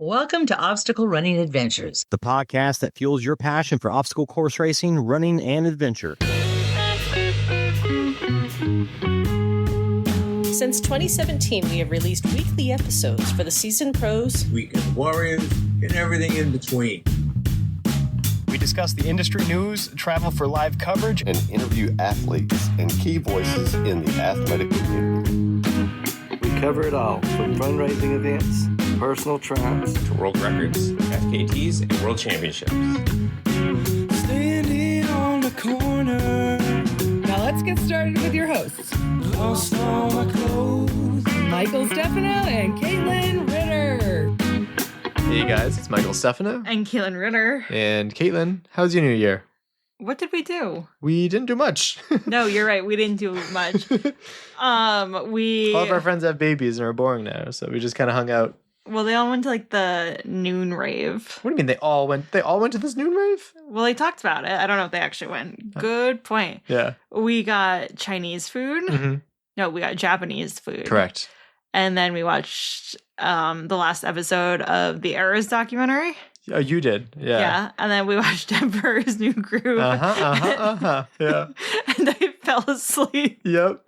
Welcome to Obstacle Running Adventures, the podcast that fuels your passion for obstacle course racing, running, and adventure. Since 2017, we have released weekly episodes for the seasoned pros, weekend warriors, and everything in between. We discuss the industry news, travel for live coverage, and interview athletes and key voices in the athletic community. We cover it all, from fundraising events, personal triumphs, to world records, FKTs, and world championships. Standing on the corner. Now let's get started with your hosts. Lost all my clothes. Michael Stefano and Caitlin Ritter. Hey guys, it's Michael Stefano. And Caitlin Ritter. And Caitlin, how's your new year? What did we do? We didn't do much. No, you're right. We didn't do much. All of our friends have babies and are boring now, so we just kind of hung out. Well, they all went to like the noon rave. What do you mean they all went? They all went to this noon rave? Well, they talked about it. I don't know if they actually went. Good point. Yeah. We got Chinese food. Mm-hmm. No, we got Japanese food. Correct. And then we watched the last episode of the Eras documentary. Oh, you did? Yeah. Yeah. And then we watched Emperor's New Groove. Yeah. And I fell asleep. Yep.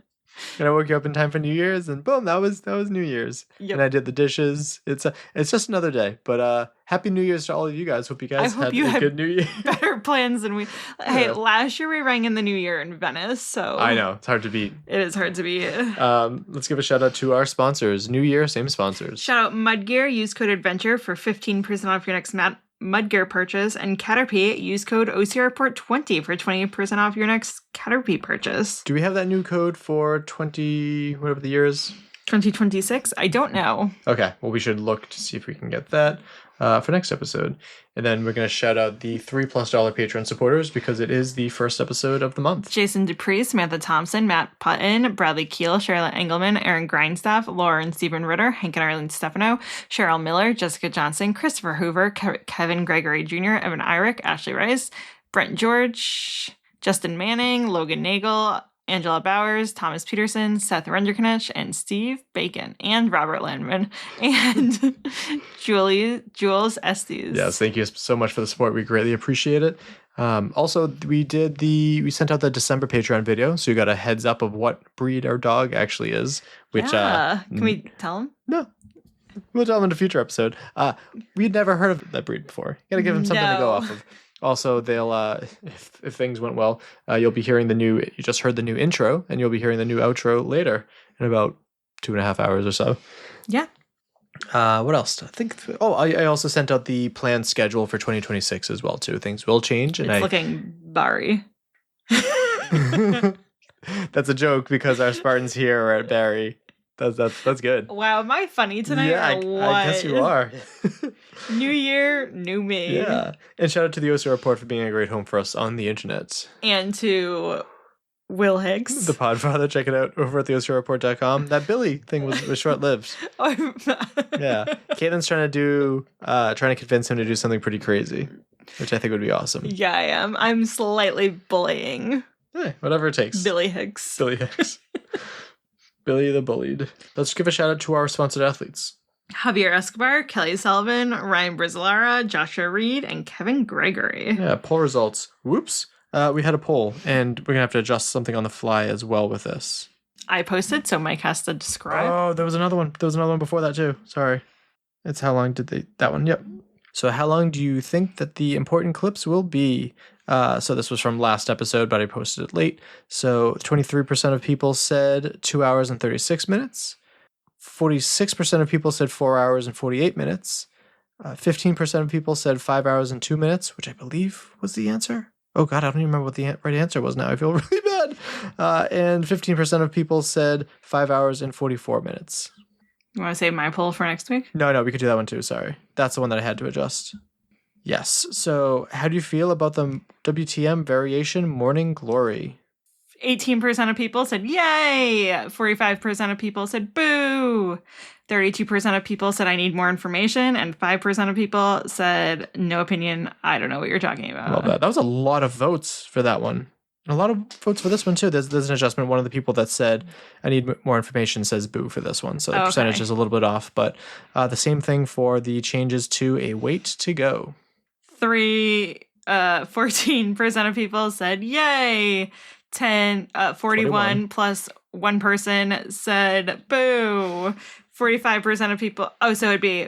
And I woke you up in time for New Year's, and boom, that was New Year's. Yep. And I did the dishes. It's just another day. But Happy New Year's to all of you guys. Hope you guys had a good New Year. Better plans than we. Hey, last year we rang in the New Year in Venice, so I know it's hard to beat. It is hard to beat. Let's give a shout out to our sponsors. New Year, same sponsors. Shout out Mudgear. Use code Adventure for 15% off your next Mudgear purchase, and Caterpie, use code OCRReport20 for 20% off your next Caterpie purchase. Do we have that new code for 20, whatever the year is? 2026? I don't know. Okay, well, we should look to see if we can get that for next episode. And then we're going to shout out the $3+ Patreon supporters because it is the first episode of the month. Jason Dupree, Samantha Thompson, Matt Putton, Bradley Keel, Charlotte Engelman, Aaron Grindstaff, Laura and Stephen Ritter, Hank and Arlene Stefano, Cheryl Miller, Jessica Johnson, Christopher Hoover, Kevin Gregory Jr., Evan Irick, Ashley Rice, Brent George, Justin Manning, Logan Nagel, Angela Bowers, Thomas Peterson, Seth Renderknech, and Steve Bacon, and Robert Landman, and Jules Estes. Yes, thank you so much for the support. We greatly appreciate it. Also, we sent out the December Patreon video, so you got a heads up of what breed our dog actually is. Which can we tell him? No. We'll tell him in a future episode. We'd never heard of that breed before. You gotta give him something to go off of. Also, they'll if things went well, you'll be hearing you just heard the new intro, and you'll be hearing the new outro later in about 2.5 hours or so. Yeah. What else? I also sent out the planned schedule for 2026 as well too. Things will change, and it's looking Barry. That's a joke because our Spartans here are at Barry. That's good. Wow, am I funny tonight? Yeah, I guess you are. New year, new me. Yeah. And shout out to the OCR Report for being a great home for us on the internet. And to Will Hicks. The Podfather. Check it out over at the OCRReport.com. That Billy thing was short-lived. Yeah. Caitlin's trying to convince him to do something pretty crazy, which I think would be awesome. Yeah, I am. I'm slightly bullying. Hey, whatever it takes. Billy Hicks. Billy the Bullied. Let's give a shout out to our sponsored athletes. Javier Escobar, Kelly Sullivan, Ryan Brizolara, Joshua Reed, and Kevin Gregory. Yeah, poll results. Whoops. We had a poll, and we're going to have to adjust something on the fly as well with this. I posted, so Mike has to describe. Oh, there was another one. There was another one before that, too. Sorry. It's how long did they... That one, yep. So how long do you think that the important clips will be? So this was from last episode, but I posted it late. So 23% of people said 2 hours and 36 minutes. 46% of people said 4 hours and 48 minutes. 15% of people said 5 hours and 2 minutes, which I believe was the answer. Oh, God, I don't even remember what the right answer was now. I feel really bad. And 15% of people said 5 hours and 44 minutes. You want to save my poll for next week? No, we could do that one too. Sorry. That's the one that I had to adjust. Yes. So how do you feel about the WTM variation Morning Glory? 18% of people said yay. 45% of people said boo. 32% of people said I need more information. And 5% of people said no opinion. I don't know what you're talking about. Well, that was a lot of votes for that one. A lot of votes for this one too. There's an adjustment. One of the people that said I need more information says boo for this one, so the percentage is a little bit off. But the same thing for the changes to a wait to go. 14% of people said yay. 41 plus one person said boo. 45% of people. Oh, so it'd be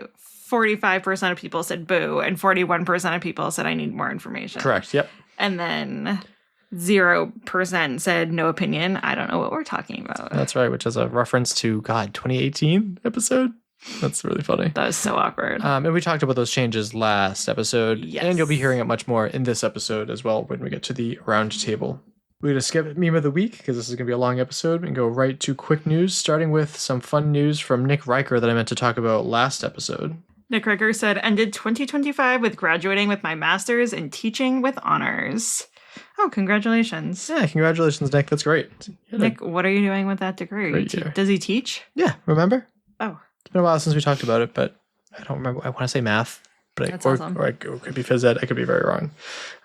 45% of people said boo, and 41% of people said I need more information. Correct. Yep. And then 0% said no opinion. I don't know what we're talking about. That's right, which is a reference to 2018 episode. That's really funny. That was so awkward. And we talked about those changes last episode, and you'll be hearing it much more in this episode as well when we get to the Roundtable. We're going to skip Meme of the Week because this is going to be a long episode and go right to quick news, starting with some fun news from Nick Riker that I meant to talk about last episode. Nick Riker said, ended 2025 with graduating with my master's in teaching with honors. Oh, congratulations. Yeah, congratulations, Nick. That's great. Nick, what are you doing with that degree? Does he teach? Yeah, remember? Oh. It's been a while since we talked about it, but I don't remember. I want to say math. But That's awesome. Or it could be phys ed. I could be very wrong.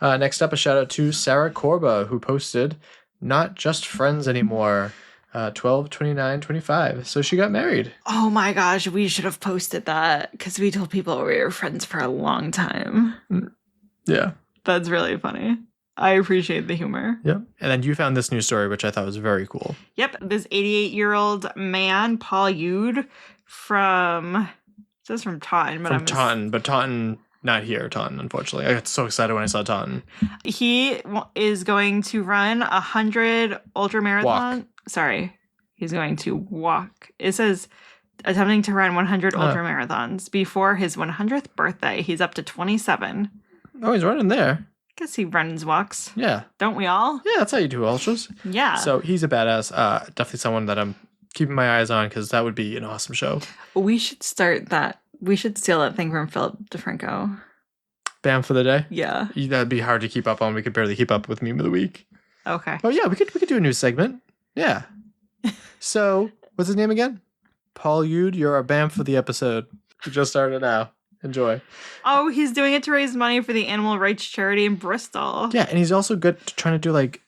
Next up, a shout out to Sarah Korba, who posted Not Just Friends Anymore, 12/29/25. So she got married. Oh my gosh, we should have posted that because we told people we were friends for a long time. Yeah. That's really funny. I appreciate the humor. Yep. And then you found this news story, which I thought was very cool. Yep. This 88-year-old man, Paul Yude, from Taunton. But Taunton, not here, Taunton, unfortunately. I got so excited when I saw Taunton. He is going to run 100 ultramarathon. Sorry. He's going to walk. It says attempting to run 100 ultramarathons before his 100th birthday. He's up to 27. Oh, he's running there. Guess he runs walks. Yeah. Don't we all? Yeah, that's how you do ultras. Yeah. So he's a badass. Definitely someone that I'm keeping my eyes on because that would be an awesome show. We should start that. We should steal that thing from Philip DeFranco. Bam for the day? Yeah. That'd be hard to keep up on. We could barely keep up with Meme of the Week. Okay. Oh, yeah, we could do a news segment. Yeah. So, what's his name again? Paul Yude, you're our Bam for the episode. We just started now. Enjoy. Oh, he's doing it to raise money for the animal rights charity in Bristol. Yeah, and he's also good trying to do like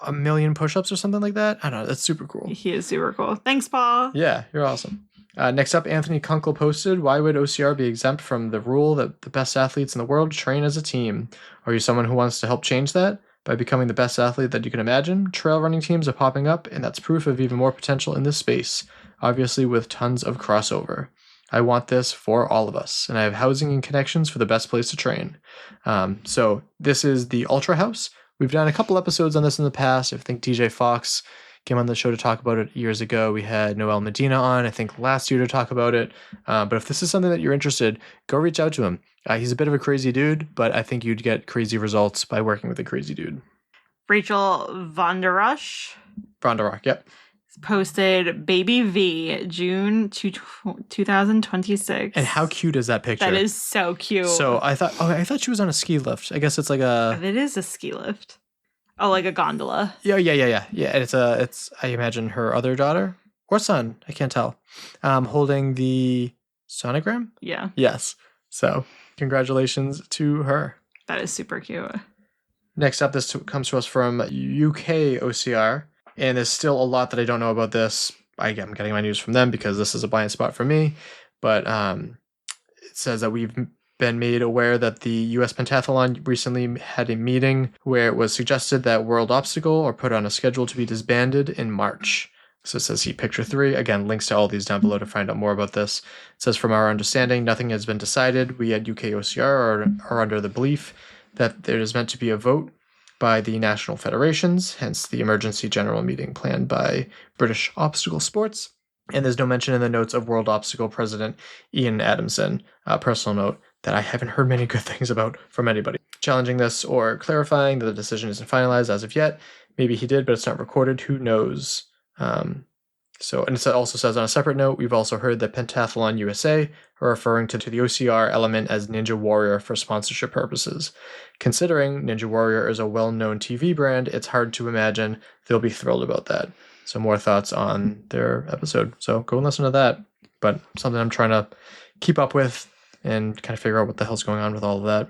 1 million push-ups or something like that. I don't know. That's super cool. He is super cool. Thanks, Paul. Yeah, you're awesome. Next up, Anthony Kunkel posted, why would OCR be exempt from the rule that the best athletes in the world train as a team? Are you someone who wants to help change that? By becoming the best athlete that you can imagine, trail running teams are popping up, and that's proof of even more potential in this space, obviously with tons of crossover. I want this for all of us, and I have housing and connections for the best place to train. So this is the Ultra House. We've done a couple episodes on this in the past. I think DJ Fox came on the show to talk about it years ago. We had Noel Medina on, I think last year to talk about it. But if this is something that you're interested, go reach out to him. He's a bit of a crazy dude, but I think you'd get crazy results by working with a crazy dude. Rachel Vonderock, yep. Posted Baby V, June 2026. And how cute is that picture? That is so cute. So I thought she was on a ski lift. I guess it's like a... It is a ski lift. Oh, like a gondola. Yeah. And it's I imagine her other daughter or son, I can't tell, holding the sonogram. Yeah. Yes. So congratulations to her. That is super cute. Next up, this comes to us from UK OCR. And there's still a lot that I don't know about this. I'm getting my news from them because this is a blind spot for me. But it says that we've been made aware that the U.S. Pentathlon recently had a meeting where it was suggested that World Obstacle are put on a schedule to be disbanded in March. So it says see picture 3. Again, links to all these down below to find out more about this. It says from our understanding, nothing has been decided. We at UK OCR are under the belief that there is meant to be a vote by the national federations, hence the emergency general meeting planned by British Obstacle Sports. And there's no mention in the notes of World Obstacle President Ian Adamson, a personal note that I haven't heard many good things about from anybody. Challenging this or clarifying that the decision isn't finalized as of yet. Maybe he did, but it's not recorded. Who knows? And it also says on a separate note, we've also heard that Pentathlon USA are referring to the OCR element as Ninja Warrior for sponsorship purposes. Considering Ninja Warrior is a well-known TV brand, it's hard to imagine they'll be thrilled about that. So more thoughts on their episode. So go and listen to that. But something I'm trying to keep up with and kind of figure out what the hell's going on with all of that.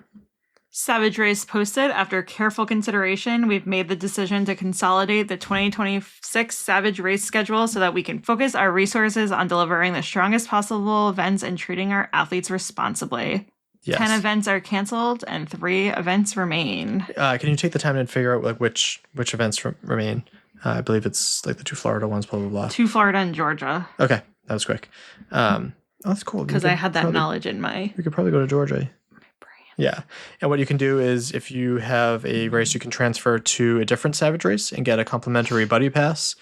Savage Race posted, after careful consideration, we've made the decision to consolidate the 2026 Savage Race schedule so that we can focus our resources on delivering the strongest possible events and treating our athletes responsibly. Yes. 10 events are canceled and 3 events remain. Can you take the time and figure out like which events remain? I believe it's like the 2 Florida ones, blah, blah, blah. 2 Florida and Georgia. Okay, that was quick. That's cool. Because I had that knowledge in my... You could probably go to Georgia. Yeah. And what you can do is if you have a race, you can transfer to a different Savage Race and get a complimentary buddy pass,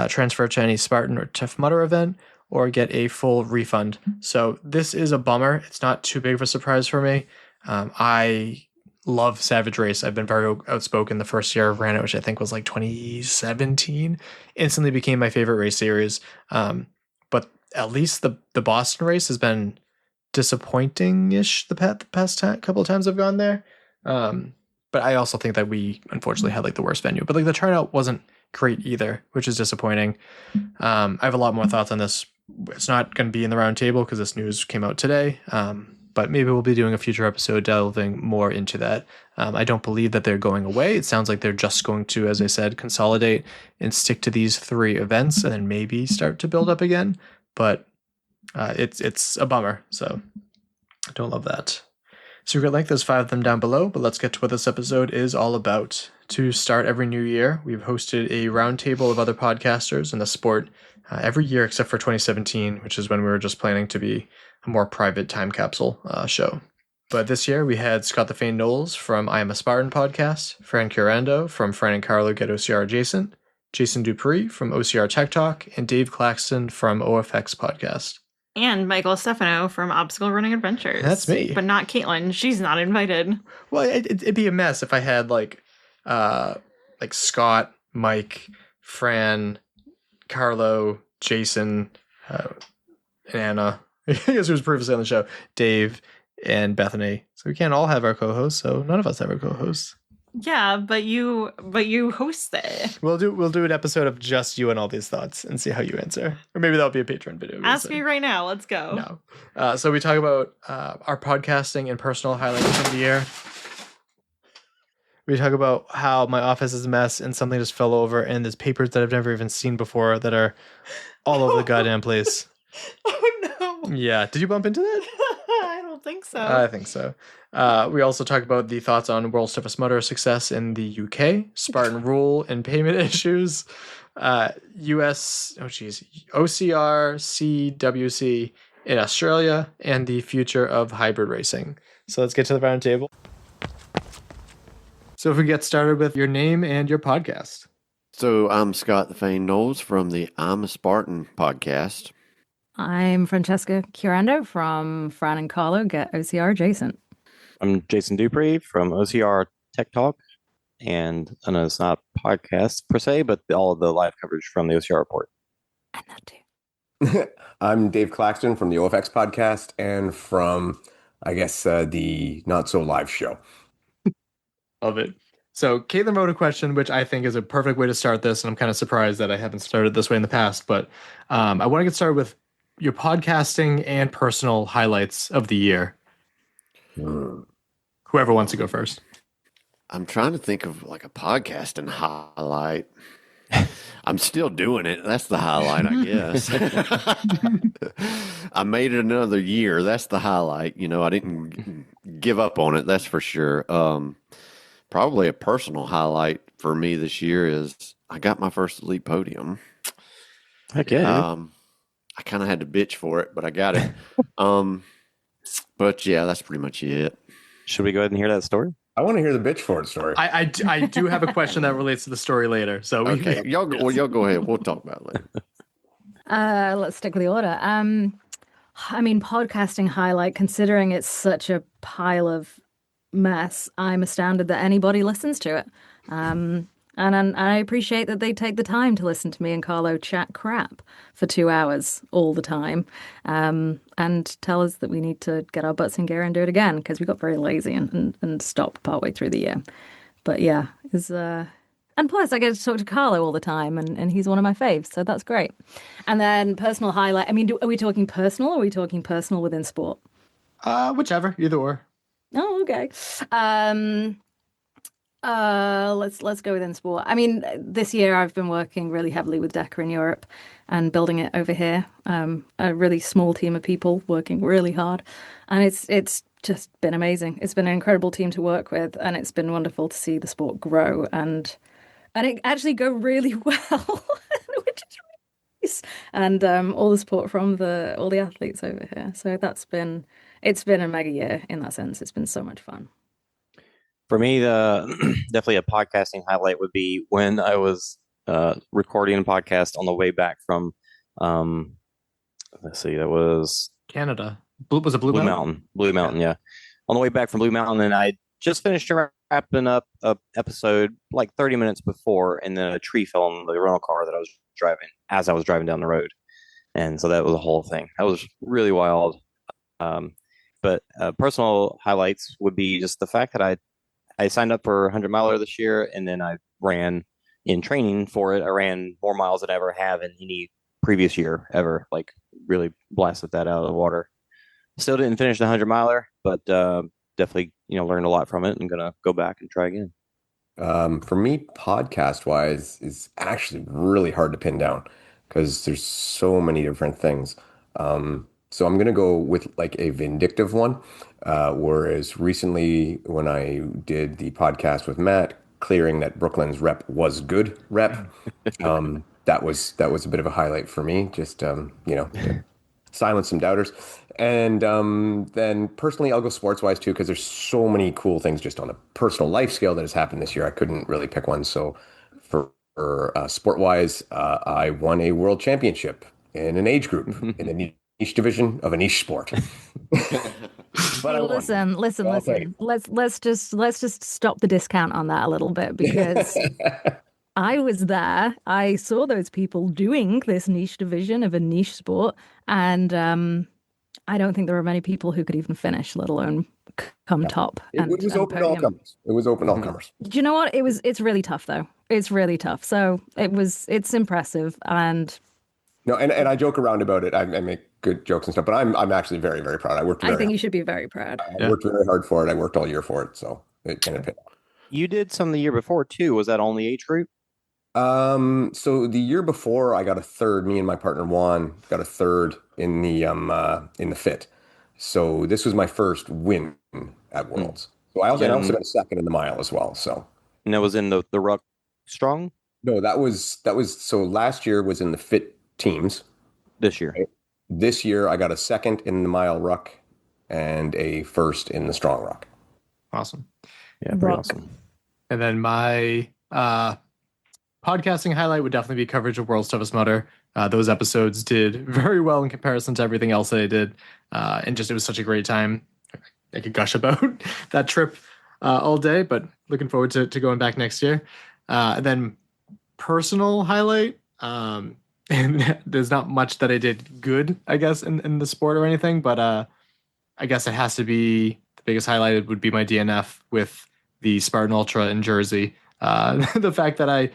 transfer to any Spartan or Tough Mudder event, or get a full refund. So this is a bummer. It's not too big of a surprise for me. I love Savage Race. I've been very outspoken the first year I ran it, which I think was like 2017. Instantly became my favorite race series. But at least the Boston race has been disappointing-ish the past couple of times I've gone there. But I also think that we unfortunately had like the worst venue. But like the turnout wasn't great either, which is disappointing. I have a lot more thoughts on this. It's not going to be in the roundtable because this news came out today. But maybe we'll be doing a future episode delving more into that. I don't believe that they're going away. It sounds like they're just going to, as I said, consolidate and stick to these 3 events and then maybe start to build up again. But it's a bummer, so I don't love that. Secret link, there's 5 of them down below, but let's get to what this episode is all about. To start every new year, we've hosted a roundtable of other podcasters in the sport every year except for 2017, which is when we were just planning to be a more private time capsule show. But this year we had Scott the Fayne Knowles from I Am a Spartan podcast, Fran Chiorando from Fran and Carlo Get OCR Adjacent, Jason Dupree from OCR Tech Talk, and Dave Claxton from OFX podcast. And Michael Stefano from Obstacle Running Adventures. That's me. But not Caitlin. She's not invited. Well, it'd be a mess if I had like Scott, Mike, Fran, Carlo, Jason, and Anna. I guess who was previously on the show, Dave, and Bethany. So we can't all have our co-hosts, so none of us have our co-hosts. Yeah, but you host it. We'll do an episode of just you and all these thoughts and see how you answer. Or maybe that'll be a Patreon video. Ask me right now. Let's go. No. So we talk about our podcasting and personal highlights from the year. We talk about how my office is a mess and something just fell over and there's papers that I've never even seen before that are all over the goddamn place. Oh no. Yeah. Did you bump into that? I don't think so. I think so. We also talk about the thoughts on World's Toughest Mudder success in the UK, Spartan rule and payment issues, OCRCWC in Australia, and the future of hybrid racing. So let's get to the round table. So if we get started with your name and your podcast. So I'm Scott the Fayne Knowles from the I'm a Spartan podcast. I'm Francesca Chiorando from Fran and Carlo Get OCR Adjacent. I'm Jason Dupree from OCR Tech Talk, and I know it's not a podcast per se, but all of the live coverage from the OCR report. And that too. I'm Dave Claxton from the OFX podcast and from, I guess, the Not So Live show. Love it. So Caitlin wrote a question, which I think is a perfect way to start this, and I'm kind of surprised that I haven't started this way in the past, but I want to get started with your podcasting and personal highlights of the year. Whoever wants to go first. I'm trying to think of like a podcasting highlight. I'm still doing it. That's the highlight, I guess. I made it another year. That's the highlight. You know, I didn't give up on it. That's for sure. Probably a personal highlight for me this year is I got my first elite podium. Heck yeah. I kind of had to bitch for it, but I got it. But yeah, that's pretty much it. Should we go ahead and hear that story? I want to hear the bitch for it story. I do have a question that relates to the story later. So okay, y'all go ahead. We'll talk about it later. Let's stick with the order. I mean, podcasting highlight, considering it's such a pile of mess, I'm astounded that anybody listens to it. And I appreciate that they take the time to listen to me and Carlo chat crap for 2 hours all the time, and tell us that we need to get our butts in gear and do it again because we got very lazy and stopped partway through the year. But yeah, and plus I get to talk to Carlo all the time, and he's one of my faves, so that's great. And then personal highlight. I mean, are we talking personal or are we talking personal within sport? Whichever, either or. Oh, Okay. Let's go within sport. I mean, this year I've been working really heavily with DECA in Europe and building it over here. A really small team of people working really hard, and it's just been amazing. It's been an incredible team to work with, and it's been wonderful to see the sport grow and it actually go really well, which is really nice. And all the support from all the athletes over here. So it's been a mega year in that sense. It's been so much fun. For me, definitely a podcasting highlight would be when I was recording a podcast on the way back from, let's see, that was Canada. Was it Blue Mountain? Blue Mountain, yeah. On the way back from Blue Mountain, and I just finished wrapping up a episode like 30 minutes before, and then a tree fell on the rental car that I was driving as I was driving down the road. And so that was a whole thing. That was really wild. But personal highlights would be just the fact that I signed up for 100 miler this year, and then I ran in training for it. I ran more miles than I ever have in any previous year ever. Like really blasted that out of the water. Still didn't finish the 100 miler, but definitely learned a lot from it and gonna go back and try again. For me, podcast wise, is actually really hard to pin down because there's so many different things. So I'm going to go with like a vindictive one. Whereas recently when I did the podcast with Matt, clearing that Brooklyn's rep was good rep, that was a bit of a highlight for me. Just, silence some doubters. And then personally, I'll go sports wise too, because there's so many cool things just on a personal life scale that has happened this year. I couldn't really pick one. So for sport wise, I won a world championship in an age group in the niche division of a niche sport. But listen. Let's just stop the discount on that a little bit, because I was there. I saw those people doing this niche division of a niche sport, and I don't think there were many people who could even finish, let alone come top. It was open to all comers. It was open to all comers. Do you know what? It's really tough though. It's really tough. So it's impressive. And no, and I joke around about it. I make good jokes and stuff, but I'm actually very, very proud. I think you should be very proud. I worked very hard for it. I worked all year for it. So it kind of paid off. You did some the year before too. Was that on the age group? So the year before I got a third, me and my partner Juan got a third in the fit. So this was my first win at Worlds. So I also got a second in the mile as well. So, and that was in the ruck strong? No, that was so last year was in the fit teams. This year. Right? This year I got a second in the mile ruck and a first in the strong ruck. Awesome. Yeah, pretty awesome. And then my podcasting highlight would definitely be coverage of World's Toughest Mudder. Those episodes did very well in comparison to everything else that I did. And just, it was such a great time. I could gush about that trip all day, but looking forward to going back next year. And then personal highlight, and there's not much that I did good, I guess, in the sport or anything, but I guess it has to be, the biggest highlight would be my DNF with the Spartan Ultra in Jersey. The fact that I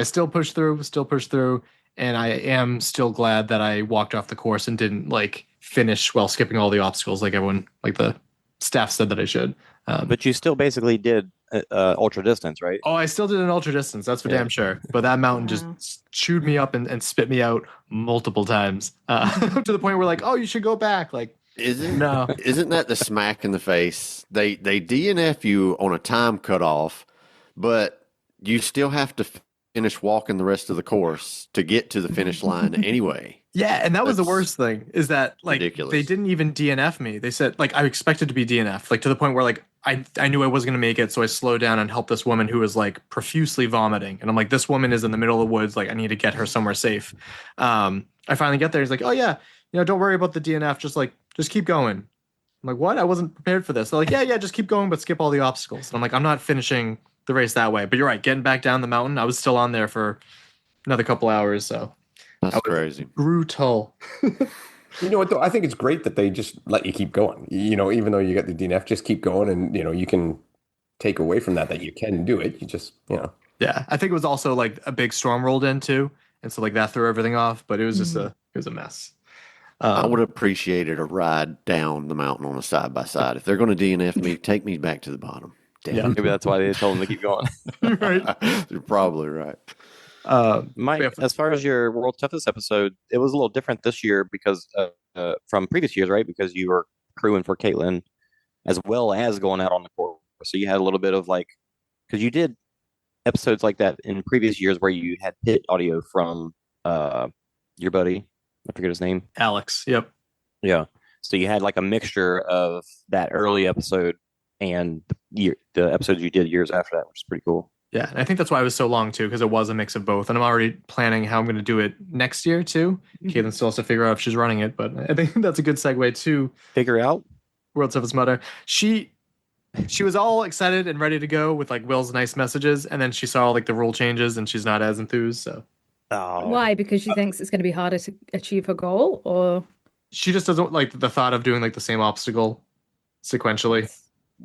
still pushed through, and I am still glad that I walked off the course and didn't finish while skipping all the obstacles like everyone, like the staff said that I should. But you still basically did ultra distance, right? Oh, I still did an ultra distance. That's for damn sure. But that mountain just chewed me up and spit me out multiple times to the point where oh, you should go back. Isn't that the smack in the face? They DNF you on a time cutoff, but you still have to finish walking the rest of the course to get to the finish line anyway. Yeah, and that was the worst thing, is that ridiculous. They didn't even DNF me. They said I expected to be DNF, to the point where I knew I wasn't going to make it, so I slowed down and helped this woman who was profusely vomiting. And I'm like, this woman is in the middle of the woods, I need to get her somewhere safe. I finally get there. He's like, oh yeah, don't worry about the DNF, just keep going. I'm like, what? I wasn't prepared for this. They're like, yeah, just keep going, but skip all the obstacles. And I'm like, I'm not finishing the race that way. But you're right, getting back down the mountain, I was still on there for another couple hours, so that's crazy. Brutal. You know what though? I think it's great that they just let you keep going. Even though you got the DNF, just keep going, and you can take away from that you can do it. You just Yeah, I think it was also a big storm rolled in too, and so that threw everything off. But it was just it was a mess. I would have appreciated a ride down the mountain on a side by side. If they're going to DNF me, take me back to the bottom. Damn. Yeah, maybe that's why they told them to keep going. Right. You're probably right. Mike, as far as your World Toughest episode, it was a little different this year because from previous years, right? Because you were crewing for Caitlin as well as going out on the course. So you had a little bit of like, because you did episodes like that in previous years where you had pit audio from your buddy. I forget his name. Alex. Yep. Yeah. So you had like a mixture of that early episode and the episodes you did years after that, which is pretty cool. Yeah, and I think that's why it was so long too, because it was a mix of both. And I'm already planning how I'm going to do it next year too. Caitlin still has to figure out if she's running it, but I think that's a good segue to figure out World Toughest Mudder. She was all excited and ready to go with like Will's nice messages, and then she saw like the rule changes, and she's not as enthused. So why? Because she thinks it's going to be harder to achieve her goal, or she just doesn't like the thought of doing like the same obstacle sequentially.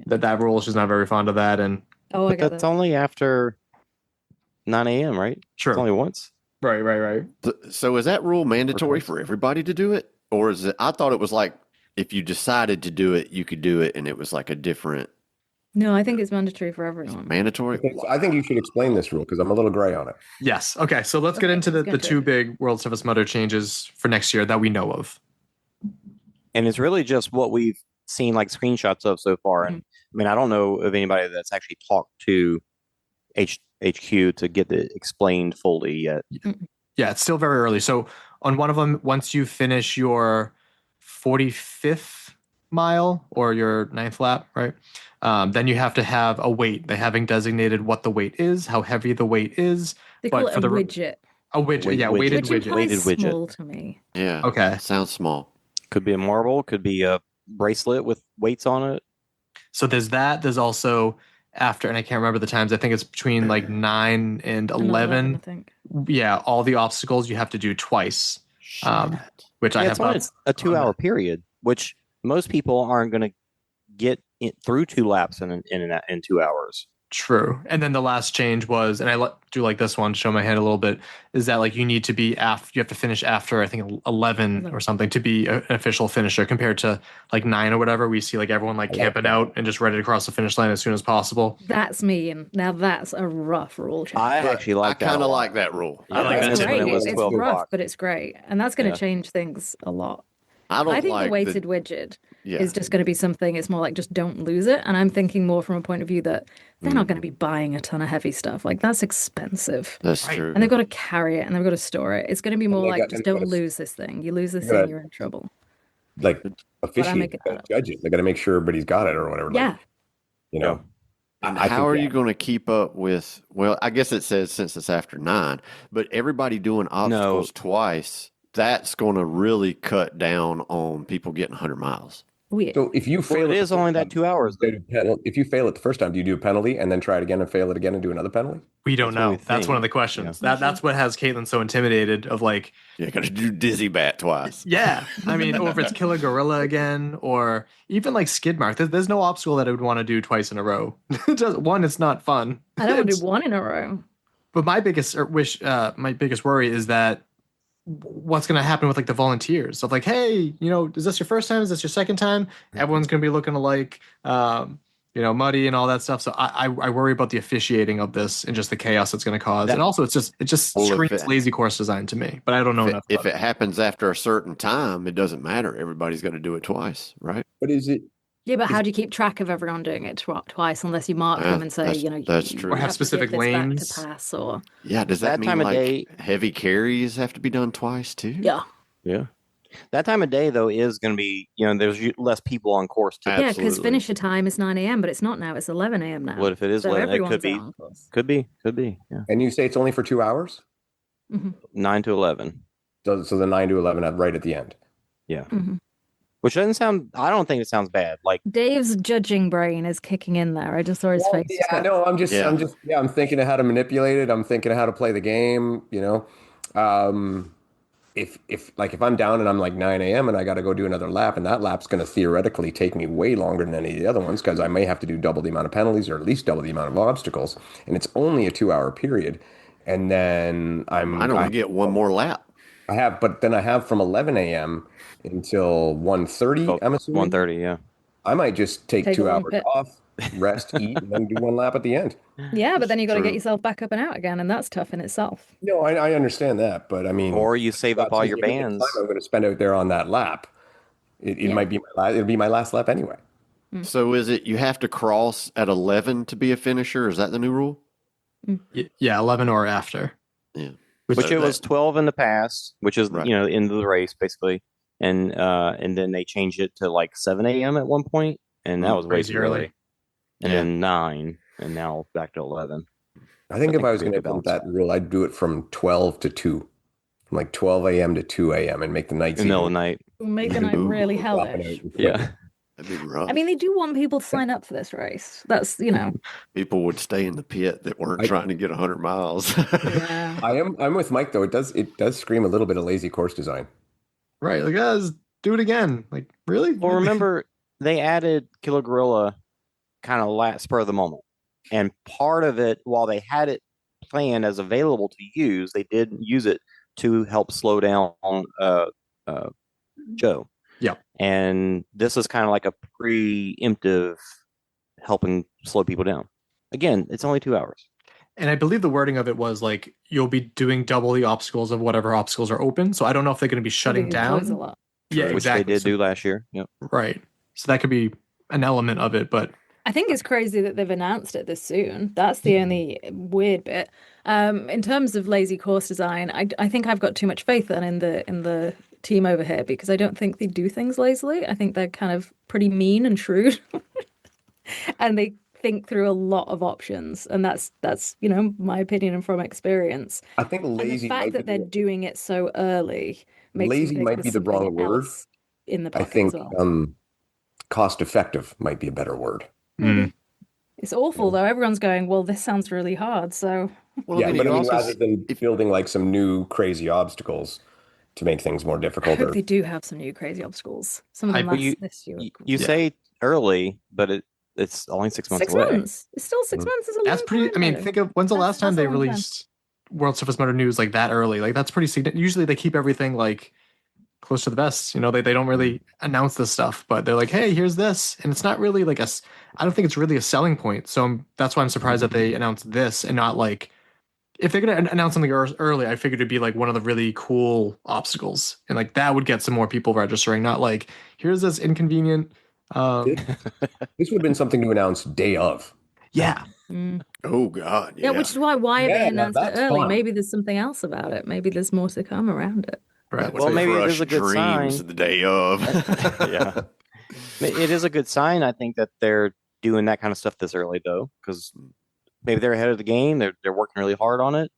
That rule, she's not very fond of that, and I get that's that. only after 9 a.m., right? Sure. It's only once. Right. So is that rule mandatory for everybody to do it? Or is it, I thought it was like, if you decided to do it, you could do it, and it was like a different. No, I think it's mandatory for everyone. Mandatory? I think you should explain this rule because I'm a little gray on it. Yes. Okay, so let's get into the two big World Toughest Mudder changes for next year that we know of. And it's really just what we've seen like screenshots of so far. And I mean, I don't know of anybody that's actually talked to HQ to get it explained fully yet. Yeah, it's still very early. So on one of them, once you finish your 45th mile or your 9th lap, right? Then you have to have a weight. They haven't designated what the weight is, how heavy the weight is. They call it a widget. A widget, yeah, weighted widget. Weighted widget. Small to me. Yeah. Okay. Sounds small. Could be a marble. Could be a bracelet with weights on it. So there's that. There's also after, and I can't remember the times. I think it's between like 9 and 11. I think. Yeah, all the obstacles you have to do twice. Which I have. It's a 2-hour period, which most people aren't going to get through 2 laps in 2 hours. True. And then the last change was, and I do like this one to show my hand a little bit, is that like you need to be you have to finish after I think 11 or something to be an official finisher compared to like 9 or whatever. We see like everyone like camping out and just ready to cross the finish line as soon as possible. That's me, and now that's a rough rule change. I actually like that. I kind of like that rule. I like that great. too. It's rough, but it's great, and that's going to change things a lot. I think the weighted widget is just going to be something. It's more like just don't lose it. And I'm thinking more from a point of view that they're not going to be buying a ton of heavy stuff. Like that's expensive. That's true. And they've got to carry it and they've got to store it. It's going to be more like just don't lose this thing. You lose this thing, you're in trouble. Like officiate, judge it. They got to make sure everybody's got it or whatever. Yeah. Like, you know. And how are you going to keep up with? Well, I guess it says since it's after 9, but everybody doing obstacles twice. That's going to really cut down on people getting 100 miles. Weird. So if you fail, it is only that 2 hours. If you fail it the first time, do you do a penalty and then try it again and fail it again and do another penalty? We don't know. That's one of the questions. Yeah. That's what has Caitlin so intimidated of like, you got to do dizzy bat twice. Yeah. I mean, or if it's Killer Gorilla again, or even like skid mark. There's no obstacle that I would want to do twice in a row. One, it's not fun. I don't want to do one in a row. But my biggest worry is that what's going to happen with like the volunteers of like, hey, is this your first time? Is this your second time? Everyone's going to be looking alike, muddy and all that stuff. So I worry about the officiating of this and just the chaos it's going to cause. And also it just screams lazy course design to me, but I don't know enough. If it happens after a certain time, it doesn't matter. Everybody's going to do it twice, right? But is it? Yeah, but how do you keep track of everyone doing it twice unless you mark them and say, that's true. Or have specific lanes to pass or does that mean like heavy carries have to be done twice too? Yeah. That time of day though is going to be there's less people on course too. Yeah, because finisher time is 9 a.m., but it's not now. It's 11 a.m. now. What if it is 11? It could be. Yeah. And you say it's only for 2 hours? Mm-hmm. 9 to 11. So the 9 to 11 right at the end. Yeah. Mm-hmm. Which I don't think it sounds bad. Like Dave's judging brain is kicking in there. I just saw his face. Yeah, no, I'm thinking of how to manipulate it. I'm thinking of how to play the game, if I'm down and I'm like 9 a.m. and I got to go do another lap, and that lap's going to theoretically take me way longer than any of the other ones because I may have to do double the amount of penalties or at least double the amount of obstacles, and it's only a 2-hour period. And then I only get one more lap. I have, but then I have from 11 a.m. until 1:30, I'm assuming. 1:30, yeah. I might just take Take a 2 long hours pit. off, rest, eat, and then do one lap at the end. Yeah, but then you got to get True. yourself back up and out again, and that's tough in itself. No, I understand that, but I mean, Or you save up all your given the time bands. I'm going to spend out there on that lap. It might be it'll be my last lap anyway. So is it you have to cross at 11 to be a finisher? Is that the new rule? Yeah, 11 or after. Yeah. Which it was 12 in the past, which is Right. the end of the race basically, and then they changed it to like 7 a.m. at one point, and that was way Crazy too early. early. And then 9, and now back to 11. I think if I was it'd going be to a implement that rule, I'd do it from 12 to 2, from like 12 a.m. to 2 a.m. and make the nights In the middle of the night. Make the night really hellish. Yeah. That'd be rough. I mean, they do want people to sign up for this race. That's, People would stay in the pit that weren't trying to get 100 miles. Yeah. I'm with Mike though. It does scream a little bit of lazy course design. Right. Like, guys, do it again. Like, really? Well, remember, they added Killer Gorilla kind of last spur of the moment. And part of it, while they had it planned as available to use, they did use it to help slow down Joe. Yeah. And this is kind of like a preemptive helping slow people down. Again, it's only 2 hours. And I believe the wording of it was like, you'll be doing double the obstacles of whatever obstacles are open. So I don't know if they're going to be shutting down. A lot. Yeah, Which exactly. they did do last year. Yep. Right. So that could be an element of it, but I think it's crazy that they've announced it this soon. That's the only weird bit. In terms of lazy course design, I think I've got too much faith then in the team over here, because I don't think they do things lazily. I think they're kind of pretty mean and shrewd, and they think through a lot of options. And that's my opinion and from experience. I think lazy. And the fact that they're doing it so early makes lazy might be the wrong word. In the I pocket think as well. cost effective might be a better word. It's awful though. Everyone's going, well, this sounds really hard. So Well, yeah, I mean, but you I mean, also rather than building like some new crazy obstacles to make things more I difficult, hope they do have some new crazy obstacles. Some of them But last this year. you say early, but it's only 6 months 6 away. months. It's still 6 months. Is a that's long pretty. time, I mean, though. think of when's the last time that's a they long time. released World Toughest Mudder news like that early? Like that's pretty significant. Usually they keep everything like close to the vest. They don't really announce this stuff, but they're like, hey, here's this, and it's not really like I don't think it's really a selling point. So that's why I'm surprised that they announced this and not like, if they're going to announce something early, I figured it'd be like one of the really cool obstacles, and like that would get some more people registering. Not like, here's this inconvenient. this would have been something to announce day of. Yeah. Oh God. Yeah, which is why Yeah, they announced it that's early. fun. Maybe there's something else about it. Maybe there's more to come around it. Right. Well, maybe it is a good sign. The day of. Yeah. It is a good sign, I think, that they're doing that kind of stuff this early, though, because maybe they're ahead of the game. They're working really hard on it.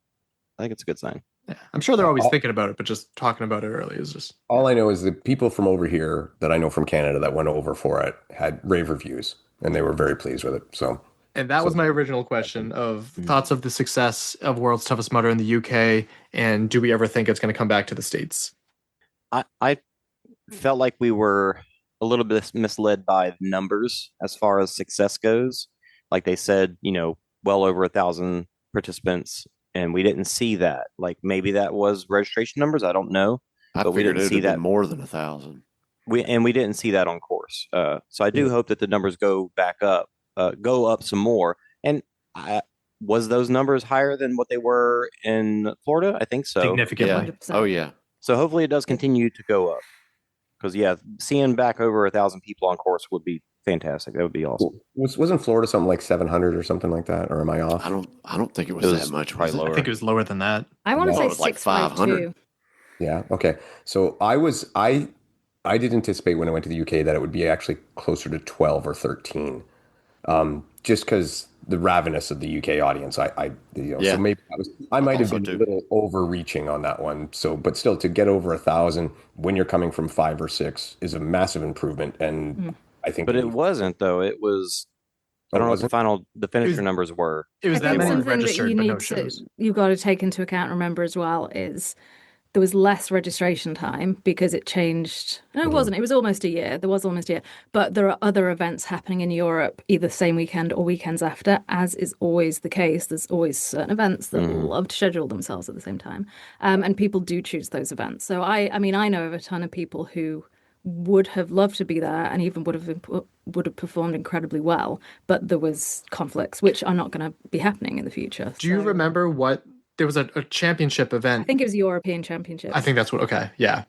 I think it's a good sign. Yeah. I'm sure they're always thinking about it, but just talking about it early is just. All I know is the people from over here that I know from Canada that went over for it had rave reviews, and they were very pleased with it. So. And that was my original question of thoughts of the success of World's Toughest Mudder in the UK, and do we ever think it's going to come back to the States? I felt like we were a little bit misled by numbers as far as success goes. Like they said, well over 1,000 participants, and we didn't see that. Like maybe that was registration numbers. I don't know. But we didn't see that more than 1,000. We didn't see that on course. So I do hope that the numbers go back up. Go up some more. And was those numbers higher than what they were in Florida? I think so. Significantly. Yeah. Oh, yeah. So hopefully it does continue to go up. Because, seeing back over 1,000 people on course would be fantastic. That would be awesome. Wasn't Florida something like 700 or something like that? Or am I off? I don't think it was that much. Probably lower. I think it was lower than that. I want to say it was like 652. 500. Yeah. Okay. So I did anticipate when I went to the UK that it would be actually closer to 12 or 13. Just because the ravenous of the UK audience, so maybe I might have been a little overreaching on that one. So, but still, to get over 1,000 when you're coming from 5 or 6 is a massive improvement, and I think. But it wasn't though. It was. I don't know what the finisher numbers were. It was I that think many something registered, that but no shows. you've got to take into account and remember as well is there was less registration time because it changed. No, it wasn't. It was almost a year. There was almost a year. But there are other events happening in Europe, either same weekend or weekends after, as is always the case. There's always certain events that love to schedule themselves at the same time. And people do choose those events. So I mean, I know of a ton of people who would have loved to be there and even would have performed incredibly well, but there was conflicts which are not going to be happening in the future. Do you remember what there was a championship event? I think it was European Championships. I think that's what. Okay, yeah.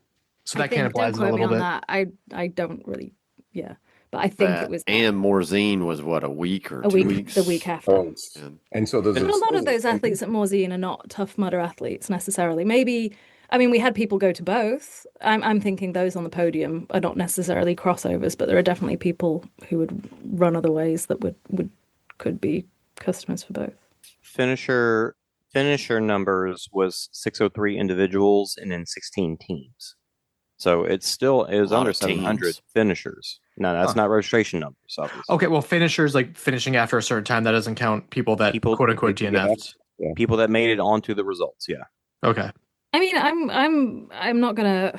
So that kind of applies a little bit. That. I don't really, yeah, but I think it was. And Morzine was what, a week or 2 weeks? The week after. And so those. But a lot of those athletes at Morzine are not Tough Mudder athletes necessarily. Maybe. I mean, we had people go to both. I'm thinking those on the podium are not necessarily crossovers, but there are definitely people who would run other ways that could be customers for both. Finisher numbers was 603 individuals and then 16 teams. So it was under 700 finishers. No, that's not registration numbers, obviously. Okay, well, finishers, like finishing after a certain time, that doesn't count people quote unquote DNF'd. Yeah. People that made it onto the results, yeah. Okay. I mean, I'm not gonna.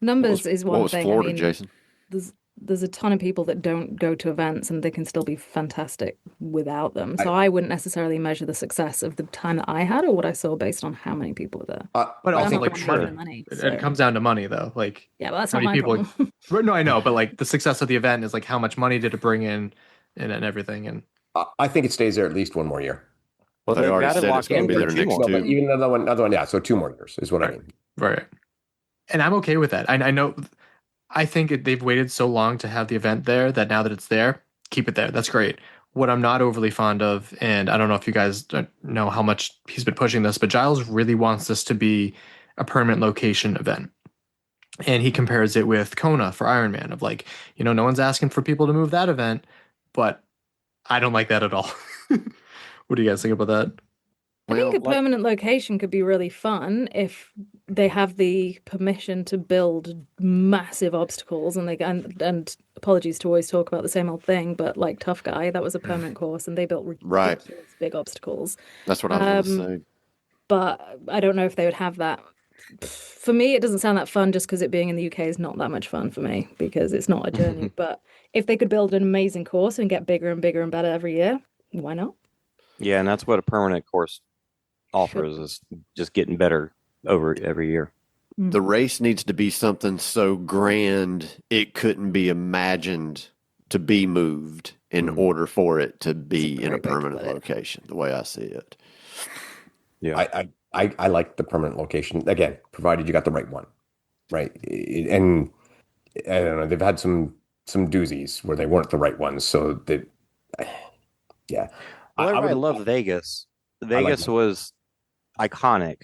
Numbers is one what was thing. Florida, I mean, Jason? There's a ton of people that don't go to events and they can still be fantastic without them. So I wouldn't necessarily measure the success of the time that I had or what I saw based on how many people were there. But I also, think like, money. It comes down to money, though. Like, yeah, well, that's how not many my people? problem. No, I know, but like the success of the event is like how much money did it bring in, and everything. And I think it stays there at least one more year. Well, they already said it's going to be there next No, but even another one, yeah. So 2 more years is what I mean. Right. And I'm okay with that. I know. I think they've waited so long to have the event there that now that it's there, keep it there. That's great. What I'm not overly fond of, and I don't know if you guys know how much he's been pushing this, but Giles really wants this to be a permanent location event. And he compares it with Kona for Ironman of like, no one's asking for people to move that event, but I don't like that at all. What do you guys think about that? I think a permanent location could be really fun if they have the permission to build massive obstacles and apologies to always talk about the same old thing, but like Tough Guy, that was a permanent course and they built ridiculous big obstacles. That's what I was going to say. But I don't know if they would have that. For me, it doesn't sound that fun just because it being in the UK is not that much fun for me because it's not a journey. But if they could build an amazing course and get bigger and bigger and better every year, why not? Yeah, and that's what a permanent course offers is just getting better over every year. The race needs to be something so grand it couldn't be imagined to be moved in order for it to be in a permanent location, the way I see it. Yeah, I like the permanent location, again, provided you got the right one, right? And I don't know, they've had some doozies where they weren't the right ones, so yeah. Well, I love Vegas. Vegas was iconic,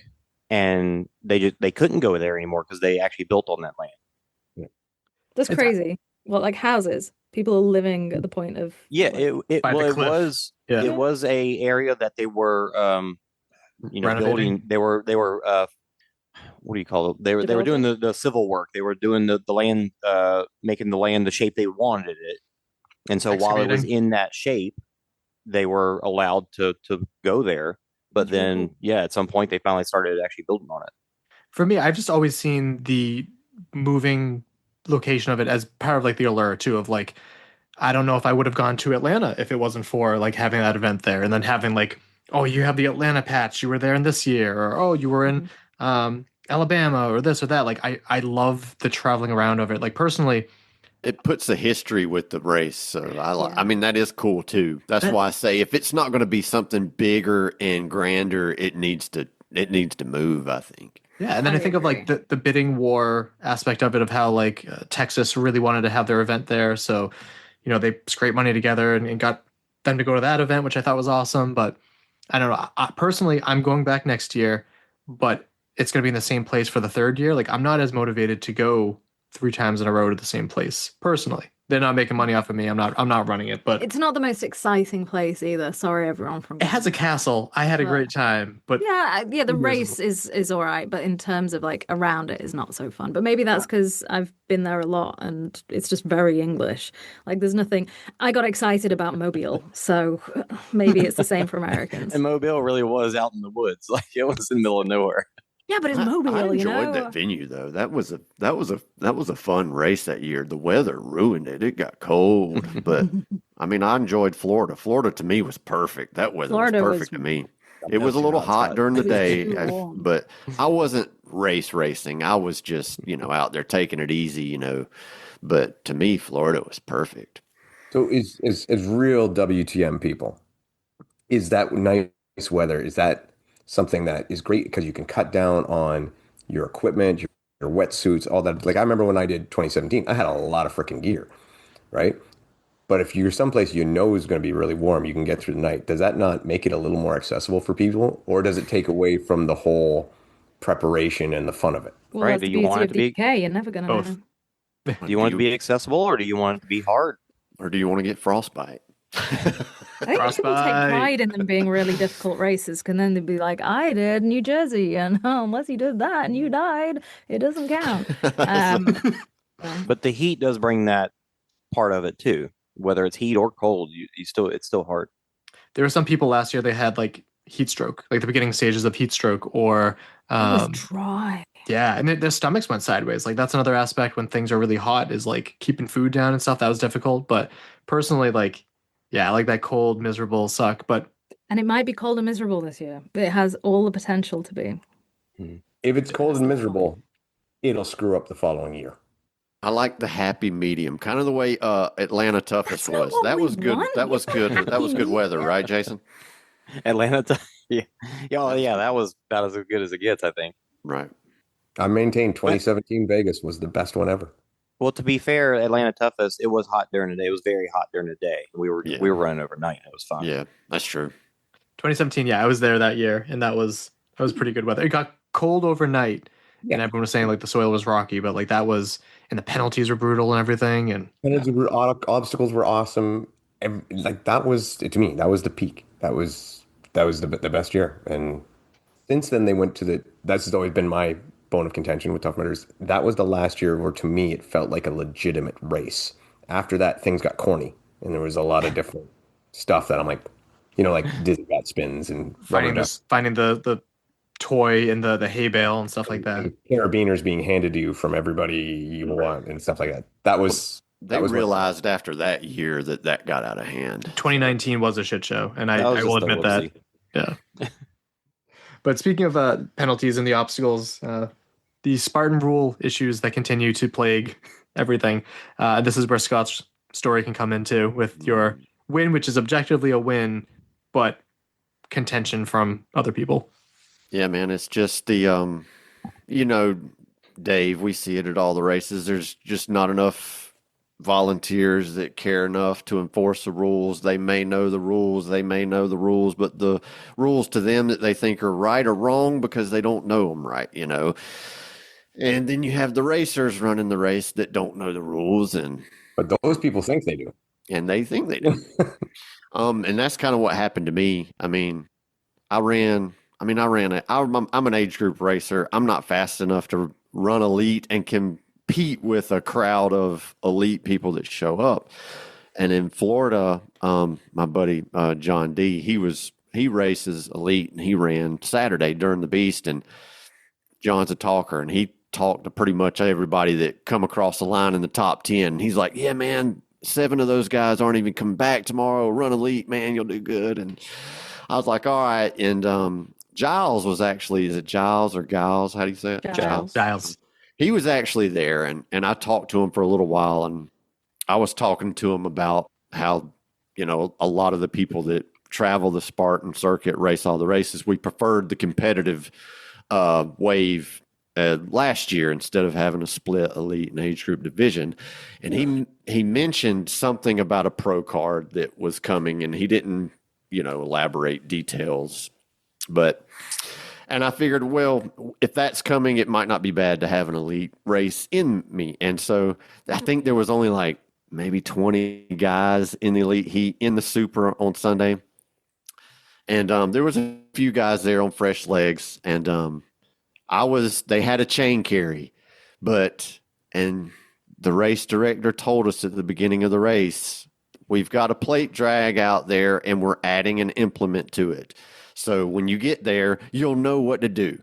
and they couldn't go there anymore because they actually built on that land. Yeah. That's crazy. Well, like houses, people are living at the point of it was a area that they were building. They were what do you call it? They were doing the civil work. They were doing the land, making the land the shape they wanted it, and so while it was in that shape, they were allowed to go there. But then, at some point, they finally started actually building on it. For me, I've just always seen the moving location of it as part of like the allure too. Of like, I don't know if I would have gone to Atlanta if it wasn't for like having that event there, and then having like, oh, you have the Atlanta patch, you were there in this year, or oh, you were in Alabama, or this or that. Like, I love the traveling around of it. Like personally. It puts the history with the race, so I mean that is cool too. That's why I say if it's not going to be something bigger and grander, it needs to move. I think. Yeah, and then I think of like the bidding war aspect of it, of how like Texas really wanted to have their event there, so they scraped money together and got them to go to that event, which I thought was awesome. But I don't know. Personally, I'm going back next year, but it's going to be in the same place for the 3rd year. Like I'm not as motivated to go 3 times in a row to the same place personally. They're not making money off of me. I'm not running it, but it's not the most exciting place either. Sorry, everyone. It has a castle. I had a great time, but the race is all right, but in terms of like around it is not so fun. But maybe that's because I've been there a lot and it's just very English. Like there's nothing. I got excited about Mobile, so maybe it's the same for Americans. And Mobile really was out in the woods, like it was in the middle of nowhere. Yeah, but it's I Mobile, enjoyed that venue though. That was a fun race that year. The weather ruined it. It got cold, but I mean, I enjoyed Florida. Florida to me was perfect. That weather Florida was perfect to me. It was a too little hot. hot during the It was day, too warm. but I wasn't racing. I was just, out there taking it easy, But to me, Florida was perfect. So is real WTM people, is that nice weather? Is that something that is great because you can cut down on your equipment, your wetsuits, all that? Like I remember when I did 2017, I had a lot of freaking gear, right? But if you're someplace is going to be really warm, you can get through the night. Does that not make it a little more accessible for people, or does it take away from the whole preparation and the fun of it? Well, that's the beauty of the UK. You're never going to know. Do you want it to be accessible, or do you want it to be hard? Or do you want to get frostbite? I think people take pride in them being really difficult races, and then they'd be like, I did New Jersey, and unless you did that and you died, it doesn't count. But the heat does bring that part of it too. Whether it's heat or cold, it's still hard. There were some people last year, they had like heat stroke, like the beginning stages of heat stroke, or it was dry. Yeah, and their stomachs went sideways. Like that's another aspect when things are really hot, is like keeping food down and stuff. That was difficult. But personally, like, yeah, I like that cold, miserable suck. But and it might be cold and miserable this year, but it has all the potential to be. If it's cold and miserable, it'll screw up the following year. I like the happy medium, kind of the way Atlanta Toughest was. That was good. That was good. That was good weather, right, Jason? Atlanta, yeah, that was about as good as it gets, I think. Right. I maintain 2017 Vegas was the best one ever. Well, to be fair, Atlanta Toughest, it was hot during the day. It was very hot during the day. We were running overnight. And it was fun. Yeah, that's true. 2017, yeah, I was there that year, and that was pretty good weather. It got cold overnight, and everyone was saying like the soil was rocky, but like that was, and the penalties were brutal and everything, and obstacles were awesome. And like that was, to me, that was the peak. That was the best year. And since then, they went to that's always been my bone of contention with Tough Mudders. That was the last year where, to me, it felt like a legitimate race. After that, things got corny, and there was a lot of different stuff that I'm like, like Disney got spins and finding the toy in the hay bale and stuff like that. Carabiners being handed to you from everybody you want and stuff like that. They realized after that year that got out of hand. 2019 was a shit show, and I will admit that. Yeah. But speaking of penalties and the obstacles, the Spartan rule issues that continue to plague everything, this is where Scott's story can come into with your win, which is objectively a win, but contention from other people. Yeah, man, it's just the, Dave, we see it at all the races. There's just not enough volunteers that care enough to enforce the rules. They may know the rules, but the rules to them that they think are right or wrong because they don't know them right, And then you have the racers running the race that don't know the rules, but those people think they do, and they think they do. And that's kind of what happened to me. I mean, I'm an age group racer. I'm not fast enough to run elite and compete with a crowd of elite people that show up. And in Florida, my buddy John D, he races elite, and he ran Saturday during the Beast, and John's a talker, and he talked to pretty much everybody that come across the line in the top 10. And he's like, yeah, man, 7 of those guys aren't even coming back tomorrow. Run elite, man, you'll do good. And I was like, all right. And Giles was actually, is it Giles or Giles? How do you say it? Giles. He was actually there, and I talked to him for a little while, and I was talking to him about how, a lot of the people that travel the Spartan circuit, race all the races, we preferred the competitive wave last year instead of having a split elite and age group division. And he mentioned something about a pro card that was coming, and he didn't, elaborate details. And I figured, well, if that's coming, it might not be bad to have an elite race in me. And so I think there was only like maybe 20 guys in the elite heat in the super on Sunday. And there was a few guys there on fresh legs. And they had a chain carry, and the race director told us at the beginning of the race, we've got a plate drag out there and we're adding an implement to it. So when you get there, you'll know what to do.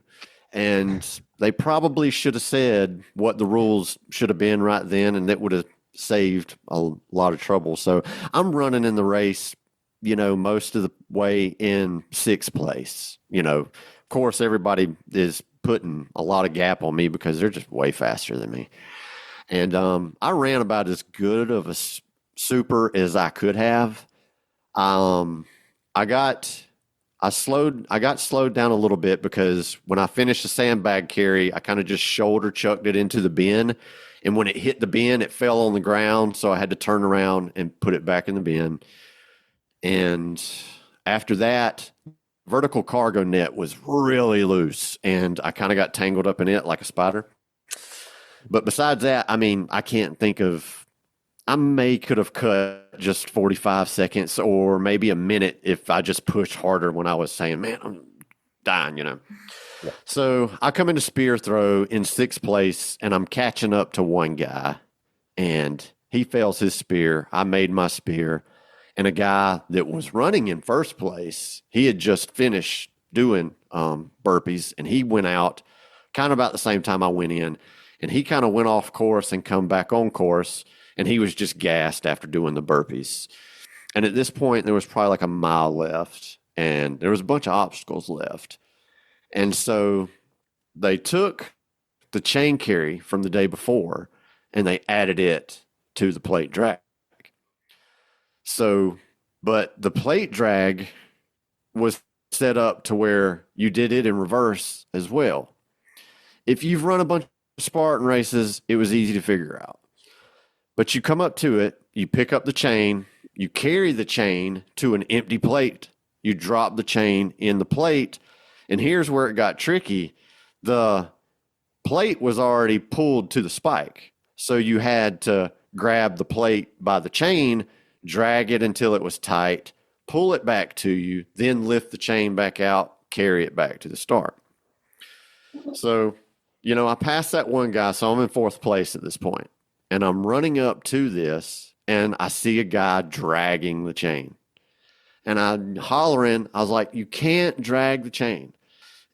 And they probably should have said what the rules should have been right then, and that would have saved a lot of trouble. So I'm running in the race, most of the way in 6th place. Of course, everybody is putting a lot of gap on me because they're just way faster than me. And I ran about as good of a super as I could have. I got slowed down a little bit because when I finished the sandbag carry, I kind of just shoulder chucked it into the bin. And when it hit the bin, it fell on the ground. So I had to turn around and put it back in the bin. And after that, vertical cargo net was really loose. And I kind of got tangled up in it like a spider. But besides that, I can't think of, I could have cut just 45 seconds or maybe a minute if I just pushed harder when I was saying, man, I'm dying, Yeah. So I come into spear throw in 6th place, and I'm catching up to one guy, and he fails his spear. I made my spear, and a guy that was running in 1st place, he had just finished doing burpees, and he went out kind of about the same time I went in, and he kind of went off course and come back on course. And he was just gassed after doing the burpees. And at this point, there was probably like a mile left. And there was a bunch of obstacles left. And so they took the chain carry from the day before and they added it to the plate drag. So, but the plate drag was set up to where you did it in reverse as well. If you've run a bunch of Spartan races, it was easy to figure out. But you come up to it, you pick up the chain, you carry the chain to an empty plate. You drop the chain in the plate, and here's where it got tricky. The plate was already pulled to the spike, so you had to grab the plate by the chain, drag it until it was tight, pull it back to you, then lift the chain back out, carry it back to the start. So, I passed that one guy, so I'm in 4th place at this point. And I'm running up to this, and I see a guy dragging the chain. And I'm hollering. I was like, you can't drag the chain.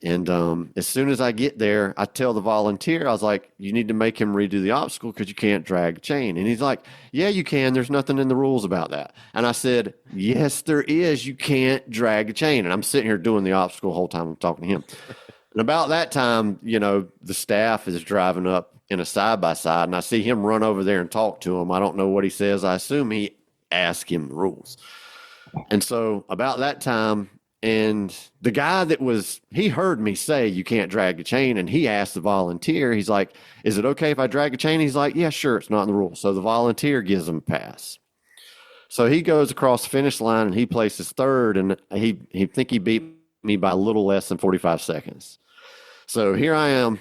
And as soon as I get there, I tell the volunteer, I was like, you need to make him redo the obstacle because you can't drag the chain. And he's like, yeah, you can. There's nothing in the rules about that. And I said, yes, there is. You can't drag the chain. And I'm sitting here doing the obstacle the whole time I'm talking to him. And about that time, the staff is driving up in a side-by-side, and I see him run over there and talk to him. I don't know what he says. I assume he asked him the rules. And so about that time, and the guy he heard me say you can't drag the chain, and he asked the volunteer, he's like, is it okay if I drag the chain? He's like, yeah, sure, it's not in the rules. So the volunteer gives him a pass. So he goes across the finish line, and he places 3rd, and he beat me by a little less than 45 seconds. So here I am,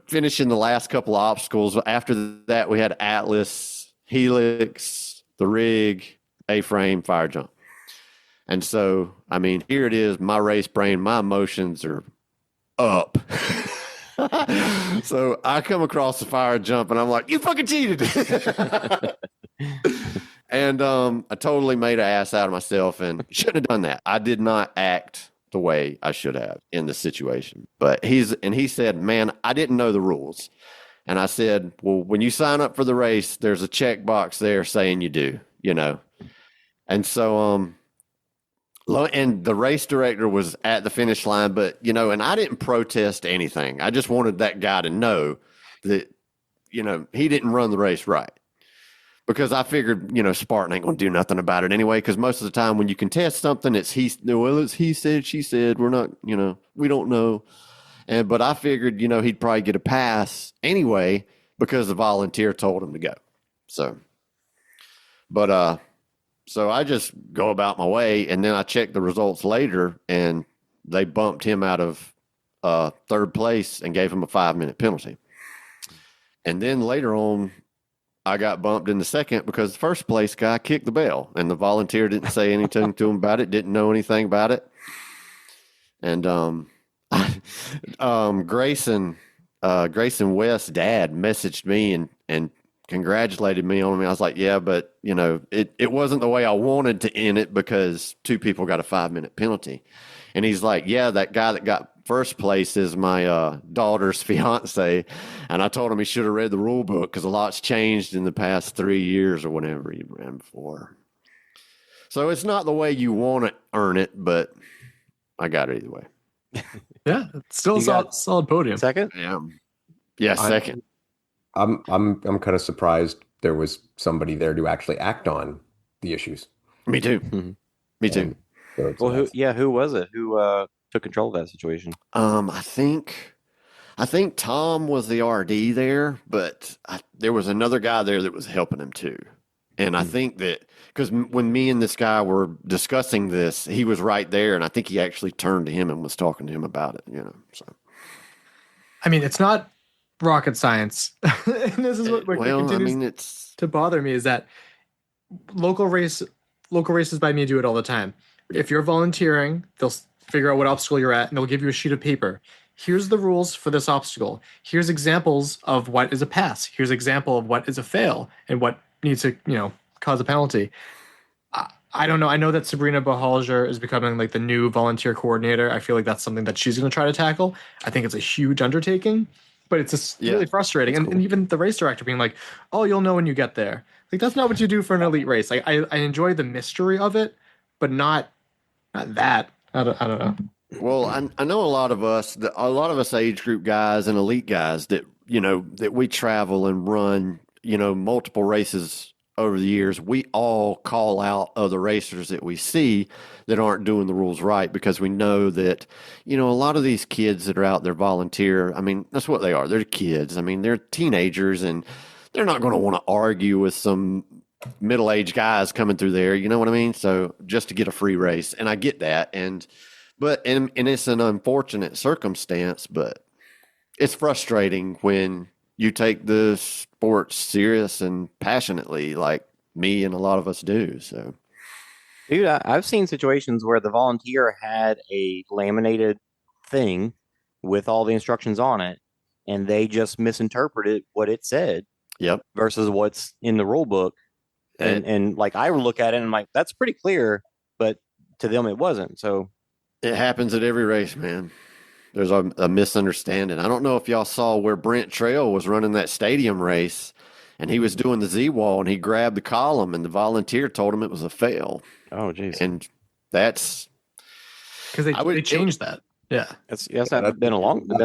finishing the last couple of obstacles. After that, we had Atlas, Helix, the rig, A-frame, fire jump. And so, here it is, my race brain, my emotions are up. So I come across the fire jump, and I'm like, you fucking cheated. And I totally made an ass out of myself and shouldn't have done that. I did not act the way I should have in the situation. But he said, man, I didn't know the rules. And I said, well, when you sign up for the race, there's a checkbox there saying you do, And so, and the race director was at the finish line, but, and I didn't protest anything. I just wanted that guy to know that, he didn't run the race right. Because I figured, Spartan ain't going to do nothing about it anyway. Because most of the time when you contest something, it's he said, she said, we're not, we don't know. But I figured, he'd probably get a pass anyway because the volunteer told him to go. So I just go about my way, and then I check the results later, and they bumped him out of 3rd place and gave him a 5-minute penalty. And then later on, I got bumped in the 2nd because the 1st place guy kicked the bell, and the volunteer didn't say anything to him about it, didn't know anything about it. And Grayson West's dad messaged me and congratulated me on it. I was like, yeah, but it wasn't the way I wanted to end it because 2 people got a 5-minute penalty. And he's like, yeah, that guy that got first place is my daughter's fiance, and I told him he should have read the rule book because a lot's changed in the past 3 years or whatever he ran before. So it's not the way you want to earn it, but I got it either way. Yeah, it's still a solid podium. Second? Yeah, second. I'm kind of surprised there was somebody there to actually act on the issues. Me too. Mm-hmm. Me too. Well, who was it? Who took control of that situation? I think Tom was the RD there, but there was another guy there that was helping him too. And I think that because when me and this guy were discussing this, he was right there, and I think he actually turned to him and was talking to him about it. So, I mean, it's not rocket science, and this is what continues to bother me is that local races by me do it all the time. If you're volunteering, they'll figure out what obstacle you're at, and they'll give you a sheet of paper. Here's the rules for this obstacle. Here's examples of what is a pass. Here's example of what is a fail and what needs to, cause a penalty. I don't know. I know that Sabrina Bahalger is becoming like the new volunteer coordinator. I feel like that's something that she's going to try to tackle. I think it's a huge undertaking, but it's just really frustrating. And even the race director being like, "Oh, you'll know when you get there." Like that's not what you do for an elite race. Like I enjoy the mystery of it, but not that. I don't know. Well, I know a lot of us age group guys and elite guys that that we travel and run multiple races over the years. We all call out other racers that we see that aren't doing the rules right because we know that a lot of these kids that are out there volunteer. I mean, that's what they are. They're kids. I mean, they're teenagers, and they're not going to want to argue with some middle-aged guys coming through there. You know what I mean? So just to get a free race, and I get that, and it's an unfortunate circumstance, but it's frustrating when you take the sport serious and passionately like me and a lot of us do. So, dude, I've seen situations where the volunteer had a laminated thing with all the instructions on it, and they just misinterpreted what it said. Yep. Versus what's in the rule book. And like I look at it and I'm like, that's pretty clear, but to them it wasn't. So it happens at every race, man. There's a misunderstanding. I don't know if y'all saw where Brent Trail was running that stadium race, and he was doing the Z-wall, and he grabbed the column, and the volunteer told him it was a fail. Oh, geez. And that's because they changed that. Yeah, it's been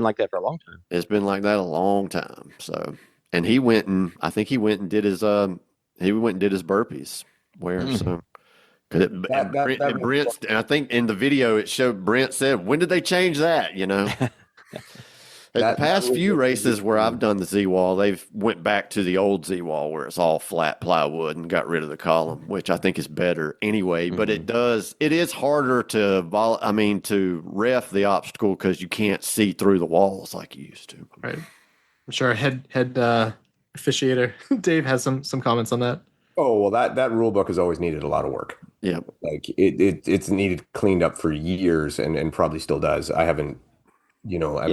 like that for a long time. It's been like that a long time. So, and he went and did his burpees. So. And I think in the video it showed Brent said, "When did they change that?" The past few races where I've done the Z-wall, they've went back to the old Z-wall where it's all flat plywood and got rid of the column, which I think is better anyway. But it is harder to ref the obstacle because you can't see through the walls like you used to. Right. I'm sure head officiator Dave has some comments on that. Oh, well, that rule book has always needed a lot of work. Yeah. Like it's needed cleaned up for years and probably still does. I haven't done a lot.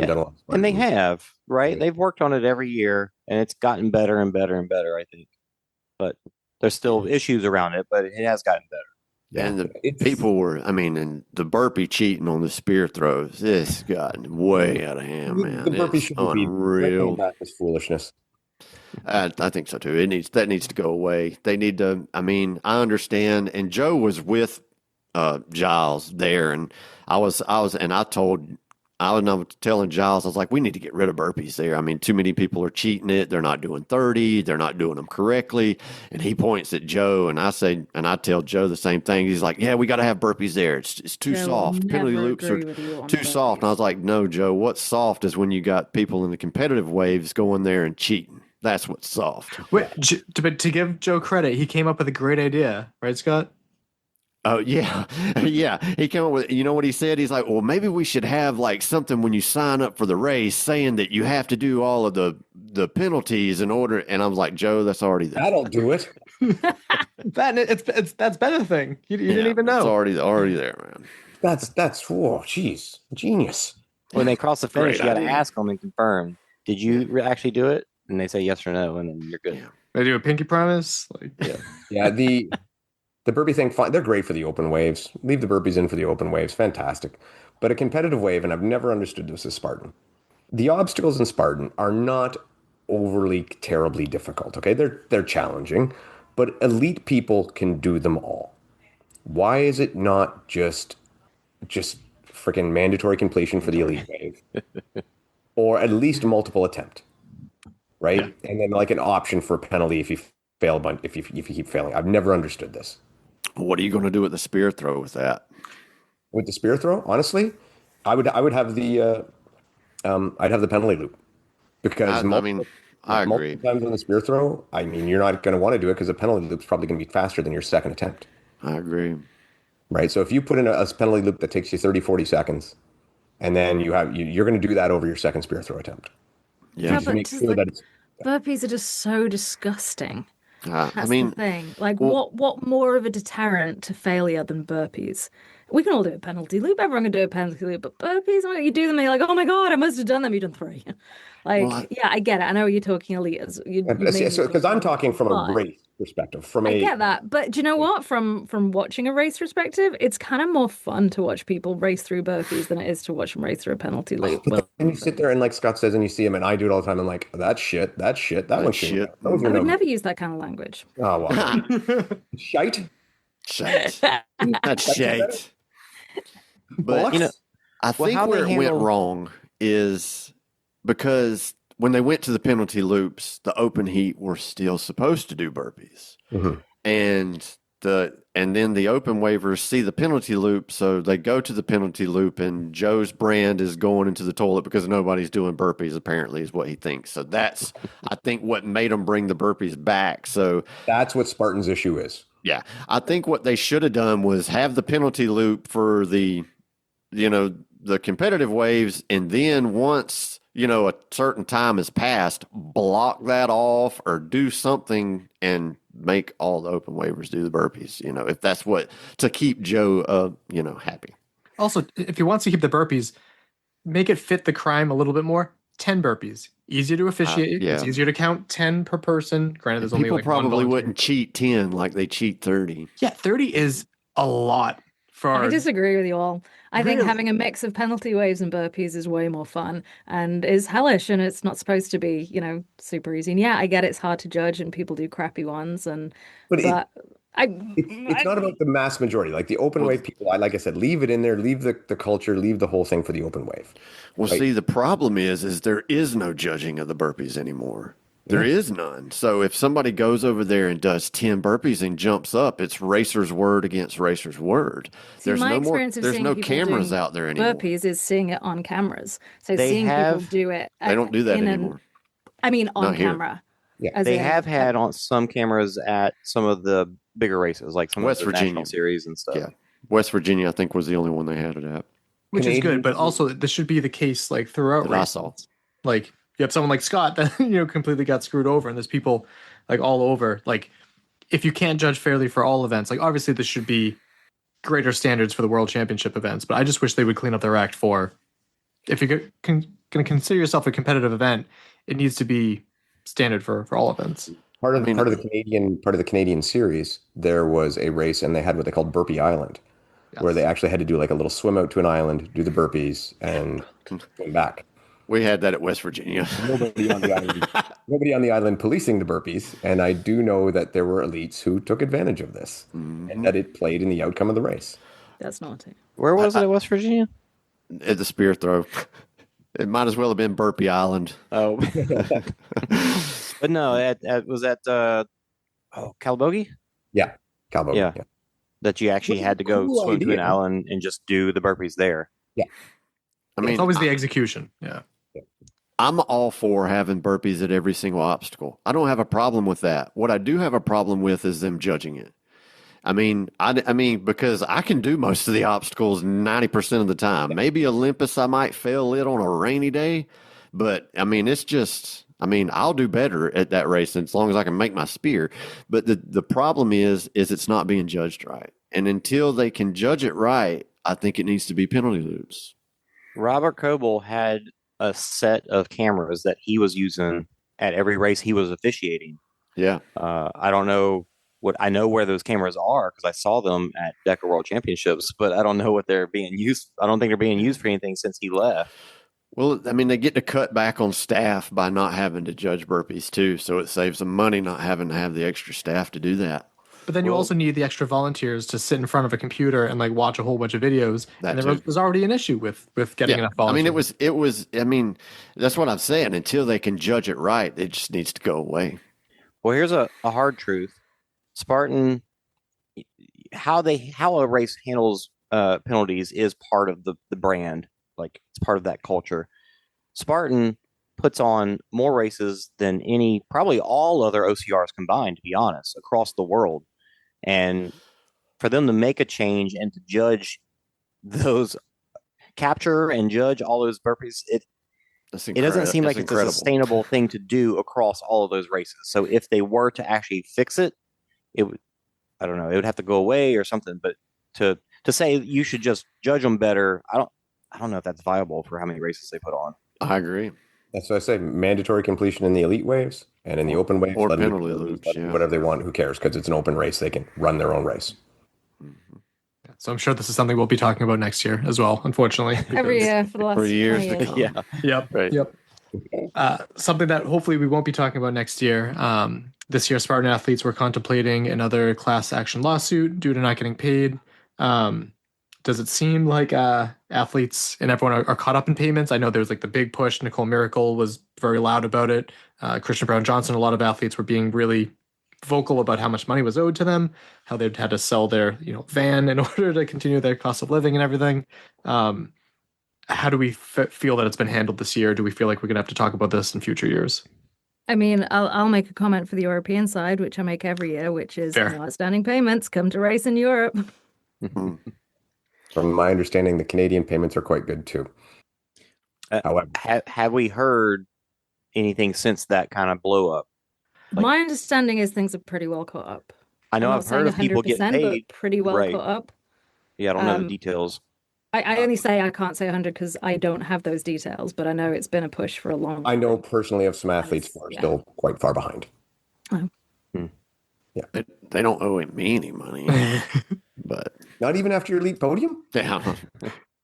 And they have, right? Yeah. They've worked on it every year and it's gotten better and better and better, I think. But there's still issues around it, but it has gotten better. Yeah. And and the burpee cheating on the spear throws, it's gotten way out of hand, man. The burpee should be unreal. That's foolishness. I think so too. That needs to go away. They need to. I understand. And Joe was with Giles there, and I was telling Giles, I was like, we need to get rid of burpees there. I mean, too many people are cheating it. They're not doing 30. They're not doing them correctly. And he points at Joe, and I tell Joe the same thing. He's like, yeah, we got to have burpees there. It's too soft. Penalty loops are too soft. And I was like, no, Joe, what's soft is when you got people in the competitive waves going there and cheating. That's what's soft. Wait, but to give Joe credit, he came up with a great idea, right, Scott? Oh, yeah. Yeah. He came up with, what he said? He's like, well, maybe we should have like something when you sign up for the race saying that you have to do all of the penalties in order. And I was like, Joe, that's already there. That'll do it. That's been a thing. You didn't even know. It's already there, man. Geez, genius. When they cross the finish, you got to ask them and confirm. Did you actually do it? And they say yes or no, and then you're good. Yeah. They do a pinky promise. Yeah. The The burpee thing, fine. They're great for the open waves. Leave the burpees in for the open waves. Fantastic. But a competitive wave, and I've never understood this as Spartan. The obstacles in Spartan are not overly terribly difficult. Okay, they're challenging, but elite people can do them all. Why is it not just freaking mandatory completion for the elite wave, or at least multiple attempt, right? Yeah. And then like an option for a penalty if you fail, if you keep failing. I've never understood this. What are you going to do with the spear throw with that? With the spear throw, honestly, I would have the I'd have the penalty loop, because I agree. Multiple times on the spear throw, I mean, you're not going to want to do it because the penalty loop's probably going to be faster than your second attempt. I agree. Right. So if you put in a penalty loop that takes you 30, 40 seconds, and then you're going to do that over your second spear throw attempt. Yeah, but burpees are just so disgusting. That's the thing. Like, what more of a deterrent to failure than burpees? We can all do a penalty loop. Everyone can do a penalty loop, but burpees, you do them, and you're like, oh my God, I must have done them. You've done 3. Yeah, I get it. I know you're talking elite. Because I'm talking from a race perspective. I get that, but do you know what? From watching a race perspective, it's kind of more fun to watch people race through burpees than it is to watch them race through a penalty loop. And you sit there and like Scott says, and you see him, and I do it all the time. I'm like, that's shit, that one's shit. I would never use that kind of language. Oh well, shite. That's shite. But I think where it went wrong is because when they went to the penalty loops, the open heat were still supposed to do burpees, and then the open waivers see the penalty loop, so they go to the penalty loop, and Joe's brand is going into the toilet because nobody's doing burpees. Apparently, is what he thinks. So that's I think what made them bring the burpees back. So that's what Spartan's issue is. Yeah, I think what they should have done was have the penalty loop for the competitive waves, and then once a certain time has passed, block that off or do something and make all the open waivers do the burpees, if that's what, to keep Joe, happy. Also, if he wants to keep the burpees, make it fit the crime a little bit more. 10 burpees. Easier to officiate. Yeah. It's easier to count 10 per person. Granted, there's only people like probably wouldn't cheat 10 like they cheat 30. Yeah, 30 is a lot. I disagree with you all. I think having a mix of penalty waves and burpees is way more fun and is hellish, and it's not supposed to be, super easy. And yeah, I get it's hard to judge and people do crappy ones, but it's not about the mass majority. Like the open wave people, like I said, leave it in there, leave the culture, leave the whole thing for the open wave. Well, see, the problem is there is no judging of the burpees anymore. There is none. So if somebody goes over there and does 10 burpees and jumps up, it's racer's word against racer's word. There's no cameras out there anymore. Burpees is seeing it on cameras. So people do it. They don't do that anymore. On camera. Yeah. They have had on some cameras at some of the bigger races, like some West of the Virginia national series and stuff. Yeah. West Virginia, I think, was the only one they had it at. Which is good, but also this should be the case like throughout races. Like you have someone like Scott that completely got screwed over, and there's people like all over. Like if you can't judge fairly for all events, like obviously this should be greater standards for the World Championship events. But I just wish they would clean up their act for if you're going to consider yourself a competitive event, it needs to be standard for all events. Part of the Canadian series, there was a race, and they had what they called Burpee Island, where they actually had to do like a little swim out to an island, do the burpees, and come back. We had that at West Virginia. Nobody on the island policing the burpees, and I do know that there were elites who took advantage of this, and that it played in the outcome of the race. That's naughty. Where was it at West Virginia? At the spear throw. It might as well have been Burpee Island. Oh, but no, was that Calabogie? Yeah, Calabogie. Yeah, that you actually had to go swim to an island and just do the burpees there. Yeah. I mean, it's always the execution. Yeah. I'm all for having burpees at every single obstacle. I don't have a problem with that. What I do have a problem with is them judging it. I mean, because I can do most of the obstacles 90% of the time. Maybe Olympus, I might fail it on a rainy day, but I mean, I'll do better at that race as long as I can make my spear. But the problem is it's not being judged right. And until they can judge it right, I think it needs to be penalty loops. Robert Coble had a set of cameras that he was using at every race he was officiating. Yeah. I don't know what I know where those cameras are because I saw them at DECA World Championships, but I don't know what they're being used. I don't think they're being used for anything since he left. Well, I mean, they get to cut back on staff by not having to judge burpees too, so it saves them money not having to have the extra staff to do that. But then you also need the extra volunteers to sit in front of a computer and like watch a whole bunch of videos. And there was already an issue with getting enough volunteers. I mean, it was. I mean, that's what I'm saying. Until they can judge it right, it just needs to go away. Well, here's a hard truth: Spartan, how a race handles penalties is part of the brand. Like it's part of that culture. Spartan puts on more races than probably all other OCRs combined, to be honest, across the world. And for them to make a change and to judge capture and judge all those burpees, it doesn't seem like it's a sustainable thing to do across all of those races. So if they were to actually fix it, it would have to go away or something. But to say you should just judge them better, I don't know if that's viable for how many races they put on. I agree. That's what I say. Mandatory completion in the elite waves and in the open waves. Or penalty loops. Whatever they want. Who cares? Because it's an open race. They can run their own race. So I'm sure this is something we'll be talking about next year as well, unfortunately. Every year for the last 3 years. Yeah. Yep. Right. Yep. Something that hopefully we won't be talking about next year. This year, Spartan athletes were contemplating another class action lawsuit due to not getting paid. Does it seem like athletes and everyone are caught up in payments? I know there was like the big push. Nicole Miracle was very loud about it. Christian Brown Johnson, a lot of athletes were being really vocal about how much money was owed to them, how they'd had to sell their van in order to continue their cost of living and everything. How do we feel that it's been handled this year? Do we feel like we're going to have to talk about this in future years? I mean, I'll make a comment for the European side, which I make every year, which is outstanding payments come to race in Europe. From my understanding, the Canadian payments are quite good too. However, have we heard anything since that kind of blow up? My understanding is things are pretty well caught up. I know I've heard of people getting paid. But pretty well caught up. Yeah, I don't know the details. I only say I can't say 100 because I don't have those details, but I know it's been a push for a long time. I know personally of some athletes who are still quite far behind. Oh. Yeah. They don't owe me any money. But not even after your elite podium? Yeah.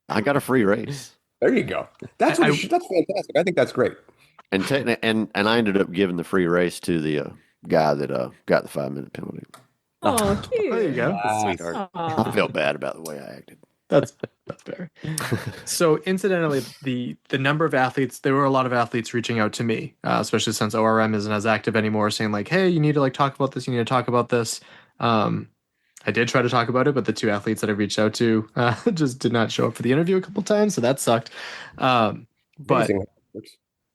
I got a free race. There you go. That's fantastic. I think that's great. And I ended up giving the free race to the guy that got the 5-minute penalty. Oh, cute. There you go. Sweetheart. I felt bad about the way I acted. That's fair. So incidentally, the number of athletes, there were a lot of athletes reaching out to me, especially since ORM isn't as active anymore, saying like, hey, you need to like talk about this. You need to talk about this. I did try to talk about it, but the two athletes that I reached out to just did not show up for the interview a couple of times. So that sucked. But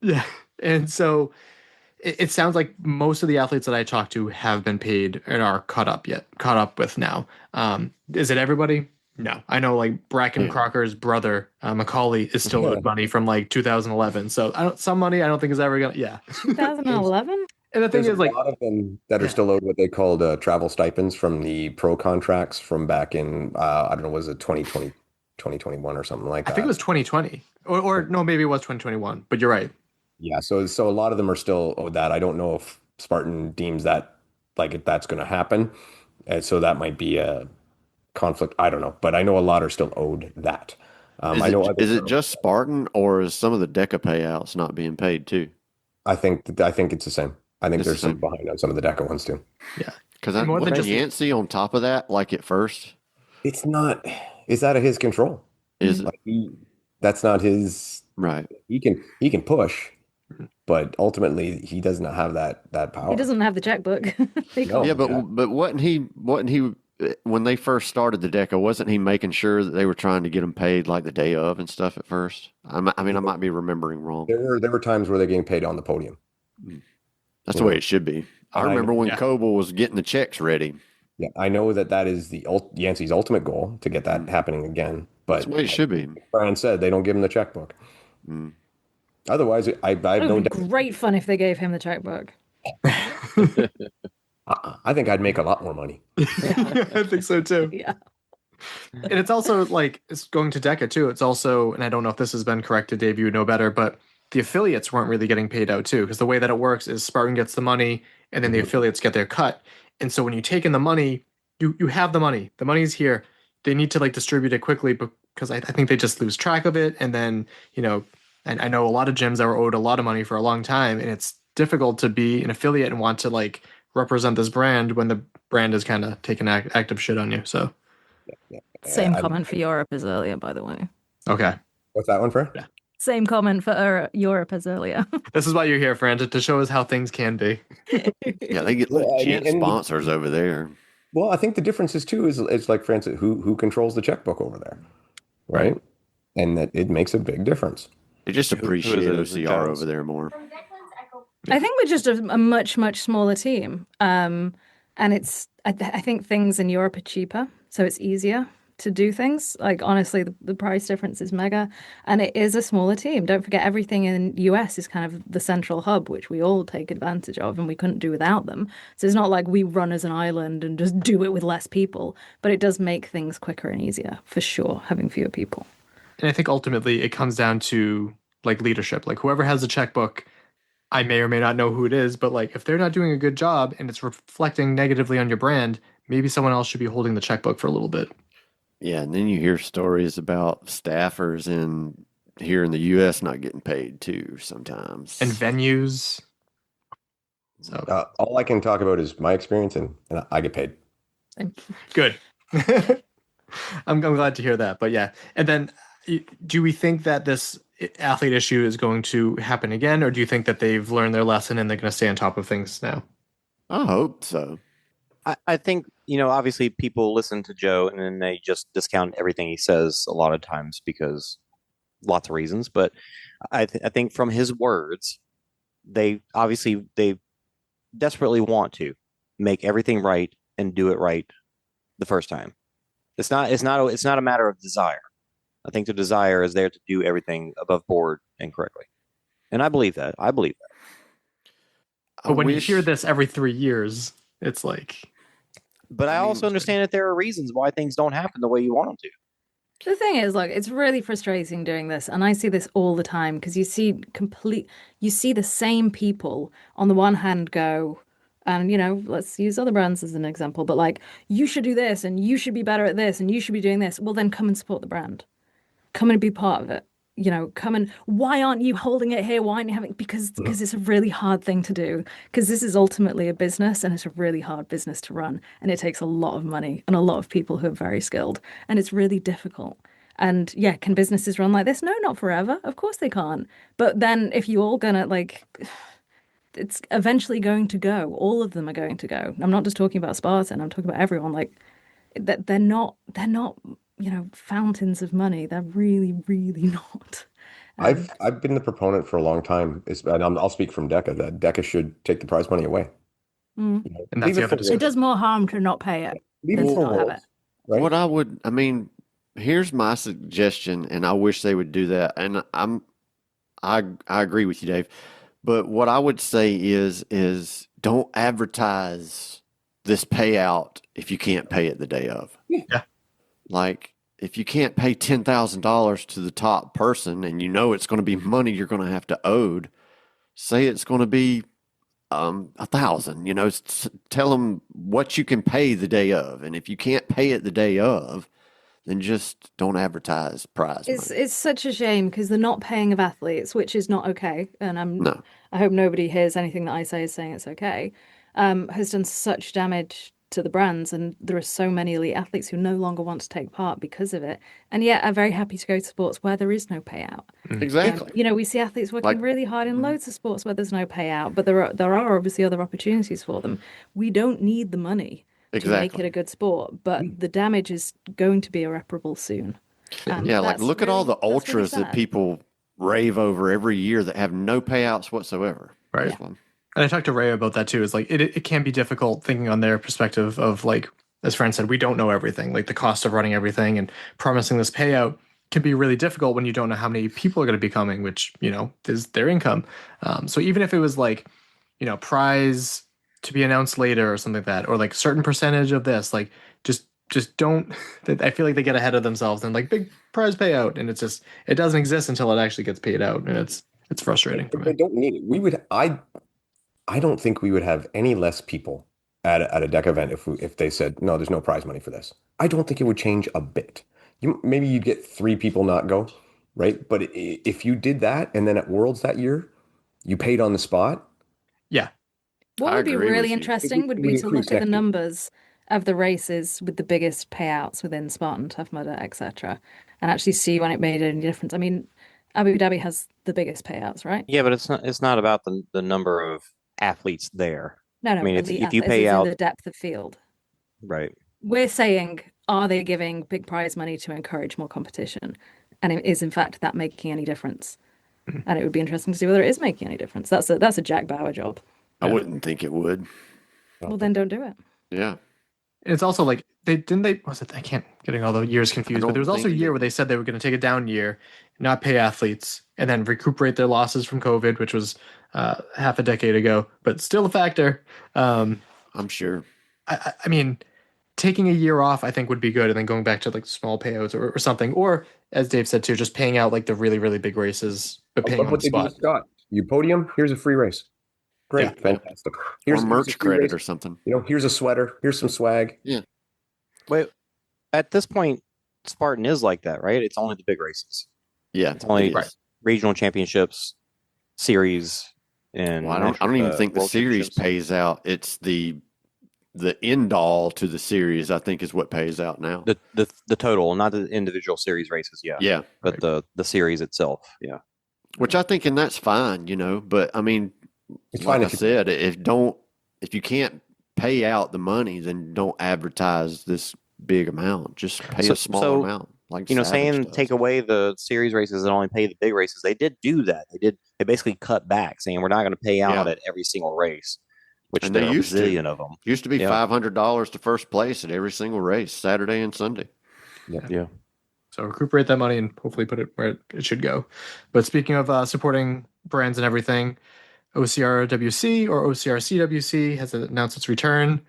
yeah. And so it sounds like most of the athletes that I talked to have been paid and are caught up with now. Is it everybody? No. I know like Bracken Crocker's brother, Macaulay, is still owed money from like 2011. So some money I don't think is ever going to, 2011? And the thing is, like, a lot of them that are still owed what they called travel stipends from the pro contracts from back in, I don't know, was it 2020, 2021 or something like that? I think it was 2020. Or no, maybe it was 2021, but you're right. Yeah, so a lot of them are still owed that. I don't know if Spartan deems that, like, if that's going to happen. And so that might be a conflict. I don't know. But I know a lot are still owed that. Is it just Spartan, or is some of the DECA payouts not being paid too? I think it's the same. I think there's some behind on some of the DECA ones too. Yeah. Because wasn't Yancey on top of that, like at first? It's not. It's out of his control. Is it? That's not his. Right. He can push, but ultimately he does not have that power. He doesn't have the checkbook. No, yeah, but wasn't he when they first started the DECA? Wasn't he making sure that they were trying to get him paid like the day of and stuff at first? I mean, I might be remembering wrong. There were times where they're getting paid on the podium. That's the way it should be. I remember when Coble was getting the checks ready. Yeah, I know that is the Yancey's ultimate goal to get that happening again. But that's the way it should be. Fran said they don't give him the checkbook. Otherwise, I have no doubt. Great fun if they gave him the checkbook. I think I'd make a lot more money. I think so too. Yeah. And it's also like, it's going to DECA too. It's also, and I don't know if this has been corrected, Dave, you would know better, but the affiliates weren't really getting paid out too, because the way that it works is Spartan gets the money and then the affiliates get their cut. And so when you take in the money, you have the money. The money's here. They need to like distribute it quickly because I think they just lose track of it. And then, and I know a lot of gyms that were owed a lot of money for a long time, and it's difficult to be an affiliate and want to like represent this brand when the brand is kind of taking active shit on you. So Same comment for Europe as earlier, by the way. Okay. What's that one, Fran? Yeah. Same comment for Europe as earlier. This is why you're here, Fran, to show us how things can be. Yeah, they get legit sponsors over there. Well, I think the difference is too is like Fran said, who controls the checkbook over there, right? And that it makes a big difference. They just appreciate OCR over there more. I think we're just a much, much smaller team. And I think things in Europe are cheaper, so it's easier to do things. Like, honestly, the price difference is mega, and it is a smaller team. Don't forget, everything in US is kind of the central hub, which we all take advantage of, and we couldn't do without them. So it's not like we run as an island and just do it with less people, but it does make things quicker and easier, for sure, having fewer people. And I think ultimately it comes down to like leadership. Like, whoever has the checkbook, I may or may not know who it is, but like if they're not doing a good job and it's reflecting negatively on your brand, maybe someone else should be holding the checkbook for a little bit. Yeah, and then you hear stories about staffers here in the U.S. not getting paid too sometimes. And venues. So all I can talk about is my experience, and I get paid. Good. I'm glad to hear that. But yeah, and then do we think that this athlete issue is going to happen again, or do you think that they've learned their lesson and they're going to stay on top of things now? I hope so. I think, obviously people listen to Joe and then they just discount everything he says a lot of times because lots of reasons. But I think from his words, they desperately want to make everything right and do it right the first time. It's not a matter of desire. I think the desire is there to do everything above board and correctly. And I believe that. But when you hear this every 3 years, it's like... But I also understand that there are reasons why things don't happen the way you want them to. The thing is, like, it's really frustrating doing this, and I see this all the time because you see the same people on the one hand go, and let's use other brands as an example, but like, you should do this, and you should be better at this, and you should be doing this. Well, then come and support the brand, come and be part of it. Come and why aren't you holding it here? Why aren't you having? Because it's a really hard thing to do. Because this is ultimately a business, and it's a really hard business to run, and it takes a lot of money and a lot of people who are very skilled, and it's really difficult. And yeah, can businesses run like this? No, not forever. Of course they can't. But then if you all gonna it's eventually going to go. All of them are going to go. I'm not just talking about Spartan. I'm talking about everyone. Like that, they're not. Fountains of money. They're really, really not. I've been the proponent for a long time, and I'll speak from DECA, that DECA should take the prize money away. And that's the other decision. It does more harm to not pay it than to not have it. Right? Here's my suggestion, and I wish they would do that. And I agree with you, Dave. But what I would say is don't advertise this payout if you can't pay it the day of. Yeah. Like, if you can't pay $10,000 to the top person and it's going to be money you're going to have to owed, say it's going to be $1,000. Tell them what you can pay the day of, and if you can't pay it the day of, then just don't advertise prize money. It's such a shame because the not paying of athletes, which is not okay, and I hope nobody hears anything that I say is saying it's okay, has done such damage to the brands, and there are so many elite athletes who no longer want to take part because of it, and yet are very happy to go to sports where there is no payout. Exactly. We see athletes working really hard in loads of sports where there's no payout, but there are obviously other opportunities for them. We don't need the money to make it a good sport, but the damage is going to be irreparable soon. Look at all the ultras that people rave over every year that have no payouts whatsoever. Right. Yeah. And I talked to Ray about that too. It's like it can be difficult thinking on their perspective of, like, as Fran said, we don't know everything. Like, the cost of running everything and promising this payout can be really difficult when you don't know how many people are going to be coming, which, is their income. So even if it was like, prize to be announced later or something like that, or like certain percentage of this, like just don't. I feel like they get ahead of themselves and like big prize payout, and it doesn't exist until it actually gets paid out, and it's frustrating for me. They don't need it. I don't think we would have any less people at a deck event if they said, no, there's no prize money for this. I don't think it would change a bit. Maybe you'd get 3 people not go, right? But if you did that and then at Worlds that year, you paid on the spot. Yeah. What would be really interesting would be to look at the numbers of the races with the biggest payouts within Spartan, Tough Mudder, etc., and actually see when it made any difference. I mean, Abu Dhabi has the biggest payouts, right? Yeah, but it's not about the number of athletes there. No, I mean, if you pay out the depth of field, right? We're saying, are they giving big prize money to encourage more competition? And is in fact that making any difference? And it would be interesting to see whether it is making any difference. That's a Jack Bauer job. I wouldn't think it would. Well, then don't do it. Yeah. It's also like I can't getting all the years confused, but there was also a year where they said they were going to take a down year, not pay athletes, and then recuperate their losses from COVID, which was half a decade ago, but still a factor. I'm sure. I mean, taking a year off, I think would be good, and then going back to like small payouts or something, or as Dave said too, just paying out like the really, really big races, but paying on the spot. Scott, you podium, here's a free race. Great, yeah. Fantastic. Here's a merch credit or something. Here's a sweater. Here's some swag. Yeah. Wait, at this point, Spartan is like that, right? It's only the big races. Yeah, it's only regional championships, series, and I don't even think the series pays out. It's the end all to the series, I think, is what pays out now. The total, not the individual series races. Yeah, but the series itself. Yeah, which I think, and that's fine, But I mean, it's like fine I said, if you can't pay out the money, then don't advertise this big amount. Just pay a small amount. Like saying does. Take away the series races and only pay the big races. They did do that. They basically cut back, saying we're not going to pay out at every single race. Which and there they are used a zillion of them. Used to be $500 to first place at every single race, Saturday and Sunday. Yeah. So recuperate that money and hopefully put it where it should go. But speaking of supporting brands and everything, OCRWC or OCRCWC has announced its return.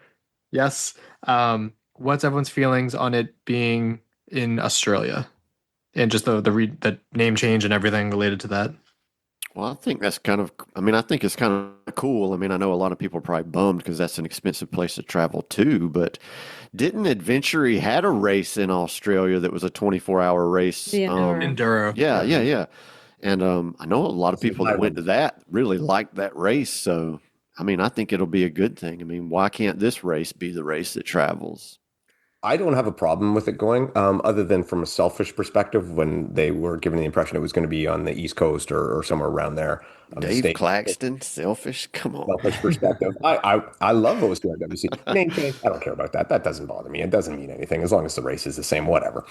Yes. What's everyone's feelings on it being in Australia and just the name change and everything related to that? Well, I think that's I think it's kind of cool. I mean, I know a lot of people are probably bummed because that's an expensive place to travel to, but didn't Adventure had a race in Australia that was a 24-hour race? The Enduro. Yeah. And I know a lot of people that went to that really liked that race. So, I mean, I think it'll be a good thing. I mean, why can't this race be the race that travels? I don't have a problem with it going, other than from a selfish perspective when they were given the impression it was going to be on the East Coast or somewhere around there. Dave Claxton, selfish? Come on. Selfish perspective. I love OCRWC. Name change, I don't care about that. That doesn't bother me. It doesn't mean anything as long as the race is the same, whatever.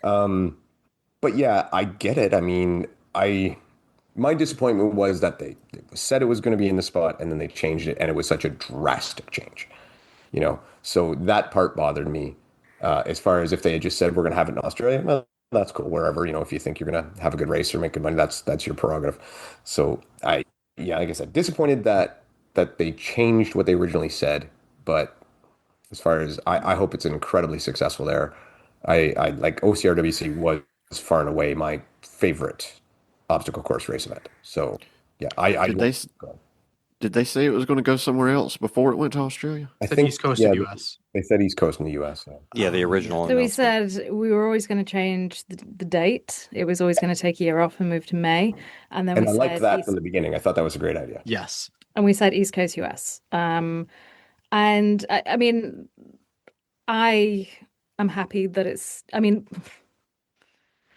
But yeah, I get it. I mean, my disappointment was that they said it was going to be in the spot and then they changed it and it was such a drastic change, so that part bothered me. As far as if they had just said we're going to have it in Australia, well, that's cool. Wherever, if you think you're going to have a good race or make good money, that's your prerogative. So like I said, disappointed that they changed what they originally said. But as far as I hope it's incredibly successful there. I like OCRWC was far and away my favorite obstacle course race event. So yeah, Did they say it was going to go somewhere else before it went to Australia? I think East Coast in the U.S. They said East Coast in the U.S. Yeah, the original. So we said we were always going to change the date. It was always going to take a year off and move to May. And then I liked that from the beginning. I thought that was a great idea. Yes. And we said East Coast U.S. And I mean, I am happy that it's. I mean,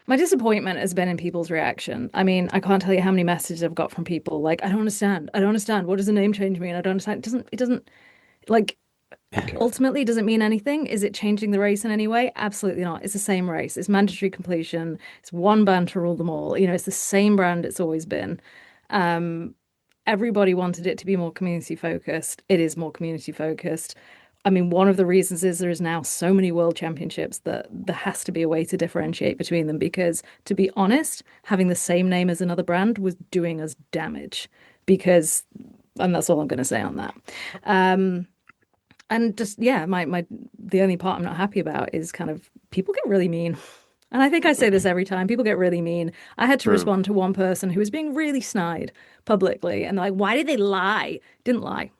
my disappointment has been in people's reaction. I mean, I can't tell you how many messages I've got from people like, I don't understand. What does the name change mean? I don't understand. It doesn't like, ultimately, does it mean anything? Is it changing the race in any way? Absolutely not. It's the same race. It's mandatory completion. It's one band to rule them all. It's the same brand it's always been. Everybody wanted it to be more community focused. It is more community focused. I mean, one of the reasons is there is now so many world championships that there has to be a way to differentiate between them because, to be honest, having the same name as another brand was doing us damage and that's all I'm going to say on that. And just, the only part I'm not happy about is kind of people get really mean. And I think I say this every time. People get really mean. I had to respond to one person who was being really snide publicly. And they're like, why did they lie? Didn't lie.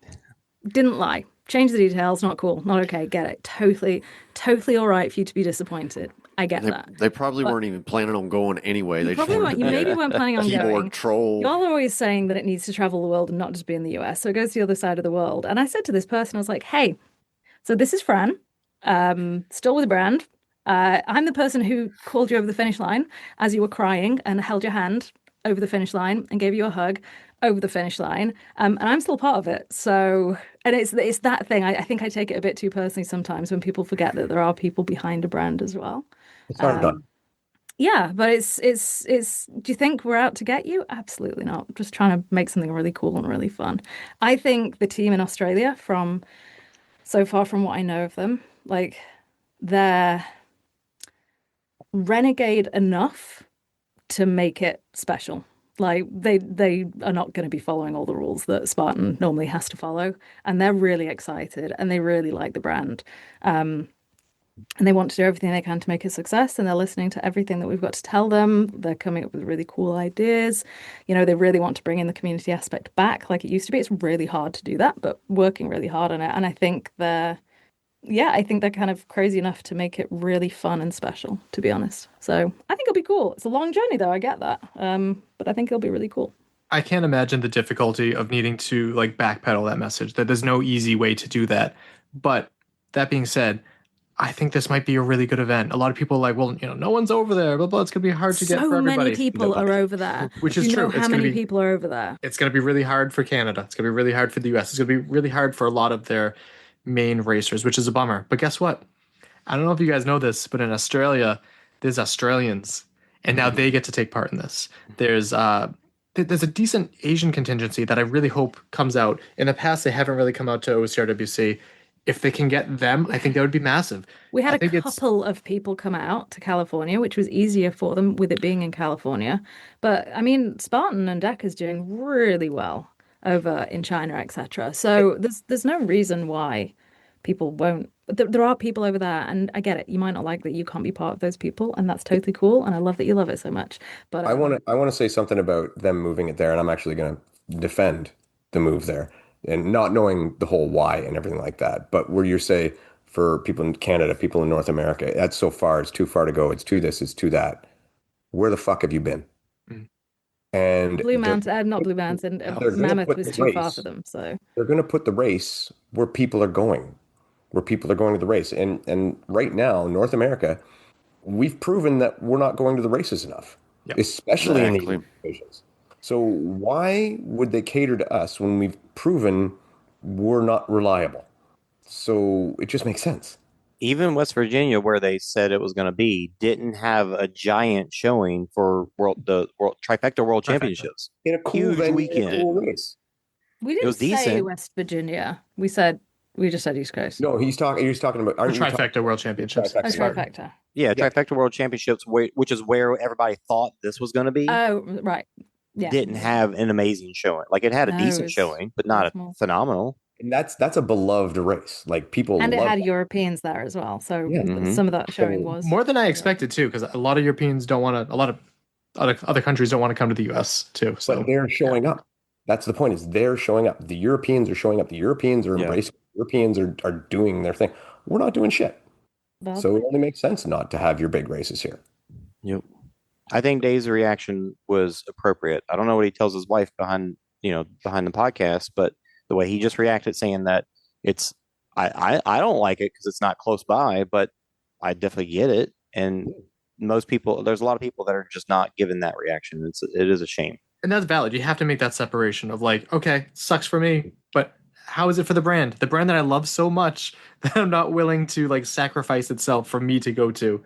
change the details, not cool, not okay, get it. Totally all right for you to be disappointed. I get that. They probably weren't even planning on going anyway. They probably weren't. You maybe weren't planning on keyboard going. troll. Y'all are always saying that it needs to travel the world and not just be in the US. So it goes to the other side of the world. And I said to this person, I was like, hey, so this is Fran, still with the brand. I'm the person who called you over the finish line as you were crying and held your hand over the finish line and gave you a hug over the finish line. And I'm still part of it. So, and it's that thing. I think I take it a bit too personally sometimes when people forget that there are people behind a brand as well. It's hard done. Yeah, but it's. Do you think we're out to get you? Absolutely not. Just trying to make something really cool and really fun. I think the team in Australia, from what I know of them, like they're renegade enough to make it special. Like they are not going to be following all the rules that Spartan normally has to follow, and they're really excited and they really like the brand. And they want to do everything they can to make it a success, and they're listening to everything that we've got to tell them. They're coming up with really cool ideas. You know, they really want to bring in the community aspect back like it used to be. It's really hard to do that, but working really hard on it. And I think they're kind of crazy enough to make it really fun and special, to be honest. So I think it'll be cool. It's a long journey though, I get that. But I think it'll be really cool. I can't imagine the difficulty of needing to like backpedal that message, that there's no easy way to do that. But that being said, I think this might be a really good event. A lot of people are like, well, you know, no one's over there, blah, blah. It's going to be hard to get for everybody. So many people are over there. Which is true. You know how many people are over there? It's going to be really hard for Canada. It's going to be really hard for the US. It's going to be really hard for a lot of their main racers, which is a bummer. But guess what? I don't know if you guys know this, but in Australia, there's Australians, and now they get to take part in this. There's a decent Asian contingency that I really hope comes out. In the past, they haven't really come out to OCRWC. If they can get them, I think that would be massive. We had a couple of people come out to California, which was easier for them with it being in California. But I mean, Spartan and Decker's doing really well over in China, etc. So there's no reason why people won't. There are people over there, and I get it. You might not like that you can't be part of those people, and that's totally cool. And I love that you love it so much. But I want to say something about them moving it there, and I'm actually going to defend the move there. And not knowing the whole why and everything like that. But where you say for people in Canada, people in North America, that's so far, it's too far to go. It's to this, it's to that. Where the fuck have you been? And Blue Mountain, not Blue Mountain, Mammoth was too far for them. So they're going to put the race where people are going to the race. And right now, North America, we've proven that we're not going to the races enough, especially in the divisions. So why would they cater to us when we've proven we're not reliable? So it just makes sense. Even West Virginia, where they said it was going to be, didn't have a giant showing for the Trifecta World Championships. In a cool huge venue, weekend. In a cool race. We didn't say decent. West Virginia. We just said East Coast. No, he's talking about the Trifecta World Championships. Trifecta. Yeah, Trifecta World Championships, which is where everybody thought this was going to be. Oh, right. Yeah. Didn't have an amazing showing. Like it had a decent showing, but not a phenomenal. And that's a beloved race. Like people and it love had that. Europeans there as well. So some of that showing was more than I expected too, because a lot of Europeans don't want to. A lot of other countries don't want to come to the U.S. too. So but they're showing up. That's the point. Is they're showing up. The Europeans are showing up. The Europeans are embracing. Europeans are doing their thing. We're not doing shit. So it only makes sense not to have your big races here. Yep. I think Dave's reaction was appropriate. I don't know what he tells his wife behind the podcast, but the way he just reacted, saying that I don't like it because it's not close by, but I definitely get it. And there's a lot of people that are just not given that reaction. It is a shame. And that's valid. You have to make that separation of like, okay, sucks for me, but how is it for the brand that I love so much that I'm not willing to like sacrifice itself for me to go to?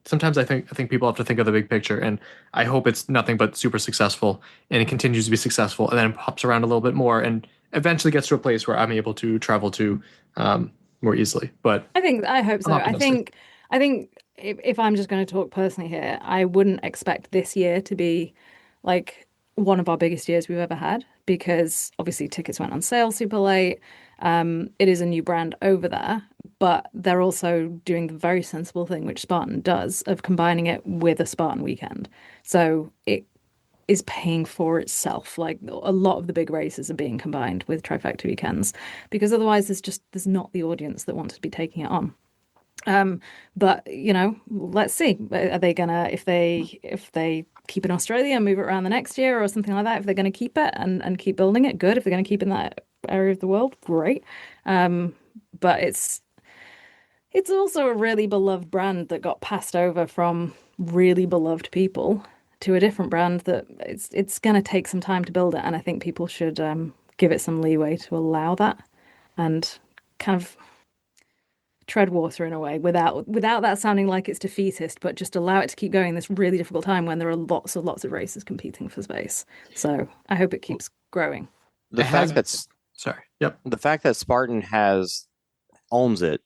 Sometimes I think people have to think of the big picture, and I hope it's nothing but super successful and it continues to be successful, and then it pops around a little bit more and eventually gets to a place where I'm able to travel to more easily. But I hope so. I think if I'm just going to talk personally here, I wouldn't expect this year to be like one of our biggest years we've ever had, because obviously tickets went on sale super late. It is a new brand over there, but they're also doing the very sensible thing, which Spartan does, of combining it with a Spartan weekend. So it is paying for itself. Like a lot of the big races are being combined with trifecta weekends because otherwise there's not the audience that wants to be taking it on. But let's see. Are they gonna if they keep in Australia and move it around the next year or something like that? If they're gonna keep it and keep building it, good. If they're gonna keep in that area of the world, great. But it's also a really beloved brand that got passed over from really beloved people to a different brand that it's going to take some time to build it. And I think people should give it some leeway to allow that and kind of tread water in a way without that sounding like it's defeatist, but just allow it to keep going this really difficult time when there are lots of races competing for space. So I hope it keeps growing. The fact that Spartan owns it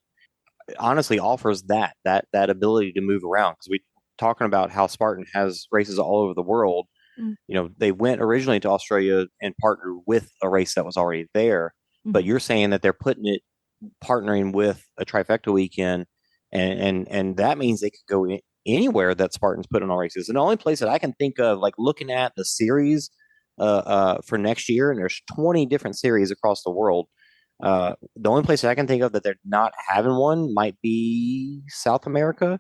honestly offers that ability to move around, because we talking about how Spartan has races all over the world. They went originally to Australia and partnered with a race that was already there, but you're saying that they're partnering with a trifecta weekend, and that means they could go anywhere that Spartan's putting on races. And the only place that I can think of, like looking at the series for next year, and there's 20 different series across the world. The only place that I can think of that they're not having one might be South America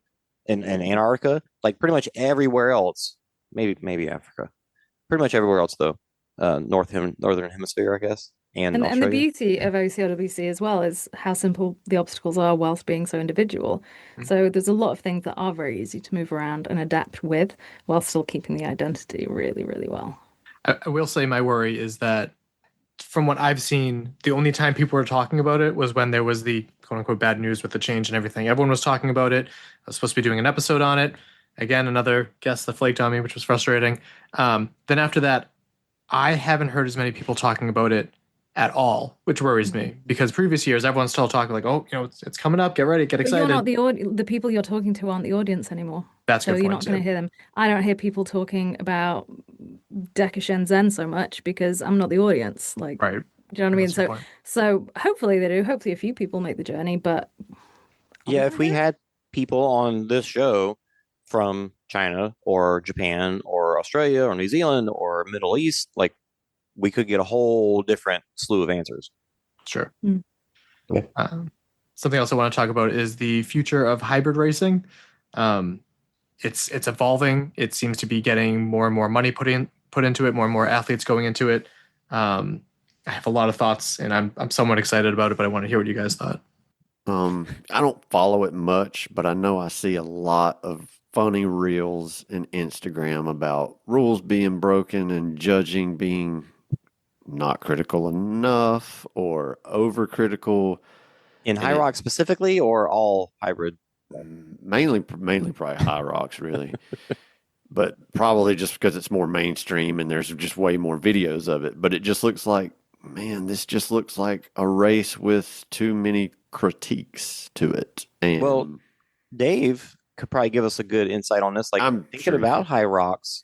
and Antarctica. Like pretty much everywhere else, maybe Africa. Pretty much everywhere else, though, northern hemisphere, I guess. And the beauty of OCRWC as well is how simple the obstacles are whilst being so individual. So there's a lot of things that are very easy to move around and adapt with while still keeping the identity really, really well. I will say my worry is that from what I've seen, the only time people were talking about it was when there was the quote-unquote bad news with the change and everything. Everyone was talking about it. I was supposed to be doing an episode on it. Again, another guest that flaked on me, which was frustrating. Then after that, I haven't heard as many people talking about it at all, which worries me, because previous years everyone's still talking like, oh, it's coming up, get ready, get excited. But you're not the people you're talking to aren't the audience anymore. That's so good you're point, not going to hear them. I don't hear people talking about Deca Shenzhen so much because I'm not the audience. Like, right. Do you know what I mean? So hopefully they do. Hopefully a few people make the journey, but yeah, if we had people on this show from China or Japan or Australia or New Zealand or Middle East, like, we could get a whole different slew of answers. Sure. Something else I want to talk about is the future of hybrid racing. It's evolving. It seems to be getting more and more money put into it, more and more athletes going into it. I have a lot of thoughts, and I'm somewhat excited about it, but I want to hear what you guys thought. I don't follow it much, but I know I see a lot of funny reels in Instagram about rules being broken and judging being not critical enough or overcritical. In High Rocks specifically, or all hybrid? Mainly probably High Rocks, really. But probably just because it's more mainstream and there's just way more videos of it. But it just looks like, man, this just looks like a race with too many critiques to it. And well, Dave could probably give us a good insight on this. Like, I'm thinking about High Rocks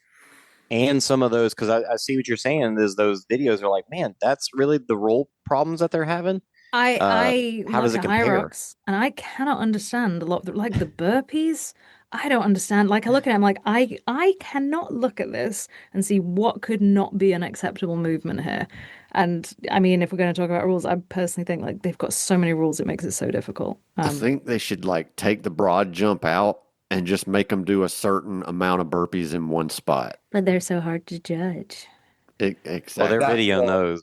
and some of those, because I see what you're saying is those videos are like, man, that's really the role problems that they're having. I how does it compare? High Rocks, and I cannot understand a lot of like the burpees. I don't understand. Like I look at it, I'm like, I cannot look at this and see what could not be an acceptable movement here. And I mean, if we're going to talk about rules, I personally think like they've got so many rules, it makes it so difficult. I think they should like take the broad jump out and just make them do a certain amount of burpees in one spot. But they're so hard to judge. Exactly. Well, they're videoing those.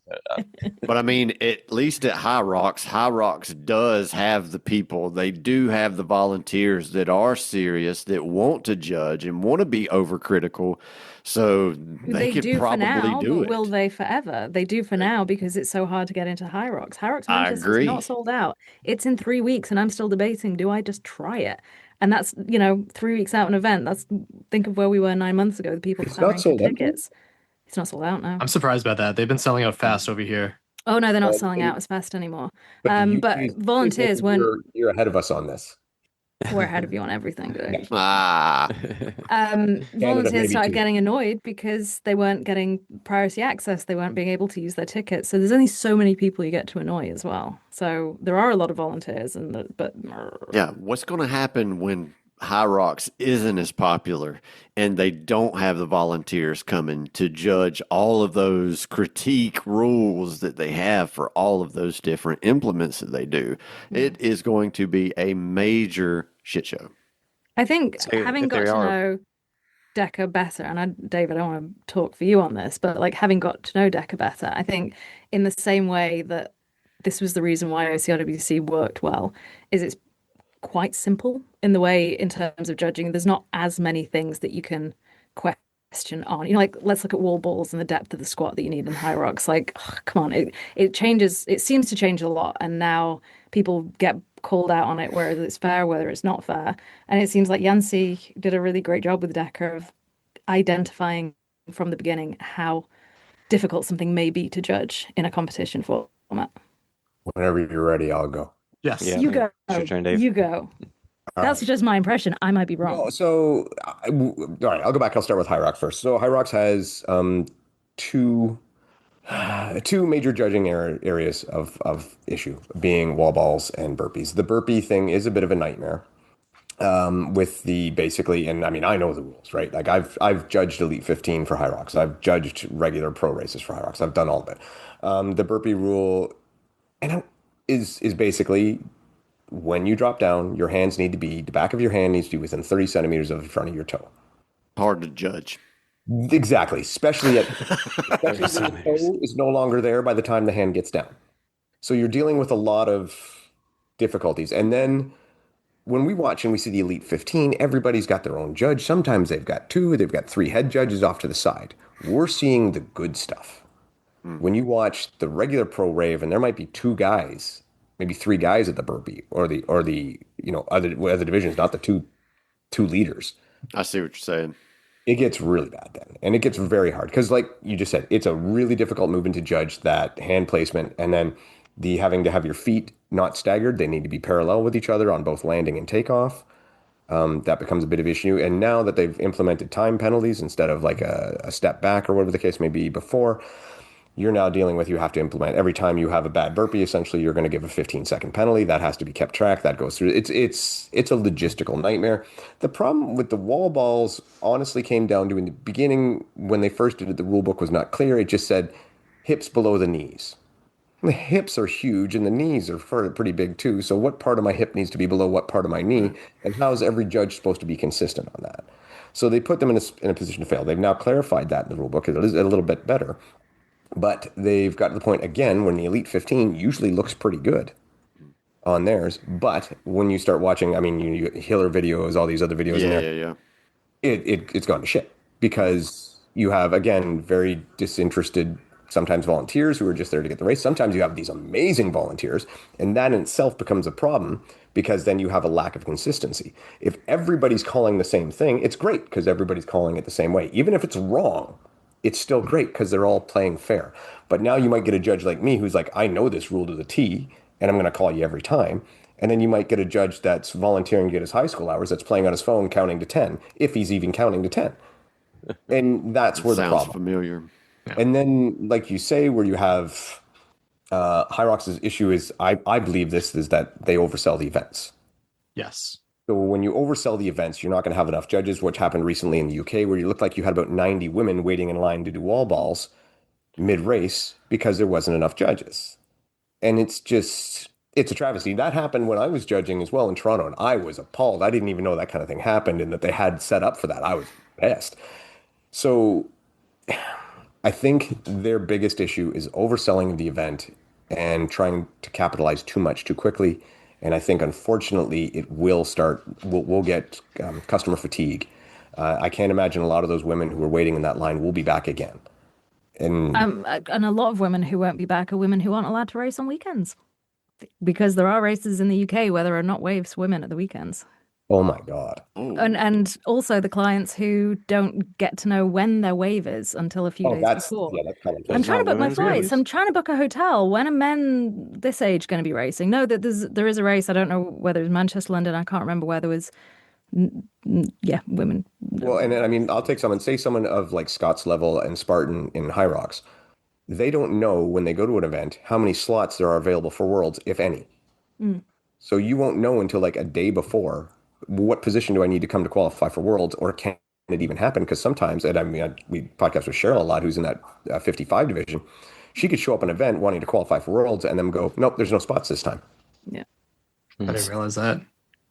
But I mean, at least at High Rocks does have the people. They do have the volunteers that are serious, that want to judge and want to be overcritical. So they could do probably for now, do but it. Will they forever? They do for now because it's so hard to get into High Rocks. High Rocks I Manchester agree. is not sold out. It's in 3 weeks, and I'm still debating: do I just try it? And that's 3 weeks out an event. Think of where we were 9 months ago. The people clamoring for tickets. It's not sold out now. I'm surprised by that. They've been selling out fast over here. Oh no, they're not selling out as fast anymore. But volunteers weren't. You're ahead of us on this. We're ahead of you on everything, Dave. Canada, Volunteers maybe started too. getting annoyed because they weren't getting priority access. They weren't being able to use their tickets. So there's only so many people you get to annoy as well. So there are a lot of volunteers, but yeah, what's going to happen when High Rocks isn't as popular and they don't have the volunteers coming to judge all of those critique rules that they have for all of those different implements that they do, it is going to be a major shit show. I think having got to know Deca better, and David, I don't want to talk for you on this, but like having got to know Deca better, I think in the same way that this was the reason why OCRWC worked well, is it's quite simple in the way, in terms of judging. There's not as many things that you can question on. You know, like let's look at wall balls and the depth of the squat that you need in High Rocks. Like, come on, it changes. It seems to change a lot, and now people get called out on it, whether it's fair, whether it's not fair. And it seems like Yancy did a really great job with Deca of identifying from the beginning how difficult something may be to judge in a competition format. Whenever you're ready, I'll go. Yes. You go. It's your turn, Dave. You go. That's just my impression. I might be wrong. All right, I'll go back. I'll start with High Rocks first. So High Rocks has two major judging areas of issue, being wall balls and burpees. The burpee thing is a bit of a nightmare with the basically, and I mean, I know the rules, right? Like I've judged Elite 15 for High Rocks. I've judged regular pro races for High Rocks. I've done all of it. The burpee rule is basically, when you drop down, your hands need to be, the back of your hand needs to be within 30 centimeters of the front of your toe. Hard to judge. Exactly, especially when the toe is no longer there by the time the hand gets down. So you're dealing with a lot of difficulties. And then when we watch and we see the Elite 15, everybody's got their own judge. Sometimes they've got two, they've got three head judges off to the side. We're seeing the good stuff. When you watch the regular pro rave, and there might be two guys, maybe three guys at the burpee, or the other divisions, not the two leaders. I see what you're saying. It gets really bad then, and it gets very hard because, like you just said, it's a really difficult movement to judge, that hand placement, and then the having to have your feet not staggered. They need to be parallel with each other on both landing and takeoff. That becomes a bit of an issue. And now that they've implemented time penalties instead of like a step back or whatever the case may be before, you're now dealing with, you have to implement every time you have a bad burpee, essentially you're going to give a 15-second penalty. That has to be kept track. That goes through. It's a logistical nightmare. The problem with the wall balls honestly came down to, in the beginning, when they first did it, the rule book was not clear. It just said hips below the knees. The hips are huge and the knees are pretty big too. So what part of my hip needs to be below what part of my knee? And how is every judge supposed to be consistent on that? So they put them in a position to fail. They've now clarified that in the rule book. It is a little bit better. But they've got to the point, again, when the Elite 15 usually looks pretty good on theirs. But when you start watching, I mean, you Hiller videos, all these other videos in there, it's gone to shit. Because you have, again, very disinterested, sometimes volunteers who are just there to get the race. Sometimes you have these amazing volunteers, and that in itself becomes a problem, because then you have a lack of consistency. If everybody's calling the same thing, it's great because everybody's calling it the same way. Even if it's wrong, it's still great because they're all playing fair. But now you might get a judge like me who's like, I know this rule to the T, and I'm going to call you every time. And then you might get a judge that's volunteering to get his high school hours, that's playing on his phone counting to 10, if he's even counting to 10. And that's where the problem. Sounds familiar. Yeah. And then, like you say, where you have High Rocks' issue is, I believe this is that they oversell the events. Yes. So when you oversell the events, you're not going to have enough judges, which happened recently in the UK, where you looked like you had about 90 women waiting in line to do wall balls mid-race because there wasn't enough judges. And it's a travesty. That happened when I was judging as well in Toronto, and I was appalled. I didn't even know that kind of thing happened and that they had set up for that. I was pissed. So I think their biggest issue is overselling the event and trying to capitalize too much too quickly. And I think, unfortunately, it will start, we'll get customer fatigue. I can't imagine a lot of those women who are waiting in that line will be back again. And a lot of women who won't be back are women who aren't allowed to race on weekends. Because there are races in the UK where there are not waves for women at the weekends. Oh my God. And also the clients who don't get to know when their wave is until a few days before. Yeah, that's kind of, I'm trying to book my flights. I'm trying to book a hotel. When are men this age going to be racing? No, there is a race. I don't know whether it was Manchester, London. I can't remember where there was, women. Well, and I mean, I'll take someone of like Scott's level and Spartan in High Rocks. They don't know when they go to an event how many slots there are available for Worlds, if any. So you won't know until like a day before what position do I need to come to qualify for Worlds, or can it even happen? Because sometimes, and I mean, we podcast with Cheryl a lot, who's in that 55 division. She could show up an event wanting to qualify for Worlds and then go, nope, there's no spots this time. Yeah. I didn't realize that.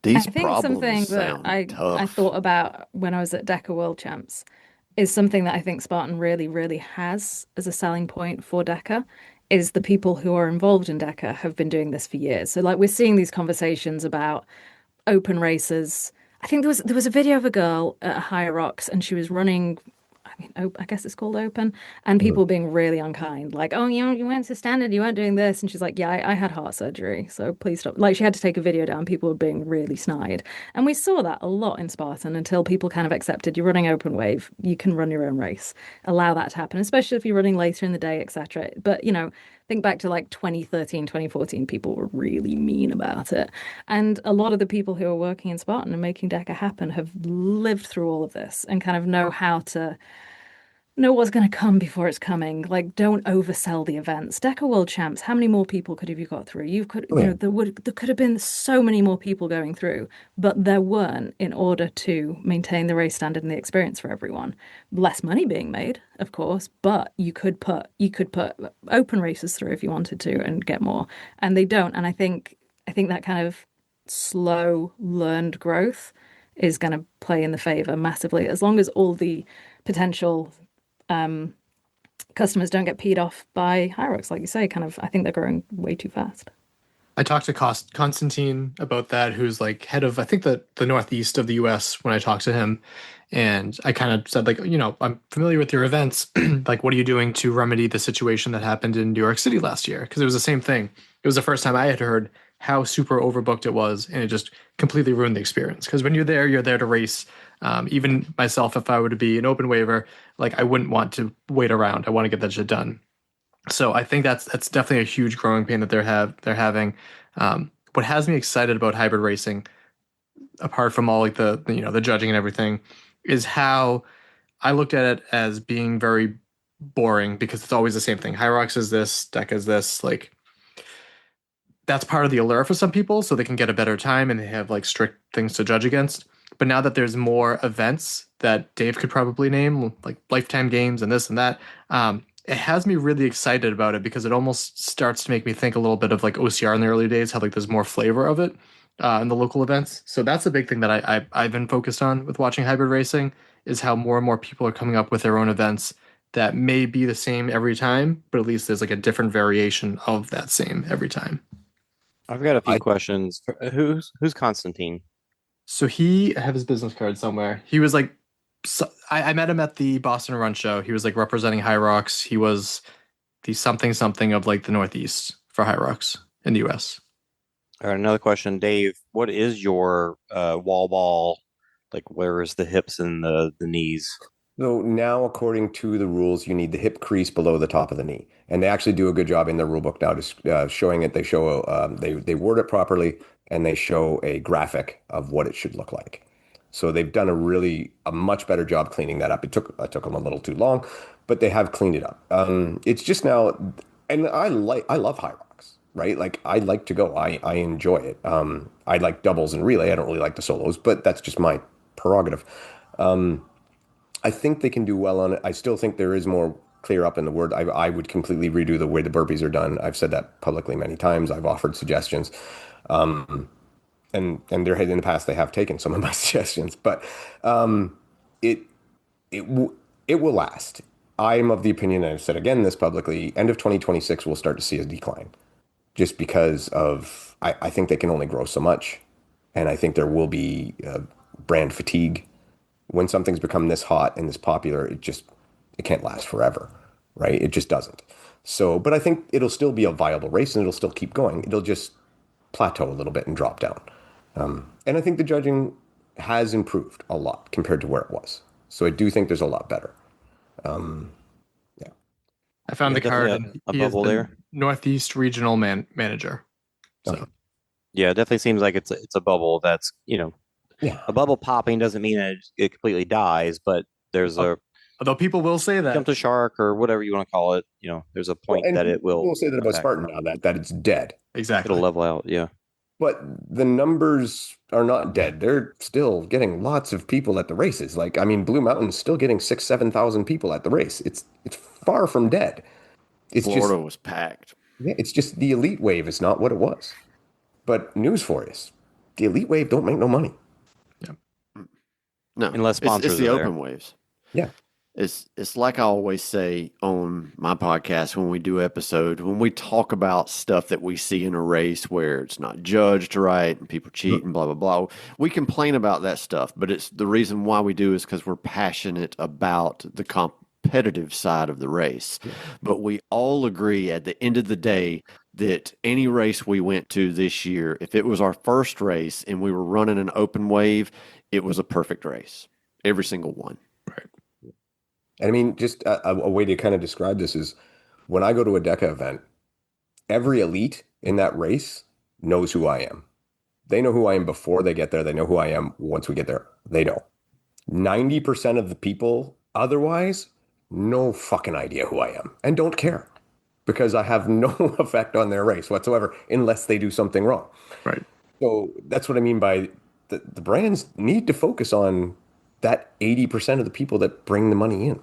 I think something that I thought about when I was at DECA World Champs is something that I think Spartan really, really has as a selling point for DECA, is the people who are involved in DECA have been doing this for years. So like we're seeing these conversations about open races. I think there was a video of a girl at Higher Rocks and she was running, I guess it's called open, and people being really unkind, like, oh, you went to standard, you weren't doing this, and she's like, yeah, I had heart surgery, so please stop. Like, she had to take a video down. People were being really snide, and we saw that a lot in Spartan until people kind of accepted you're running open wave, you can run your own race, allow that to happen, especially if you're running later in the day, etc. But think back to like 2013, 2014, people were really mean about it. And a lot of the people who are working in Spartan and making DECA happen have lived through all of this and kind of know what's going to come before it's coming. Like, don't oversell the events. DECA World Champs, how many more people could have you got through? There could have been so many more people going through, but there weren't, in order to maintain the race standard and the experience for everyone. Less money being made, of course, but you could put open races through if you wanted to and get more. And they don't. And I think that kind of slow learned growth is going to play in the favor massively, as long as all the potential customers don't get peed off by Hyrox, like you say. I think they're growing way too fast. I talked to Constantine about that, who's like head of, I think, the Northeast of the US when I talked to him. And I kind of said, like, I'm familiar with your events. Like, what are you doing to remedy the situation that happened in New York City last year? Because it was the same thing. It was the first time I had heard how super overbooked it was, and it just completely ruined the experience. Because when you're there to race. Even myself, if I were to be an open waiver, like, I wouldn't want to wait around. I want to get that shit done. So I think that's definitely a huge growing pain that they're having. What has me excited about hybrid racing, apart from all like the judging and everything, is how I looked at it as being very boring, because it's always the same thing. Hyrox is this, DECA is this. Like, that's part of the allure for some people, so they can get a better time and they have like strict things to judge against. But now that there's more events that Dave could probably name, like Lifetime Games and this and that, it has me really excited about it, because it almost starts to make me think a little bit of like OCR in the early days, how like there's more flavor of it in the local events. So that's a big thing that I've been focused on with watching hybrid racing, is how more and more people are coming up with their own events that may be the same every time, but at least there's like a different variation of that same every time. I've got a few questions. Who's Constantine? So I have his business card somewhere. He was like, I met him at the Boston Run show. He was like representing Hyrox. He was the something of like the Northeast for Hyrox in the US. All right, another question, Dave. What is your wall ball? Like, where is the hips and the knees? So now, according to the rules, you need the hip crease below the top of the knee, and they actually do a good job in their rule book now, to showing it. They show they word it properly, and they show a graphic of what it should look like. So they've done a much better job cleaning that up. It took them a little too long, but they have cleaned it up. It's just now, and I love Hyrox, right? Like, I like to go. I enjoy it. I like doubles and relay. I don't really like the solos, but that's just my prerogative. I think they can do well on it. I still think there is more clear up in the word. I would completely redo the way the burpees are done. I've said that publicly many times. I've offered suggestions. And in the past, they have taken some of my suggestions, but it will last. I'm of the opinion, and I've said again this publicly, end of 2026, we'll start to see a decline, just because of, I think they can only grow so much. And I think there will be brand fatigue. When something's become this hot and this popular, it can't last forever, right? It just doesn't. So, but I think it'll still be a viable race, and it'll still keep going. It'll just plateau a little bit and drop down. And I think the judging has improved a lot compared to where it was. So I do think there's a lot better. Yeah. I found the card. A bubble there. Northeast Regional Manager. So. Okay. Yeah, it definitely seems like it's a bubble that's, a bubble popping doesn't mean that it completely dies, but there's although people will say that jump to shark or whatever you want to call it, there's a point that it will. People say that about Spartan now, that it's dead. Exactly. It'll level out. Yeah. But the numbers are not dead. They're still getting lots of people at the races. Like, I mean, Blue Mountain's still getting 6,000-7,000 people at the race. It's far from dead. It's Florida just, was packed. Yeah, it's just the elite wave is not what it was. But news for you, the elite wave don't make no money. No, unless sponsors it's the are there. open waves. Yeah. It's like I always say on my podcast when we do episodes, when we talk about stuff that we see in a race where it's not judged right and people cheat and blah, blah, blah. We complain about that stuff, but it's the reason why we do is because we're passionate about the competitive side of the race. Yeah. But we all agree at the end of the day that any race we went to this year, if it was our first race and we were running an open wave, it was a perfect race. Every single one. Right. And I mean, just a way to kind of describe this is when I go to a DECA event, every elite in that race knows who I am. They know who I am before they get there. They know who I am once we get there. They know. 90% of the people otherwise, no fucking idea who I am and don't care because I have no effect on their race whatsoever unless they do something wrong. Right. So that's what I mean by the brands need to focus on that 80% of the people that bring the money in.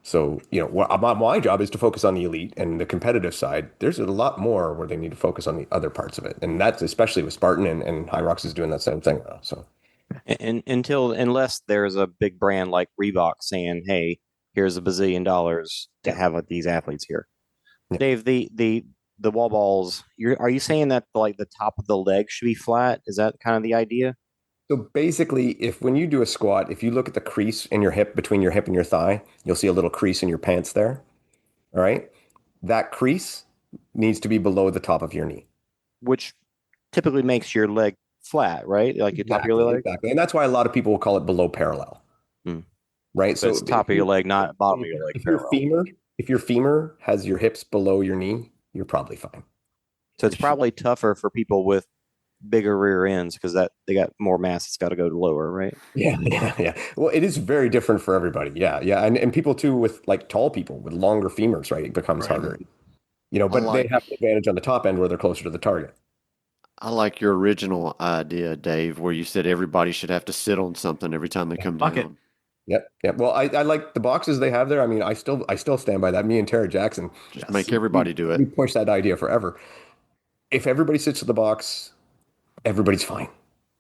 So, you know, my job is to focus on the elite and the competitive side. There's a lot more where they need to focus on the other parts of it. And that's especially with Spartan and High Rocks is doing that same thing now. So, and unless there's a big brand like Reebok saying, hey, here's $1 bazillion to have these athletes here. Yeah. Dave, the wall balls, are you saying that like the top of the leg should be flat? Is that kind of the idea? So basically, when you do a squat, if you look at the crease in your hip, between your hip and your thigh, you'll see a little crease in your pants there. All right. That crease needs to be below the top of your knee. Which typically makes your leg flat, right? Like your top of your leg? Exactly. And that's why a lot of people will call it below parallel. Right. So it's top of your leg, not bottom of your leg. If your femur has your hips below your knee, you're probably fine. So it's probably tougher for people with bigger rear ends because that they got more mass. It's got to go lower, right? Yeah. Well, it is very different for everybody. Yeah. And people too with like tall people with longer femurs, right? It becomes harder. You know, but they have the advantage on the top end where they're closer to the target. I like your original idea, Dave, where you said everybody should have to sit on something every time they come down. Yep. Well, I like the boxes they have there. I mean, I still stand by that. Me and Tara Jackson just make everybody do it. We push that idea forever. If everybody sits in the box, everybody's fine.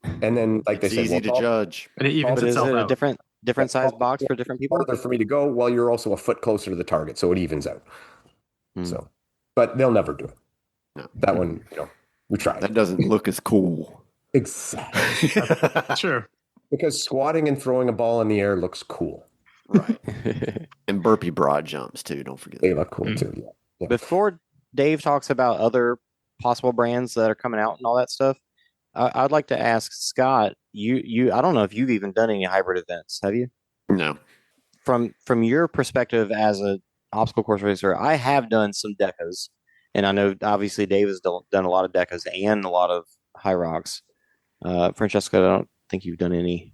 And then, like they said, easy to judge. And it evens itself out. A different size box for different people? Farther for me to go while you're also a foot closer to the target, so it evens out. So, but they'll never do it. No. That one, you know, we tried. That doesn't look as cool. Exactly. Sure. Because squatting and throwing a ball in the air looks cool. Right. And burpee broad jumps too. Don't forget. They look cool too. Yeah. Before Dave talks about other possible brands that are coming out and all that stuff, I'd like to ask Scott. You I don't know if you've even done any hybrid events, have you? No. From your perspective as an obstacle course racer, I have done some DECAs, and I know obviously Dave has done a lot of DECAs and a lot of high rocks. Francesca, I don't think you've done any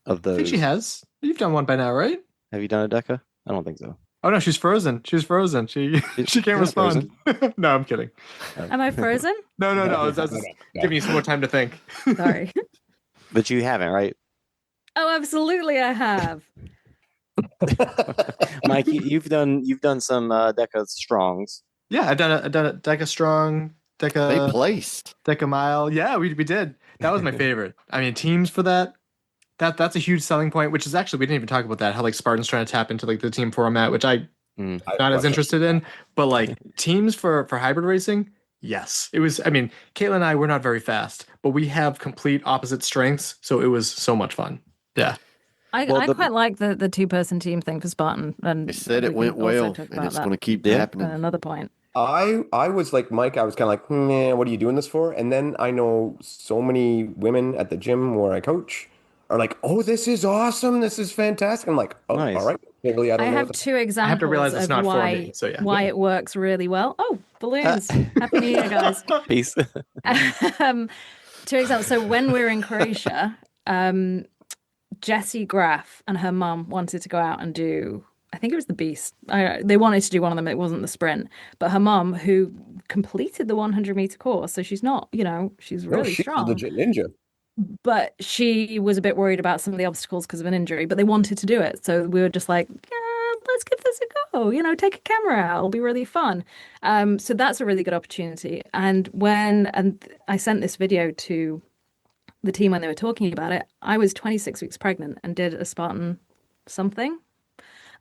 of those. I think she has. You've done one by now, right? Have you done a DECA? I don't think so. Oh no, she's frozen. She can't respond. No, I'm kidding. Am I frozen? No. I was just giving you some more time to think. Sorry. But you haven't, right? Oh, absolutely, I have. Mike, you've done some DECA strongs. Yeah, I've done a DECA strong, DECA. They placed DECA mile. Yeah, we did. That was my favorite. I mean, teams for that's a huge selling point. Which is actually we didn't even talk about that. How like Spartan's trying to tap into like the team format, which I'm not as interested in. But like teams for hybrid racing, yes, it was. I mean, Caitlin and I were not very fast, but we have complete opposite strengths, so it was so much fun. Yeah. I quite like the 2-person team thing for Spartan, and they said it went well, and it's going to keep happening. Another point. I was like Mike. I was kind of like, man, what are you doing this for? And then I know so many women at the gym where I coach are like, oh, this is awesome. This is fantastic. I'm like, oh, nice. All right. Clearly, I have two examples I have to realize it's not why, for me, so yeah. Why it works really well. Oh, balloons. Happy New Year, guys. Peace. 2 examples. So when we were in Croatia, Jessie Graff and her mum wanted to go out and do I think it was the Beast. They wanted to do one of them. It wasn't the sprint, but her mom, who completed the 100-meter course, so she's not, she's really she's strong. a legit ninja. But she was a bit worried about some of the obstacles because of an injury, but they wanted to do it. So we were just like, yeah, let's give this a go. Take a camera out. It'll be really fun. So that's a really good opportunity. And I sent this video to the team when they were talking about it, I was 26 weeks pregnant and did a Spartan something.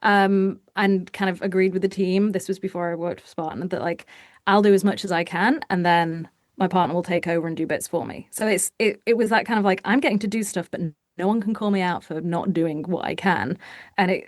And kind of agreed with the team. This was before I worked for Spartan, that like I'll do as much as I can, and then my partner will take over and do bits for me. So it was that kind of like, I'm getting to do stuff, but no one can call me out for not doing what I can. And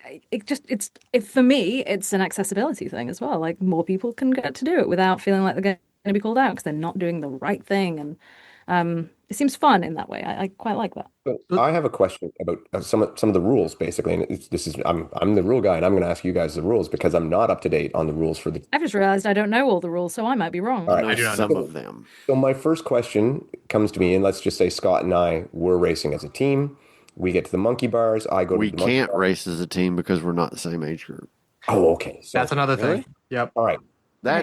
for me, it's an accessibility thing as well. Like more people can get to do it without feeling like they're going to be called out because they're not doing the right thing. And it seems fun in that way. I quite like that. So I have a question about some of the rules, basically, and I'm the rule guy, and I'm going to ask you guys the rules because I'm not up to date on the rules for the. I've just realized I don't know all the rules, so I might be wrong. All right. I do know some of them. So my first question comes to me, and let's just say Scott and I were racing as a team. We get to the monkey bars. I go to We the monkey can't bars. race as a team because we're not the same age group. Oh, okay. So, That's another really? thing. Yep. All right.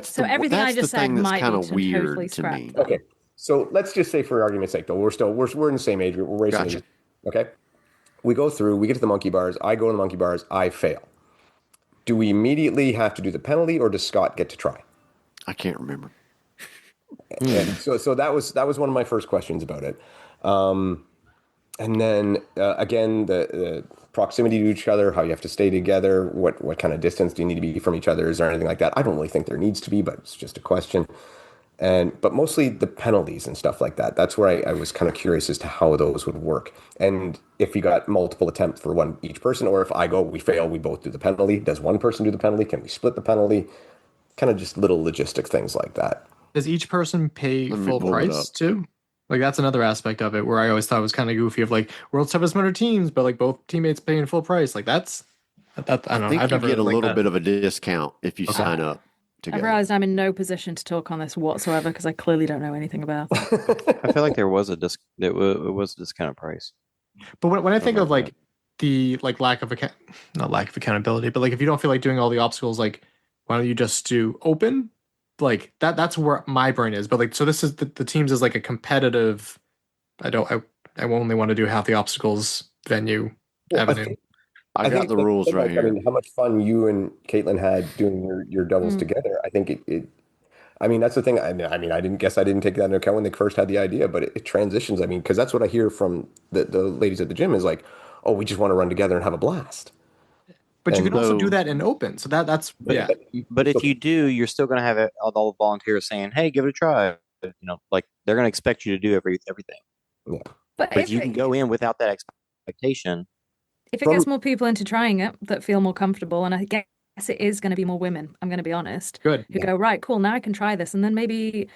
So everything I just said might kind be of weird totally to me. scrapped. Okay. So let's just say, for argument's sake, though, we're in the same age group. We're racing. Gotcha. Okay. We go through. We get to the monkey bars. I go to the monkey bars. I fail. Do we immediately have to do the penalty, or does Scott get to try? I can't remember. And so that was one of my first questions about it. And then again, the proximity to each other, how you have to stay together, what kind of distance do you need to be from each other? Is there anything like that? I don't really think there needs to be, but it's just a question. But mostly the penalties and stuff like that. That's where I was kind of curious as to how those would work. And if you got multiple attempts for each person, or if I go, we fail, we both do the penalty. Does one person do the penalty? Can we split the penalty? Kind of just little logistic things like that. Does each person pay Let me full pull it price up. too? Like that's another aspect of it where I always thought it was kind of goofy of like World 700 teams, but like both teammates paying full price. Like that I don't know. I think I've you never get a liked little that. bit of a discount if you sign up I've together. realized I'm in no position to talk on this whatsoever because I clearly don't know anything about it. I feel like there was a it was a discounted price. But when I think of like the like not lack of accountability, but like if you don't feel like doing all the obstacles, like why don't you just do open? Like that's where my brain is. But like so this is the teams is like a competitive. I only want to do half the obstacles venue avenue. I got the rules right here. I mean, how much fun you and Caitlin had doing your doubles together. I think it I mean, that's the thing. I mean, I didn't take that into account when they first had the idea, but it transitions. I mean, because that's what I hear from the ladies at the gym is like, oh, we just want to run together and have a blast. But you can also do that in open. So that's yeah. But if you do, you're still going to have all the volunteers saying, "Hey, give it a try." Like they're going to expect you to do everything. Yeah. But if you can go in without that expectation, if it gets more people into trying it that feel more comfortable, and I guess it is going to be more women, I'm going to be honest, who go, right, cool, now I can try this. And then maybe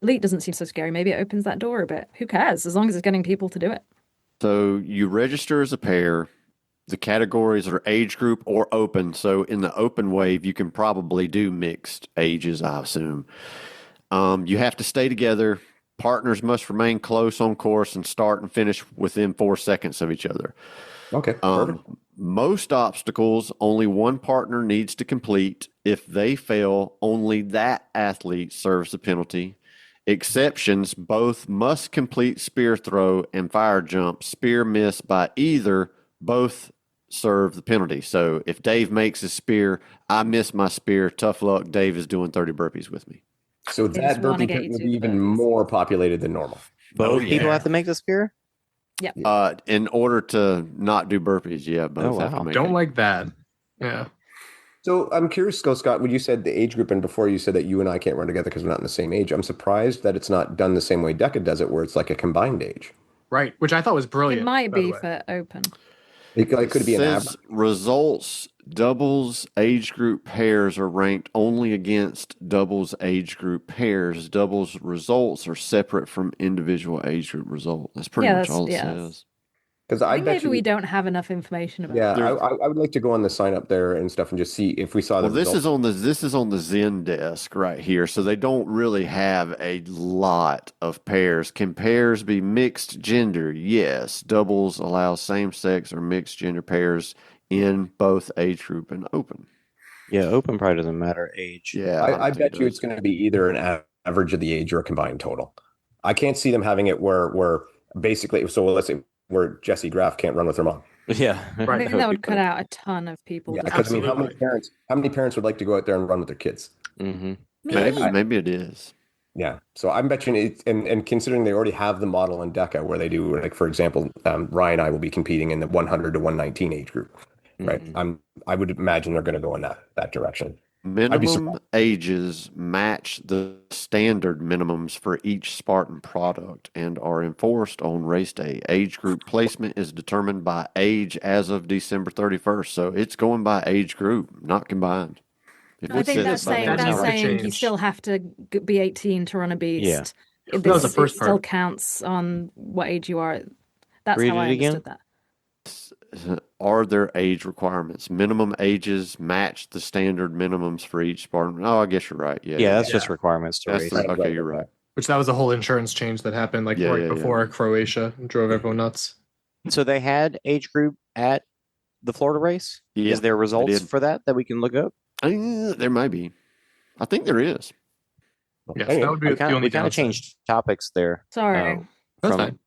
elite doesn't seem so scary. Maybe it opens that door a bit. Who cares? As long as it's getting people to do it. So you register as a pair. The categories are age group or open. So in the open wave, you can probably do mixed ages, I assume. You have to stay together. Partners must remain close on course and start and finish within 4 seconds of each other. Okay. Most obstacles, only one partner needs to complete. If they fail, only that athlete serves the penalty. Exceptions, both must complete spear throw and fire jump. Spear miss by either, both serve the penalty. So if Dave makes his spear, I miss my spear. Tough luck. Dave is doing 30 burpees with me. So that burpee pit would be even more populated than normal. Both people have to make the spear? Yeah. In order to not do burpees, yeah. Both have to make Don't it. like that. Yeah. So I'm curious, Scott, when you said the age group and before you said that you and I can't run together because we're not in the same age, I'm surprised that it's not done the same way DECA does it, where it's like a combined age. Right, which I thought was brilliant. It might be for open. It could be an Says results, doubles age group pairs are ranked only against doubles age group pairs. Doubles results are separate from individual age group result. That's pretty much all it says. Because I think maybe we don't have enough information about it. Yeah, I would like to go on the sign up there and stuff and just see if we saw the This is on the Zen desk right here, so they don't really have a lot of pairs. Can pairs be mixed gender? Yes. Doubles allow same sex or mixed gender pairs in both age group and open. Yeah, open probably doesn't matter age. Yeah, I bet you it's going to be either an average of the age or a combined total. I can't see them having it where basically, so let's say where Jessie Graff can't run with her mom. Yeah, I think that would cut out a ton of people. Yeah, because I mean, how many parents would like to go out there and run with their kids? Mm-hmm. Maybe it is. Yeah, so I'm betting it, and considering they already have the model in DECA where they do, like for example, Ryan and I will be competing in the 100 to 119 age group, right? I would imagine they're going to go in that direction. Minimum ages match the standard minimums for each Spartan product and are enforced on race day. Age group placement is determined by age as of December 31st. So it's going by age group, not combined. I think that's saying you still have to be 18 to run a beast. Yeah. That was the first part. It still counts on what age you are. That's how I understood that. Are there age requirements? Minimum ages match the standard minimums for each Spartan. Oh, I guess you're right. Yeah, that's just requirements to race. Okay, you're right. Which that was a whole insurance change that happened before Croatia and drove everyone nuts. So they had age group at the Florida race? Yeah, is there results for that we can look up? There may be. I think there is. Yes, that would be the only we kind of changed topics there. Sorry. That's from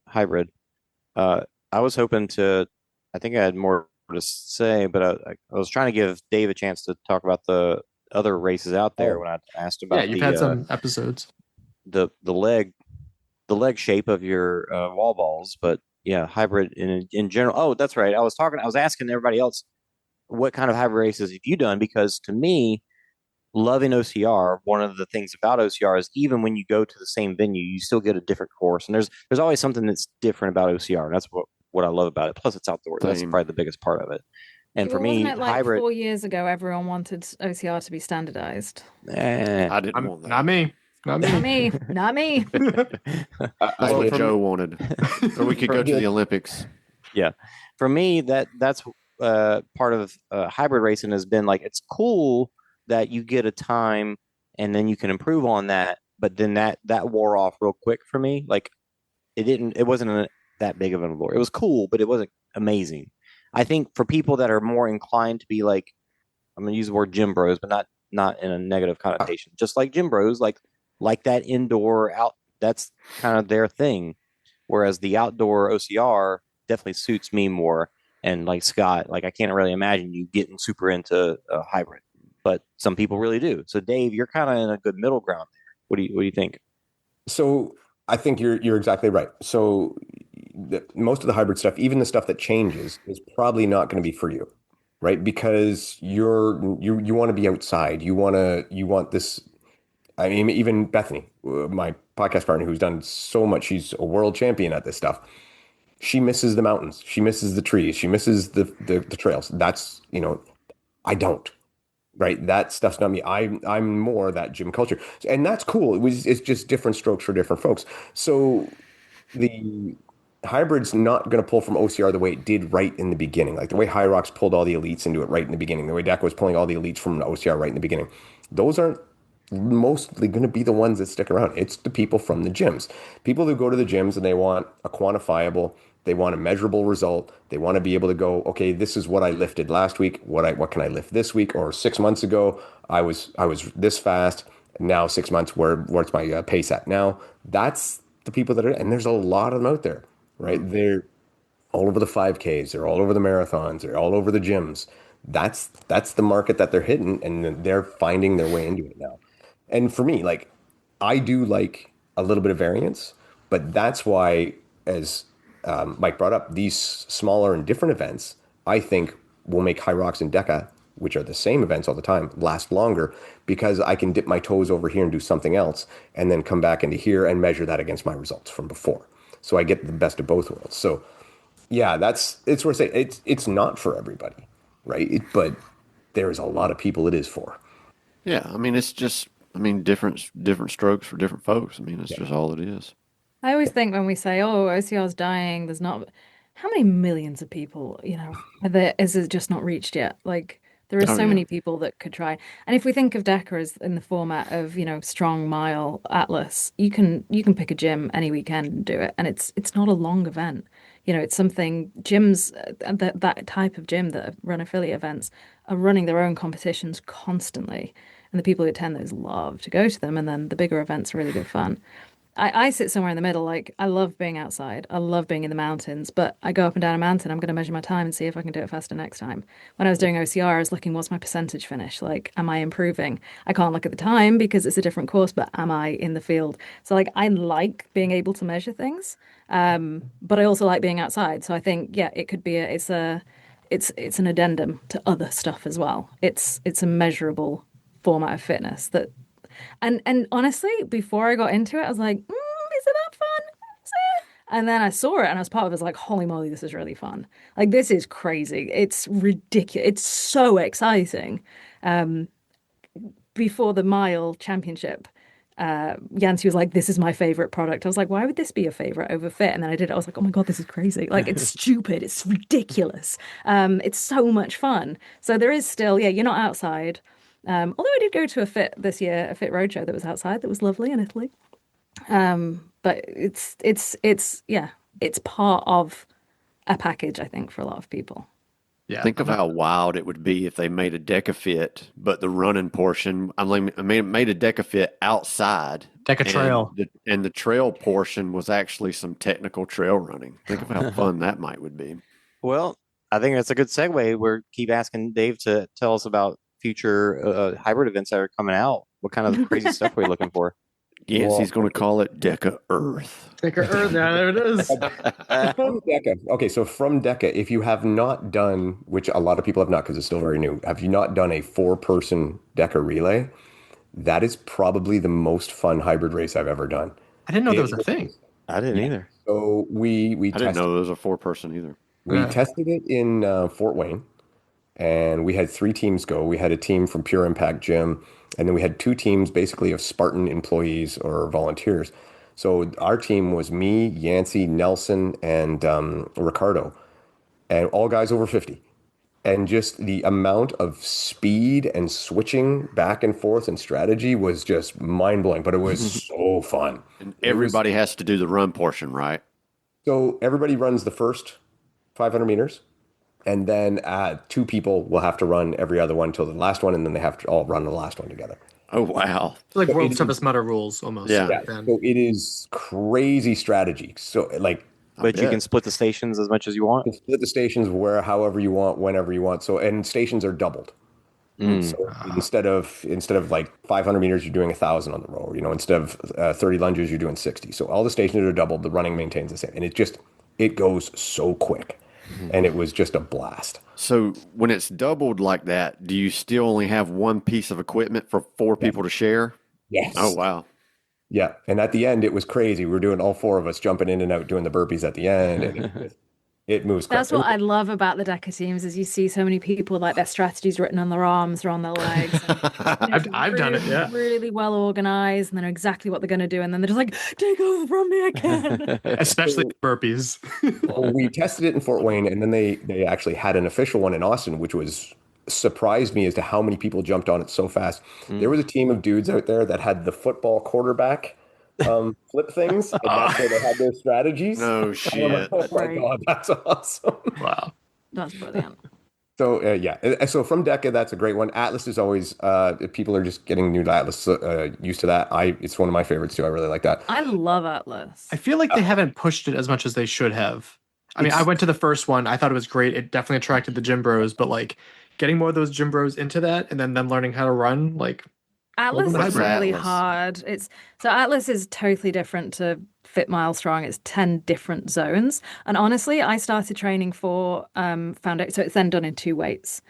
hybrid. I was hoping I think I had more to say, but I was trying to give Dave a chance to talk about the other races out there when I asked about. Yeah, you've had some episodes. The leg shape of your wall balls, but yeah, hybrid in general. Oh, that's right. I was asking everybody else, what kind of hybrid races have you done? Because to me, loving OCR, one of the things about OCR is even when you go to the same venue, you still get a different course, and there's always something that's different about OCR, and that's what I love about it. Plus, it's outdoors. That's probably the biggest part of it. And for me, wasn't it hybrid. 4 years ago, everyone wanted OCR to be standardized. I didn't want that. Not me. Not me. Not me. That's what Joe wanted. So we could go to the Olympics. Yeah, for me, that's part of hybrid racing has been like, it's cool that you get a time and then you can improve on that, but then that wore off real quick for me. Like it wasn't that big of an allure. It was cool, but it wasn't amazing. I think for people that are more inclined to be like, I'm gonna use the word gym bros, but not in a negative connotation, just like gym bros, like that indoor out, that's kind of their thing. Whereas the outdoor OCR definitely suits me more. And like Scott, like I can't really imagine you getting super into a hybrid, but some people really do. So Dave, you're kind of in a good middle ground there. What do you think? So I think you're exactly right. So most of the hybrid stuff, even the stuff that changes, is probably not going to be for you, right? Because you want to be outside. You want this. I mean, even Bethany, my podcast partner, who's done so much, she's a world champion at this stuff. She misses the mountains. She misses the trees. She misses the trails. That's, I don't, right? That stuff's not me. I'm more that gym culture. And that's cool. It's just different strokes for different folks. So the hybrid's not going to pull from OCR the way it did right in the beginning. Like the way High Rocks pulled all the elites into it right in the beginning. The way DECA was pulling all the elites from OCR right in the beginning. Those aren't mostly going to be the ones that stick around. It's the people from the gyms. People who go to the gyms and they want a quantifiable, they want a measurable result. They want to be able to go, okay, this is what I lifted last week. What can I lift this week? Or 6 months ago, I was this fast. Now 6 months, where's my pace at now? That's the people that are, and there's a lot of them out there, right? They're all over the 5Ks. They're all over the marathons. They're all over the gyms. That's the market that they're hitting, and they're finding their way into it now. And for me, like, I do like a little bit of variance, but that's why, as Mike brought up, these smaller and different events, I think will make High Rocks and DECA, which are the same events all the time, last longer, because I can dip my toes over here and do something else and then come back into here and measure that against my results from before. So I get the best of both worlds. So yeah, it's worth saying. It's not for everybody, right? But there's a lot of people it is for. Yeah, I mean, it's just, different strokes for different folks. It's just all it is. I always think when we say, oh, OCR's dying, there's not, how many millions of people, is it just not reached yet? Like, there are so many people that could try. And if we think of DECA as in the format of, strong mile atlas, you can pick a gym any weekend and do it. And it's not a long event. it's something gyms, that type of gym that run affiliate events are running their own competitions constantly. And the people who attend those love to go to them. And then the bigger events are really good fun. I sit somewhere in the middle. Like, I love being outside. I love being in the mountains, but I go up and down a mountain. I'm going to measure my time and see if I can do it faster next time. When I was doing OCR, I was looking, what's my percentage finish? Like, am I improving? I can't look at the time because it's a different course, but am I in the field? So like, I like being able to measure things. But I also like being outside. So I think, yeah, it could be it's an addendum to other stuff as well. It's a measurable format of fitness that. And honestly, before I got into it, I was like, is it that fun? Is it? And then I saw it and I was part of it. I was like, holy moly, this is really fun. Like, this is crazy. It's ridiculous. It's so exciting. Before the mile championship, Yancy was like, this is my favorite product. I was like, why would this be your favorite over Fit? And then I did it. I was like, oh my God, this is crazy. Like, it's stupid. It's ridiculous. It's so much fun. So there is still, you're not outside. Although I did go to a Fit this year, a Fit roadshow that was outside, that was lovely in Italy. But it's part of a package, I think, for a lot of people. Yeah, think of how wild it would be if they made a DecaFit, but the running portion, made a DecaFit outside. Deca trail. And the trail portion was actually some technical trail running. Think of how fun that would be. Well, I think that's a good segue. We keep asking Dave to tell us about future hybrid events that are coming out. What kind of crazy stuff are we looking for? Yes, he's going to call it Deca Earth. Deca Earth, yeah, there it is. From Deca. Okay, so from Deca, if you have not done, which a lot of people have not because it's still very new, have you not done a 4-person Deca relay? That is probably the most fun hybrid race I've ever done. I didn't know there was a thing. I didn't either. So we I didn't know there was a 4-person either. We tested it in Fort Wayne. And we had 3 teams go. We had a team from Pure Impact Gym, and then we had 2 teams basically of Spartan employees or volunteers. So our team was me, Yancey, Nelson, and Ricardo, and all guys over 50. And just the amount of speed and switching back and forth and strategy was just mind-blowing, but it was so fun. And everybody has to do the run portion, right? So everybody runs the first 500 meters. And then 2 people will have to run every other one until the last one, and then they have to all run the last one together. Oh, wow. It's like World Toughest Mudder rules almost. Yeah. So it is crazy strategy. So but you can split the stations as much as you want. You can split the stations however you want, whenever you want. So, and stations are doubled. So instead of like 500 meters, you're doing 1,000 on the row. Instead of 30 lunges, you're doing 60. So all the stations are doubled. The running maintains the same, and it goes so quick. And it was just a blast. So when it's doubled like that, do you still only have one piece of equipment for 4 people to share? Yes. Oh, wow. Yeah. And at the end, it was crazy. We were doing all 4 of us jumping in and out, doing the burpees at the end. And it moves quick. That's what I love about the Deca teams is you see so many people, like, their strategies written on their arms or on their legs. And, I've done it, yeah. Really well organized, and they know exactly what they're going to do. And then they're just like, take over from me again. Especially burpees. Well, we tested it in Fort Wayne, and then they actually had an official one in Austin, which surprised me as to how many people jumped on it so fast. There was a team of dudes out there that had the football quarterback flip things, and that's where they had their strategies. No shit. Oh my God, that's awesome. Wow. That's brilliant. So so from Deca, that's a great one. Atlas is always people are just getting new to Atlas, used to that. It's one of my favorites too. I really like that. I love Atlas. I feel like they haven't pushed it as much as they should have. I mean, I went to the first one. I thought it was great. It definitely attracted the gym bros, but like getting more of those gym bros into that and then them learning how to run, like Atlas is really hard. Atlas is totally different to Fit Mile Strong. It's 10 different zones. And honestly, I started training for foundation. So it's then done in 2 weights.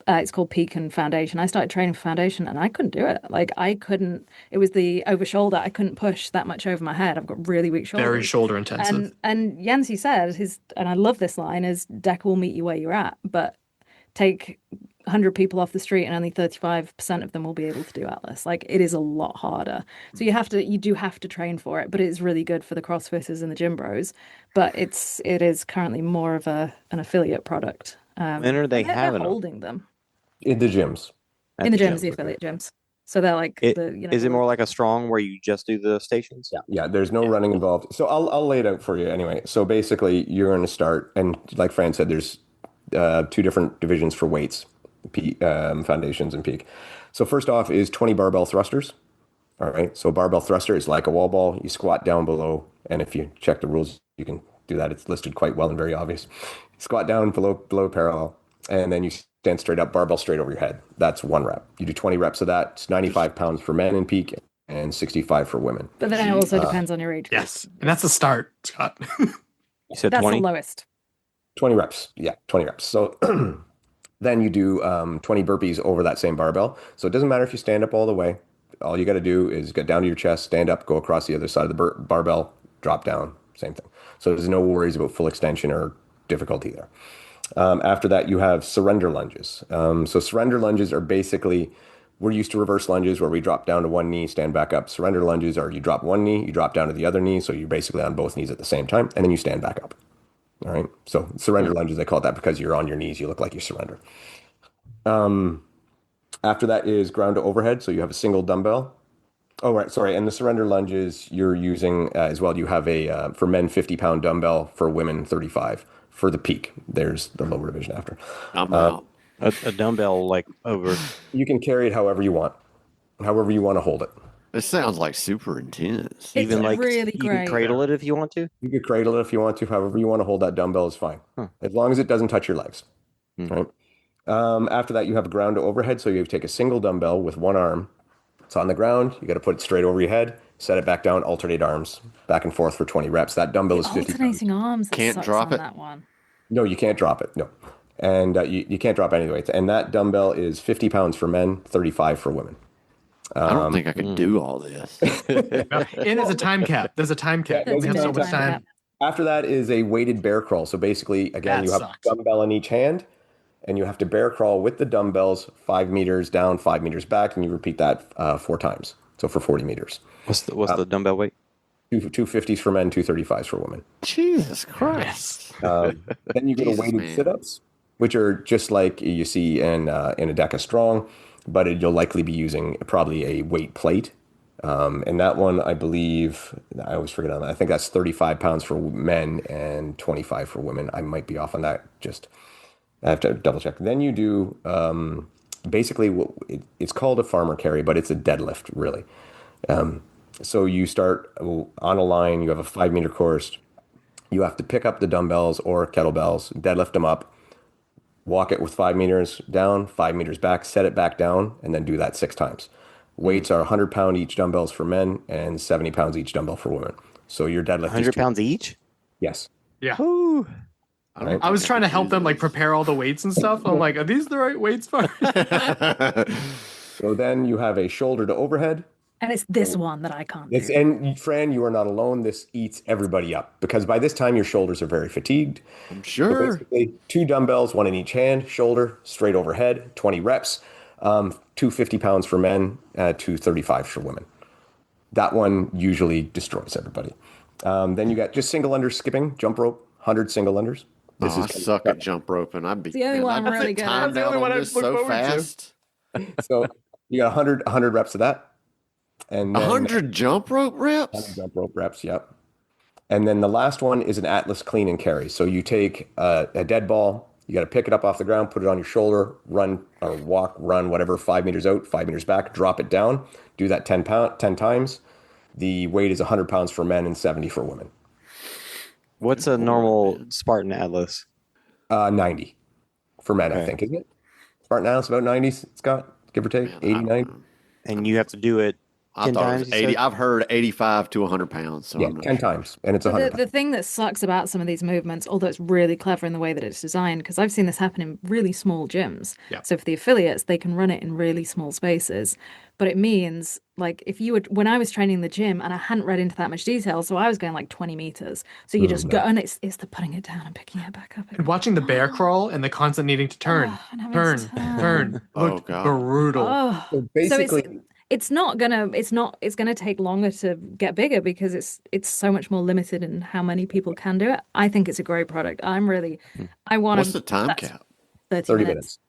It's called Peak and Foundation. I started training for Foundation and I couldn't do it. Like it was the over shoulder. I couldn't push that much over my head. I've got really weak shoulders. Very shoulder intensive. And Yancey said and I love this line, is Deca will meet you where you're at, but take 100 people off the street and only 35% of them will be able to do Atlas. Like, it is a lot harder. So you do have to train for it, but it's really good for the CrossFitters and the gym bros. But it is currently more of an affiliate product. When are they having holding them? In the gyms. In the gyms, the affiliate gyms. So they're like Is it more like a strong where you just do the stations? Yeah, there's no running involved. So I'll lay it out for you anyway. So basically, you're going to start, and like Fran said, there's 2 different divisions for weights, foundations and peak. So first off is 20 barbell thrusters. All right. So barbell thruster is like a wall ball. You squat down below, and if you check the rules, you can do that. It's listed quite well and very obvious. Squat down below parallel, and then you stand straight up, barbell straight over your head. That's 1 rep. You do 20 reps of that. It's 95 pounds for men in peak and 65 for women. But then it also depends on your age. Yes, and that's the start, Scott. You said That's 20? the lowest. 20 reps. Yeah, 20 reps. So then you do 20 burpees over that same barbell. So it doesn't matter if you stand up all the way. All you got to do is get down to your chest, stand up, go across the other side of the barbell, drop down, same thing. So there's no worries about full extension or difficulty there. After that, you have surrender lunges. So surrender lunges are basically, we're used to reverse lunges where we drop down to one knee, stand back up. Surrender lunges are you drop one knee, you drop down to the other knee. So you're basically on both knees at the same time, and then you stand back up. All right. So surrender lunges, they call it that because you're on your knees. You look like you surrender. After that is ground to overhead. So you have a single dumbbell. Oh, right. Sorry. And the surrender lunges you're using as well. You have a, for men, 50-pound dumbbell, for women, 35 for the peak. There's the lower division after. A dumbbell like over. You can carry it however you want to hold it. This sounds like super intense. It's Even like really you great. can cradle it if you want to. You could cradle it if you want to. However you want to hold that dumbbell is fine. As long as it doesn't touch your legs. Right. After that, you have a ground to overhead. So you take a single dumbbell with one arm. It's on the ground. You got to put it straight over your head. Set it back down. Alternate arms back and forth for 20 reps. That dumbbell is 50 Alternating arms. that Can't sucks drop on it? That one. No, you can't drop it. No. And you can't drop any weights. And that dumbbell is 50 pounds for men, 35 for women. I don't think I could do all this. And there's a time cap. There's a time cap. Yeah, We have so much time. After that is a weighted bear crawl. So basically, again, That you have sucks. a dumbbell in each hand, and you have to bear crawl with the dumbbells 5 meters down, 5 meters back, and you repeat that 4 times. So for 40 meters. What's the dumbbell weight? 250s for men, 235s for women. Jesus Christ. Then you go to weighted sit-ups, which are just like you see in a DECA Strong, but you'll likely be using probably a weight plate. And that one, I believe, I always forget on that. I think that's 35 pounds for men and 25 for women. I might be off on that. I have to double check. Then you do basically it's called a farmer carry, but it's a deadlift really. So you start on a line. You have a 5 meter course. You have to pick up the dumbbells or kettlebells, deadlift them up, walk it with 5 meters down, 5 meters back, set it back down, and then do that 6 times. Weights are 100-pound each dumbbells for men and 70 pounds each dumbbell for women. So your deadlift 100 pounds each? Yes. Yeah. Ooh. I was trying to help them like prepare all the weights and stuff. I'm like, are these the right weights for? So then you have a shoulder to overhead. And it's this one that I can't do. And Fran, you are not alone. This eats everybody up because by this time your shoulders are very fatigued. I'm sure. So basically 2 dumbbells, 1 in each hand, shoulder, straight overhead, 20 reps, 250 pounds for men, 235 for women. That one usually destroys everybody. Then you got just single under skipping, jump rope, 100 single unders. I suck at jump roping. I'd be the only one I'm really good at. timed out on this so fast. So you got 100 reps of that. And 100 jump rope reps? 100 jump rope reps, yep. And then the last one is an Atlas clean and carry. So you take a dead ball, you got to pick it up off the ground, put it on your shoulder, run or walk, run, whatever, 5 meters out, 5 meters back, drop it down. Do that 10 times. The weight is 100 pounds for men and 70 for women. What's a normal Spartan Atlas? 90 for men, I think, isn't it? Spartan Atlas about 90, Scott, give or take, 80, 90. And you have to do it 10 times? 80. I've heard 85 to 100 pounds. So yeah, 10 times, and it's 100 The thing that sucks about some of these movements, although it's really clever in the way that it's designed, because I've seen this happen in really small gyms. Yeah. So for the affiliates, they can run it in really small spaces. But it means, like, if you would, when I was training the gym and I hadn't read into that much detail, so I was going like 20 meters. So you just go, and it's the putting it down and picking it back up. And watching the bear crawl and the constant needing to turn, turn, looked brutal. Oh. So basically, so it's gonna take longer to get bigger because it's so much more limited in how many people can do it. I think it's a great product. I want. What's the time cap? 30 minutes.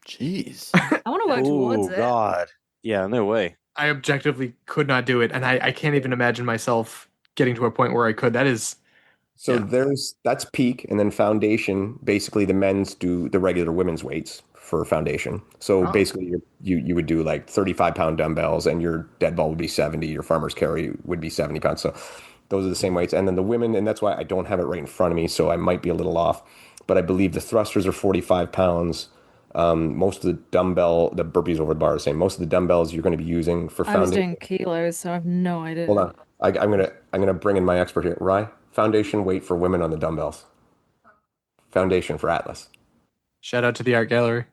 Jeez. I want to work towards it. God. Yeah, no way. I objectively could not do it, and I can't even imagine myself getting to a point where I could. That is. So that's peak, and then foundation. Basically, the men's do the regular women's weights for foundation. So basically, you would do like 35-pound dumbbells, and your dead ball would be 70. Your farmer's carry would be 70 pounds. So those are the same weights. And then the women, and that's why I don't have it right in front of me, so I might be a little off. But I believe the thrusters are 45 pounds. Most of the burpees over the bar are the same. Most of the dumbbells you're going to be using for foundation. I was doing kilos, so I have no idea. Hold on, I'm gonna bring in my expert here. Rye, foundation weight for women on the dumbbells. Foundation for Atlas. Shout out to the art gallery.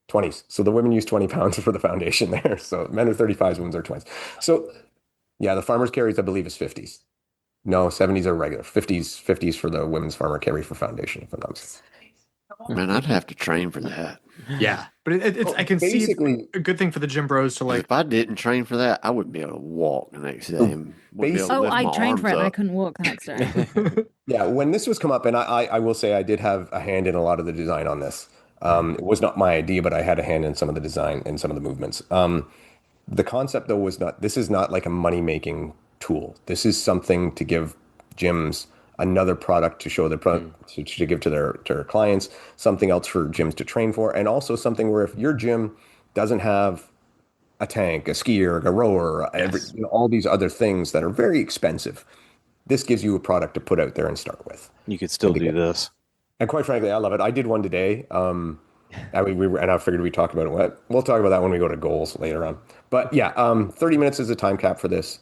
20s. So the women use 20 pounds for the foundation there. So men are 35s, women are 20s. So yeah, the farmer's carries I believe is 50s. No, 70s are regular. 50s for the women's farmer carry for foundation. If I'm not mistaken. Man, I'd have to train for that. Yeah, but it's I can see a good thing for the gym bros to like. If I didn't train for that, I wouldn't be able to walk the next day. I trained for it and I couldn't walk the next day. Yeah, when this was come up, and I will say I did have a hand in a lot of the design on this. It was not my idea, but I had a hand in some of the design and some of the movements. The concept though was not. This is not like a money making tool. This is something to give gyms another product to show to give to their clients, something else for gyms to train for, and also something where if your gym doesn't have a tank, a skier, a rower, all these other things that are very expensive, this gives you a product to put out there and start with. You could still do this. And quite frankly, I love it. I did one today. I figured we'd talk about it. We'll talk about that when we go to goals later on. But yeah, 30 minutes is the time cap for this.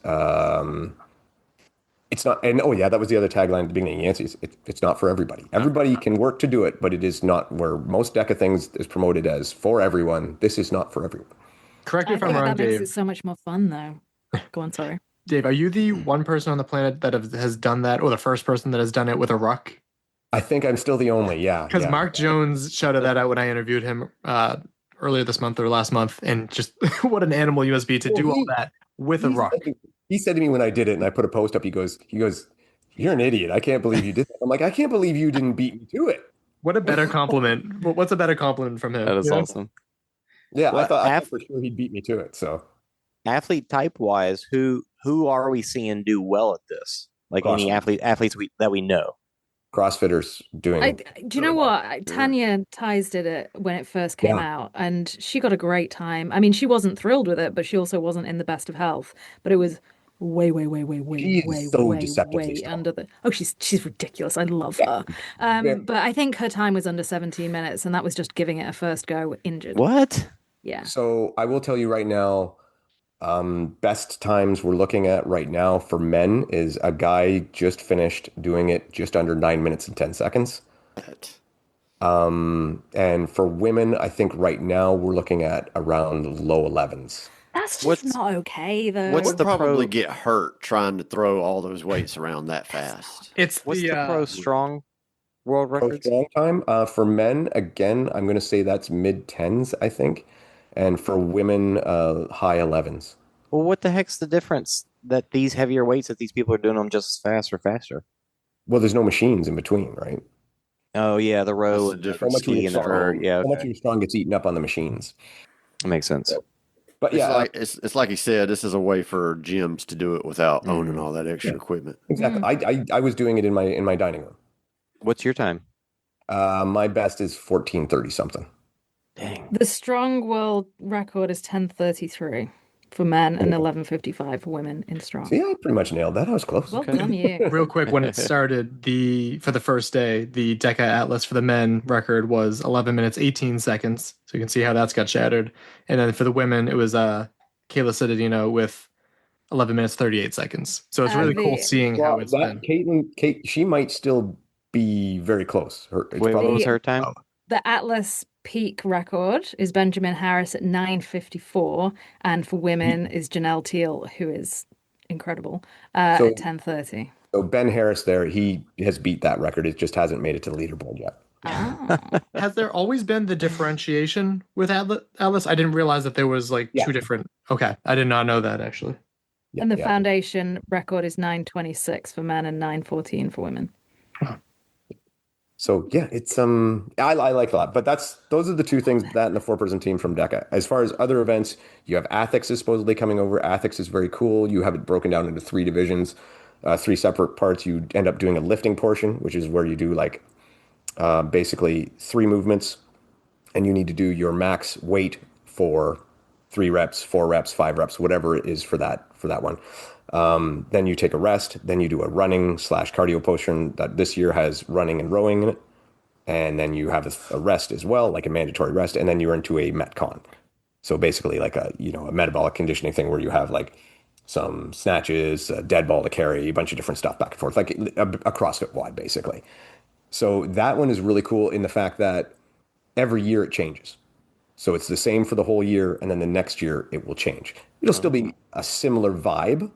It's not, and that was the other tagline at the beginning, Yancey's. It's not for everybody. Everybody can work to do it, but it is not where most DECA things is promoted as for everyone. This is not for everyone. Correct me if I'm wrong, that Dave. makes it so much more fun, though. Go on, sorry. Dave, are you the one person on the planet that has done that, or the first person that has done it with a ruck? I think I'm still the only, yeah. Because Mark Jones shouted that out when I interviewed him earlier this month or last month, and just what an animal you must be to do all that with a ruck. He said to me when I did it, and I put a post up, he goes, "You're an idiot. I can't believe you did that." I'm like, I can't believe you didn't beat me to it. What a better compliment. What's a better compliment from him? That is awesome. Yeah, I thought for sure he'd beat me to it. So athlete type wise, who are we seeing do well at this? Like any athletes that we know? CrossFitters doing it. Do you know what? Tanya Ties did it when it first came out, and she got a great time. I mean, she wasn't thrilled with it, but she also wasn't in the best of health. But it was way under the. Oh, she's ridiculous. I love her. But I think her time was under 17 minutes, and that was just giving it a first go injured. What? Yeah. So I will tell you right now, best times we're looking at right now for men is a guy just finished doing it just under 9 minutes and 10 seconds. And for women, I think right now we're looking at around low 11s. That's just not okay, though. What's the probably get hurt trying to throw all those weights around that fast? What's the pro strong world record? Pro strong time for men, again, I'm going to say that's mid 10s, I think. And for women, high 11s. Well, what the heck's the difference that these heavier weights that these people are doing them just as fast or faster? Well, there's no machines in between, right? Oh yeah, the row and so much of your strong gets eaten up on the machines. That makes sense. But it's like he said, this is a way for gyms to do it without owning all that extra equipment. Exactly. I was doing it in my dining room. What's your time? My best is 14:30 something. Dang. The strong world record is 10:33 for men and 11:55 for women in strong. See, I pretty much nailed that. I was close. Well done, you. Real quick, when it started, for the first day, the DECA Atlas for the men record was 11 minutes 18 seconds. So you can see how that's got shattered. And then for the women, it was Kayla Cittadino with 11 minutes 38 seconds. So it's really cool seeing how it's been. Kate, she might still be very close. What was her time? The Atlas peak record is Benjamin Harris at 9:54, and for women is Janelle Teal, who is incredible, at 10:30. So Ben Harris there, he has beat that record. It just hasn't made it to the leaderboard yet. Has there always been the differentiation with Atlas? I didn't realize that there was two different. Okay, I did not know that actually. And the foundation record is 9:26 for men and 9:14 for women. So yeah, it's I like it a lot. But those are the two things, that and the 4-person team from DECA. As far as other events, you have Athics is supposedly coming over. Athics is very cool. You have it broken down into 3 divisions, 3 separate parts. You end up doing a lifting portion, which is where you do like basically 3 movements, and you need to do your max weight for 3 reps, 4 reps, 5 reps, whatever it is for that one. Then you take a rest. Then you do a running / cardio portion that this year has running and rowing in it. And then you have a rest as well, like a mandatory rest. And then you're into a Metcon. So basically like a metabolic conditioning thing where you have like some snatches, a dead ball to carry, a bunch of different stuff back and forth, like a CrossFit WOD basically. So that one is really cool in the fact that every year it changes. So it's the same for the whole year. And then the next year it will change. It'll still be a similar vibe,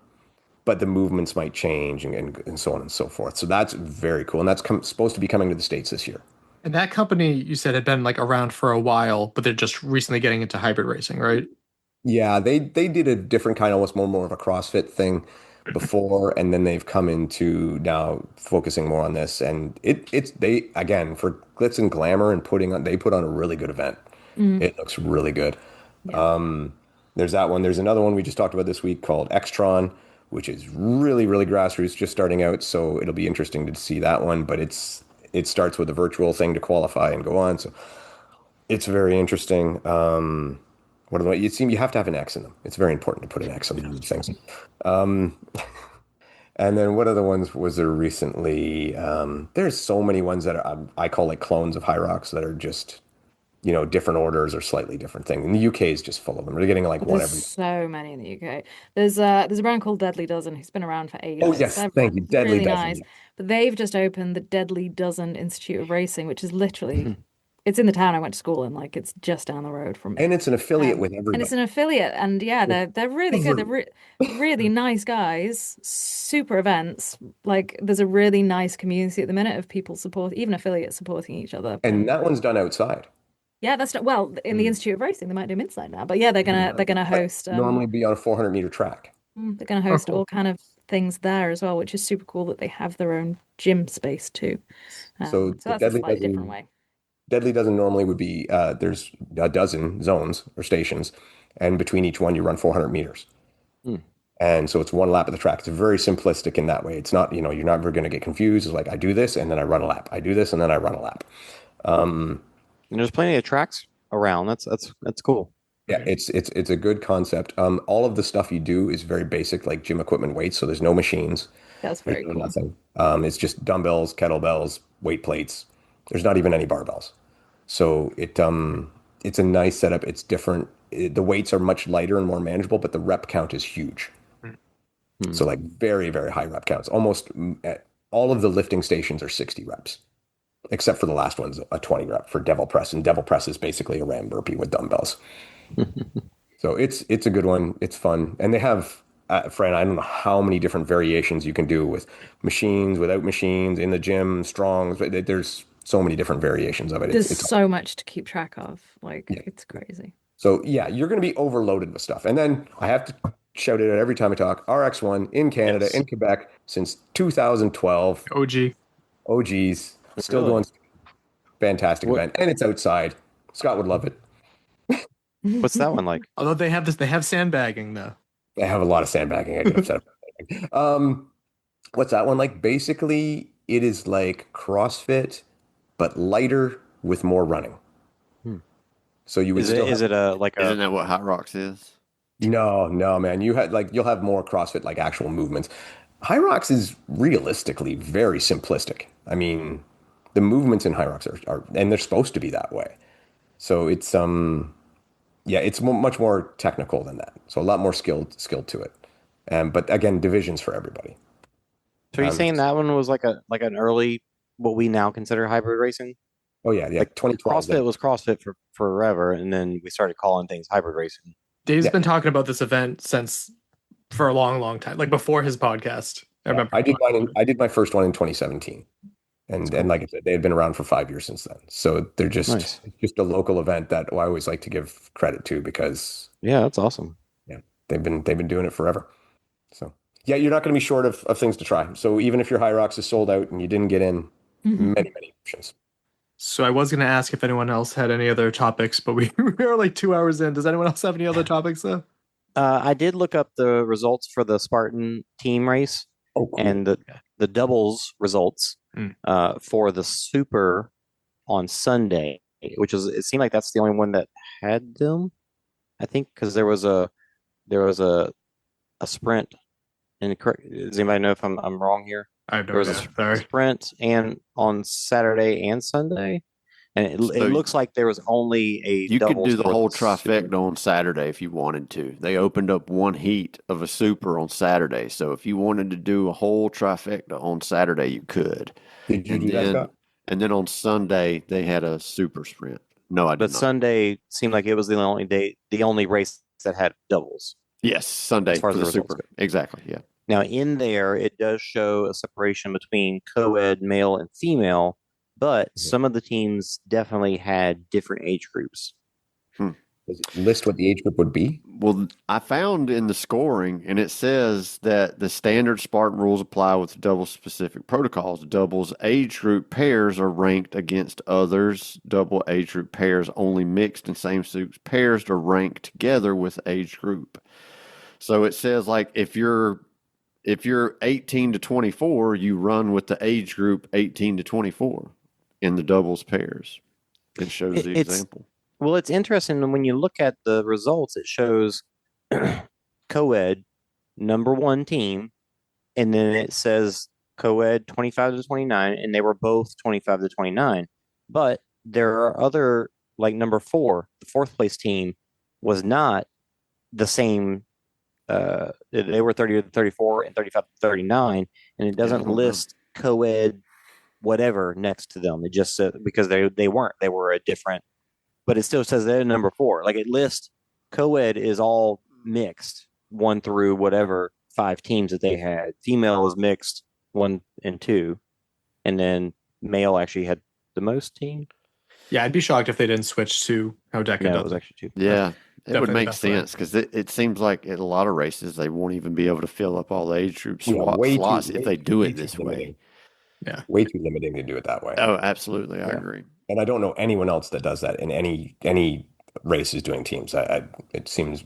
but the movements might change and so on and so forth. So that's very cool. And that's supposed to be coming to the States this year. And that company, you said, had been like around for a while, but they're just recently getting into hybrid racing, right? Yeah, they did a different kind, almost more of a CrossFit thing before, and then they've come into now focusing more on this. And they again, for glitz and glamour and they put on a really good event. It looks really good. Yeah. There's that one. There's another one we just talked about this week called Xtron, which is really, really grassroots, just starting out. So it'll be interesting to see that one. But it starts with a virtual thing to qualify and go on. So it's very interesting. What are the, you have to have an X in them. It's very important to put an X on these things. And then what other ones was there recently? There's so many ones that I call like clones of High Rocks that are just, different orders or slightly different thing. And the UK is just full of them. They're getting like one every. So many in the UK. There's a brand called Deadly Dozen who's been around for ages. Oh yes, thank you, Deadly really Dozen. Nice. But they've just opened the Deadly Dozen Institute of Racing, which is literally, it's in the town I went to school in. Like it's just down the road from me. And it's an affiliate with everybody. And it's an affiliate, and yeah, they're really good. They're really nice guys. Super events. Like there's a really nice community at the minute of people even affiliates supporting each other. And that one's done outside. Yeah, that's not, well, in the Institute of Racing they might do them inside now, but yeah, they're gonna host. Normally be on a 400-meter track. They're gonna host all kind of things there as well, which is super cool that they have their own gym space too. So that's a slightly different way. Deadly Dozen normally would be there's a dozen zones or stations, and between each one you run 400 meters. And so it's one lap of the track. It's very simplistic in that way. It's not, you're never going to get confused. It's like I do this and then I run a lap. I do this and then I run a lap. And there's plenty of tracks around. That's cool. Yeah, it's a good concept. All of the stuff you do is very basic, like gym equipment weights. So there's no machines. That's very cool. Nothing. It's just dumbbells, kettlebells, weight plates. There's not even any barbells. So it's a nice setup. It's different. The weights are much lighter and more manageable, but the rep count is huge. So like very, very high rep counts. Almost all of the lifting stations are 60 reps. Except for the last one's a 20 rep for devil press, and devil press is basically a ram burpee with dumbbells. So it's a good one. It's fun, and they have Fran. I don't know how many different variations you can do with machines, without machines, in the gym, strongs. There's so many different variations of it. There's so much to keep track of. Like it's crazy. So yeah, you're going to be overloaded with stuff, and then I have to shout it out every time I talk. RX1 in Canada, in Quebec since 2012. OGs. Still going. Fantastic event, and it's outside. Scott would love it. What's that one like? Although they have sandbagging though. They have a lot of sandbagging. I get upset about what's that one like? Basically, it is like CrossFit, but lighter with more running. So you would Isn't that what Hot Rocks is? No, man. You'll have more CrossFit like actual movements. High Rocks is realistically very simplistic. I mean, the movements in High Rocks are and they're supposed to be that way. So it's it's much more technical than that. So a lot more skilled to it. But again, divisions for everybody. So are you saying that one was like an early, what we now consider hybrid racing? Oh yeah, like 2012. CrossFit was CrossFit for forever, and then we started calling things hybrid racing. Dave's been talking about this event for a long, long time, like before his podcast. I remember. I did my first one in 2017. And like I said, they had been around for 5 years since then. So they're just a local event that I always like to give credit to because that's awesome. Yeah, they've been doing it forever. So yeah, you're not going to be short of things to try. So even if your High Rocks is sold out and you didn't get in, many options. So I was going to ask if anyone else had any other topics, but we're like 2 hours in. Does anyone else have any other topics though? I did look up the results for the Spartan team race and the doubles results for the super on Sunday, which is, it seemed like that's the only one that had them. I think because there was a sprint. And does anybody know if I'm wrong here? I have no There was idea. a sprint and on Saturday and Sunday, and it looks like there was only a. You could do the for whole super. trifecta on Saturday if you wanted to. They opened up one heat of a super on Saturday, so if you wanted to do a whole trifecta on Saturday, you could. Did you do that, Scott? And then on Sunday they had a super sprint. No, I did But not. Sunday seemed like it was the only race that had doubles. Yes, Sunday as far as for the the results super. go. Exactly. Yeah. Now, in there, it does show a separation between co-ed male and female, but some of the teams definitely had different age groups. Does it list what the age group would be? Well, I found in the scoring, and it says that the standard Spartan rules apply with double specific protocols. Doubles age group pairs are ranked against others. Double age group pairs only mixed and same sex pairs are ranked together with age group. So it says like if you're 18 to 24, you run with the age group 18 to 24 in the doubles pairs. It shows the example. Well, it's interesting when you look at the results, it shows co-ed number one team, and then it says co-ed 25 to 29, and they were both 25 to 29. But there are other, like number 4, the fourth place team was not the same. They were 30 to 34 and 35 to 39, and it doesn't list co-ed whatever next to them. It just said because they weren't. They were a different. But it still says they're number 4. Like it lists co-ed is all mixed 1 through whatever 5 teams that they had. Female is mixed 1 and 2, and then male actually had the most team. Yeah, I'd be shocked if they didn't switch to how Deca does. It was actually 2. Yeah, it would Definitely make best way. sense because it seems like at a lot of races they won't even be able to fill up all the age group Yeah, slots if they do it this way. Yeah, way too limiting to do it that way. Oh, absolutely, I agree. And I don't know anyone else that does that in any races doing teams. It seems.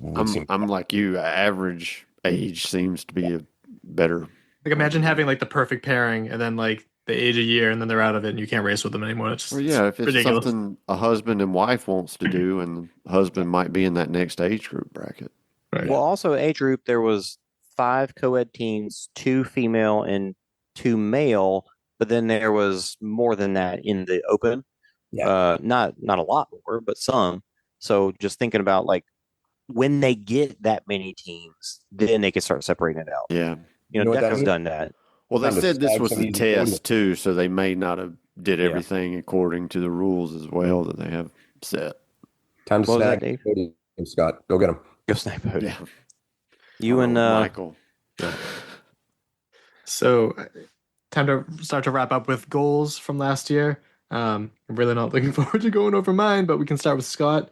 I'm like you. Average age seems to be a better. Like imagine having like the perfect pairing and then like they age a year and then they're out of it and you can't race with them anymore. It's just Well, yeah, if it's ridiculous. something a husband and wife wants to do, and the husband might be in that next age group bracket. Right. Well, also age group, there was 5 co-ed teams, 2 female and 2 male, but then there was more than that in the open. Yeah. Not a lot more, but some. So just thinking about like when they get that many teams, then they can start separating it out. Yeah. You know, DECA's done that. Well, they Time to said this snag was some the of these test too, so they may not have did everything according to the rules as well that they have set. Time to What was snag that, Dave? podium, Scott. Go get him. Go snag podium. Yeah. You and Michael. So, time to start to wrap up with goals from last year. I'm really not looking forward to going over mine, but we can start with Scott.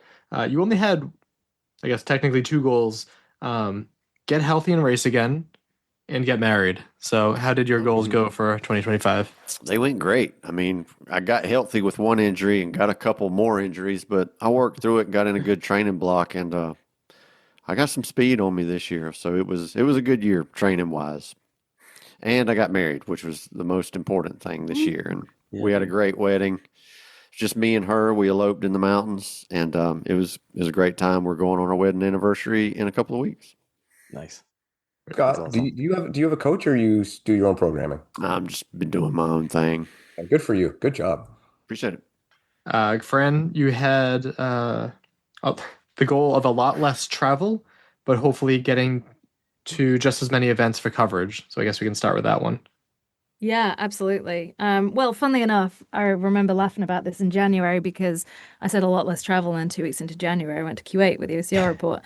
You only had, I guess, technically 2 goals. Get healthy and race again, and get married. So how did your goals go for 2025? They went great. I mean, I got healthy with 1 injury and got a couple more injuries, but I worked through it and got in a good training block, and I got some speed on me this year. So it was a good year training wise. And I got married, which was the most important thing this year. And we had a great wedding. Just me and her. We eloped in the mountains, and it was a great time. We're going on our wedding anniversary in a couple of weeks. Nice. Scott, awesome. do you have a coach or you do your own programming? I've just been doing my own thing. Good for you. Good job. Appreciate it. Fran, you had the goal of a lot less travel, but hopefully getting to just as many events for coverage. So I guess we can start with that one. Yeah, absolutely. Well, funnily enough, I remember laughing about this in January because I said a lot less travel, and 2 weeks into January, I went to Kuwait with the OCR report.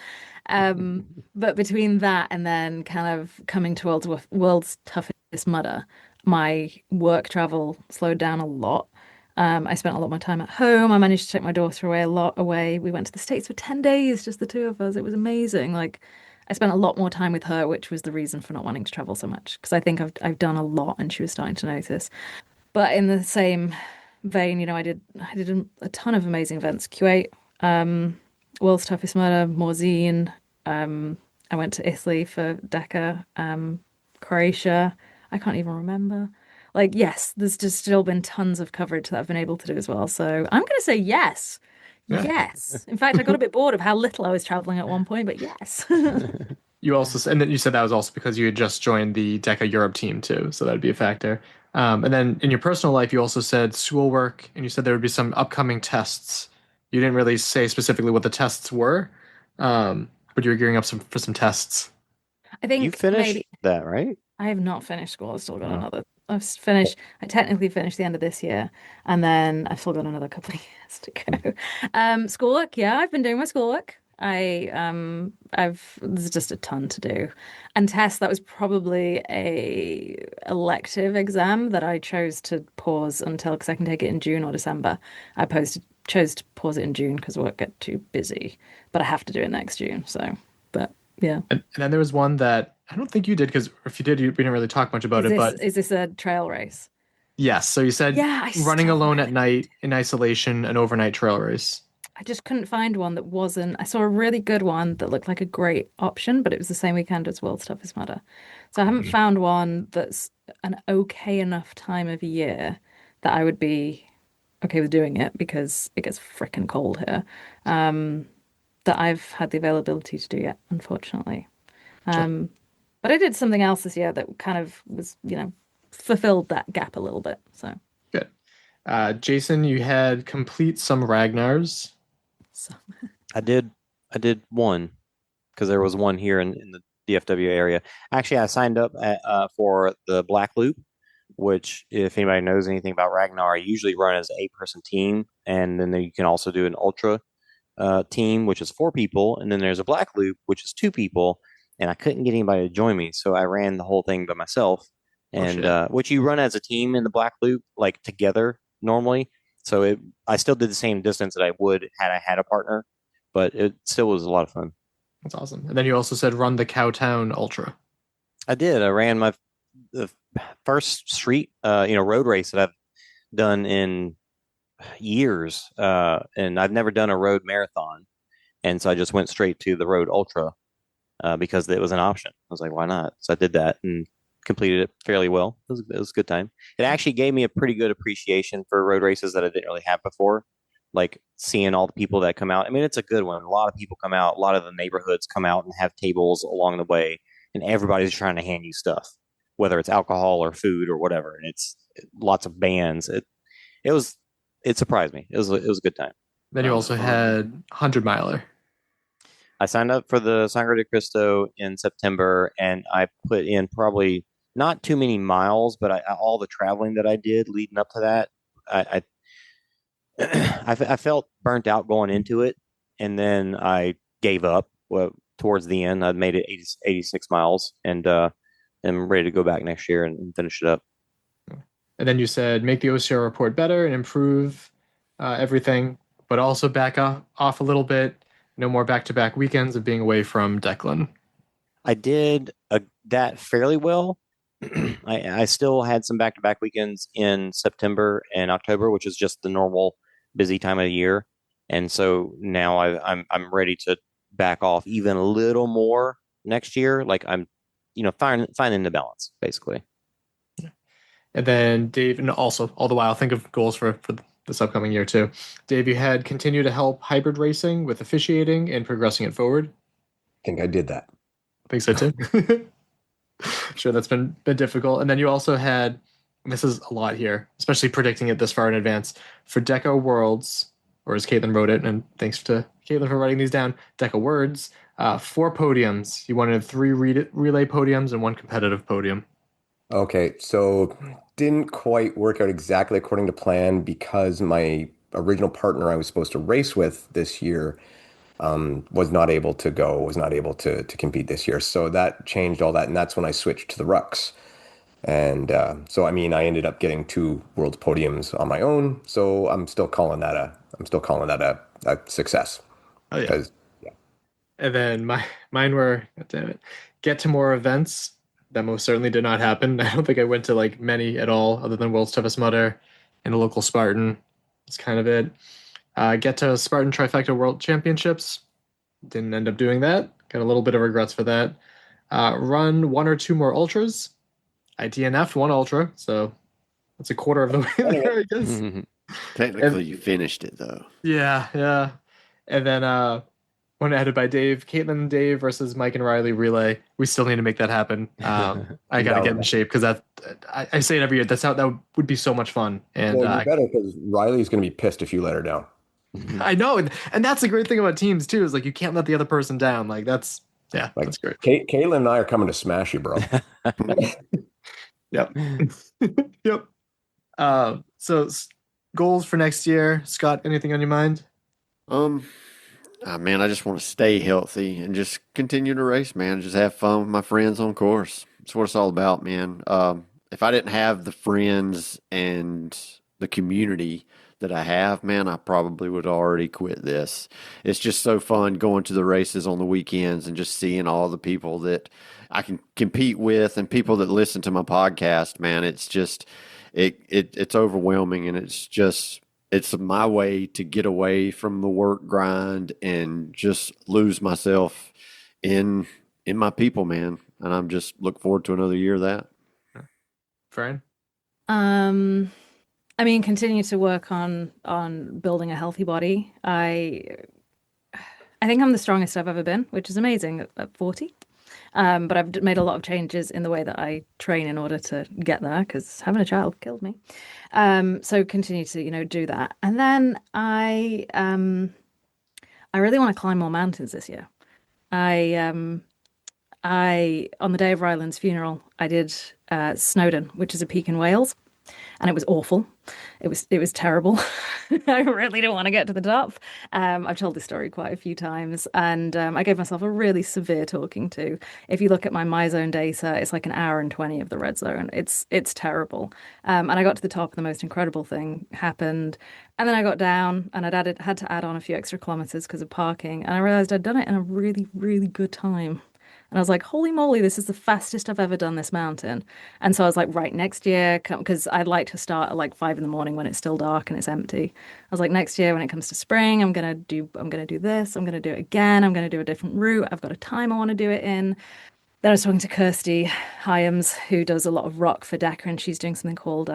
But between that and then kind of coming to world's toughest mudder, my work travel slowed down a lot. I spent a lot more time at home. I managed to take my daughter away a lot away. We went to the States for 10 days, just the 2 of us. It was amazing. Like, I spent a lot more time with her, which was the reason for not wanting to travel so much, because I think I've done a lot and she was starting to notice. But in the same vein, I did a ton of amazing events. Q8, World's Toughest Murder, Morzine. I went to Italy for DECA, Croatia. I can't even remember. Like, yes, there's just still been tons of coverage that I've been able to do as well. So I'm going to say yes. Yeah. Yes. In fact, I got a bit bored of how little I was traveling at one point, but yes. And then you said that was also because you had just joined the DECA Europe team too, so that'd be a factor. And then in your personal life, you also said schoolwork, and you said there would be some upcoming tests. You didn't really say specifically what the tests were, but you were gearing up for some tests. I think you finished that, right? I have not finished school. I've still got another. I technically finished the end of this year, and then I've still got another couple of years to go. Schoolwork, yeah, I've been doing my schoolwork. There's just a ton to do. And tests, that was probably a elective exam that I chose to pause until, because I can take it in June or December. I chose to pause it in June because work got too busy, but I have to do it next June. So, but yeah. And then there was one that I don't think you did, because if you did, we didn't really talk much about it. But is this a trail race? Yes. So you said running alone at night in isolation, an overnight trail race. I just couldn't find one that wasn't. I saw a really good one that looked like a great option, but it was the same weekend as World's Toughest Mudder. So I haven't found one that's an okay enough time of year that I would be okay with doing it, because it gets freaking cold here. That I've had the availability to do yet, unfortunately. Sure. But I did something else this year that kind of was, fulfilled that gap a little bit. So good. Jason, you had complete some Ragnars. I did one, because there was one here in the DFW area. Actually, I signed up for the Black Loop, which, if anybody knows anything about Ragnar, I usually run as an 8-person team, and then you can also do an ultra team, which is 4 people, and then there's a Black Loop, which is 2 people, and I couldn't get anybody to join me, so I ran the whole thing by myself. And which you run as a team in the Black Loop, like together normally. So I still did the same distance that I would had I had a partner, but it still was a lot of fun. That's awesome. And then you also said run the Cowtown Ultra. I did. I ran the first street, road race that I've done in years, and I've never done a road marathon, and so I just went straight to the road ultra because it was an option. I was like, why not? So I did that and completed it fairly well. It was a good time. It actually gave me a pretty good appreciation for road races that I didn't really have before, like seeing all the people that come out. I mean, it's a good one. A lot of people come out. A lot of the neighborhoods come out and have tables along the way, and everybody's trying to hand you stuff, whether it's alcohol or food or whatever. And it's lots of bands. It surprised me. It was a good time. Then you also had 100 miler. I signed up for the Sangre de Cristo in September, and I put in probably not too many miles, but all the traveling that I did leading up to that, I felt burnt out going into it, and then I gave up. Well, towards the end, I'd made it 86 miles, and I'm ready to go back next year and finish it up. And then you said make the OCR report better and improve everything, but also back off a little bit. No more back-to-back weekends of being away from Declan. I did that fairly well. I still had some back-to-back weekends in September and October, which is just the normal busy time of the year. And so now I'm ready to back off even a little more next year. Like I'm, finding the balance, basically. And then Dave, and also all the while think of goals for this upcoming year too. Dave, you had continue to help hybrid racing with officiating and progressing it forward. I think I did that. I think so too. I'm sure that's been difficult. And then you also had, and this is a lot here, especially predicting it this far in advance, for Deco Worlds, or as Caitlin wrote it, and thanks to Caitlin for writing these down, Deco Words, 4 podiums. You wanted 3 relay podiums and 1 competitive podium. Okay, so didn't quite work out exactly according to plan because my original partner I was supposed to race with this year was not able to go, was not able to compete this year. So that changed all that, and that's when I switched to the rucks. And so I ended up getting 2 world's podiums on my own. So I'm still calling that a success. Oh yeah. And then mine were, God damn it, get to more events. That most certainly did not happen. I don't think I went to like many at all, other than World's Toughest Mudder and a local Spartan. That's kind of it. Get to Spartan Trifecta World Championships. Didn't end up doing that. Got a little bit of regrets for that. Run 1 or 2 more ultras. I DNF'd 1 ultra, so that's a quarter of the way there, I guess. Technically, you finished it though. Yeah. And then one headed by Dave, Caitlin and Dave versus Mike and Riley relay. We still need to make that happen. I got to get in shape because I say it every year. That would be so much fun. And well, you better, because Riley's going to be pissed if you let her down. I know, and that's the great thing about teams too. Is like you can't let the other person down. Like that's great. Caitlin and I are coming to smash you, bro. Yep. Yep. So goals for next year, Scott? Anything on your mind? Man, I just want to stay healthy and just continue to race, man. Just have fun with my friends on course. That's what it's all about, man. If I didn't have the friends and the community that I have, man, I probably would already quit this. It's just so fun going to the races on the weekends and just seeing all the people that I can compete with and people that listen to my podcast, man. It's just, it's overwhelming, and it's my way to get away from the work grind and just lose myself in my people, man. And I'm just looking forward to another year of that. Fran? I mean, continue to work on building a healthy body. I think I'm the strongest I've ever been, which is amazing at 40. But I've made a lot of changes in the way that I train in order to get there, because having a child killed me. So continue to, do that. And then I really want to climb more mountains this year. I on the day of Ryland's funeral, I did Snowdon, which is a peak in Wales. And it was awful. It was terrible. I really didn't want to get to the top. I've told this story quite a few times, and I gave myself a really severe talking to. If you look at my MyZone data, it's like 1 hour and 20 of the red zone. It's terrible. And I got to the top, and the most incredible thing happened. And then I got down, and had to add on a few extra kilometers because of parking. And I realized I'd done it in a really, really good time. And I was like, holy moly, this is the fastest I've ever done this mountain. And so I was like, right, next year, because I'd like to start at like 5 a.m. when it's still dark and it's empty. I was like, next year when it comes to spring, I'm gonna do this. I'm gonna do it again. I'm gonna do a different route. I've got a time I want to do it in. Then I was talking to Kirsty Hyams, who does a lot of rock for Decker, and she's doing something called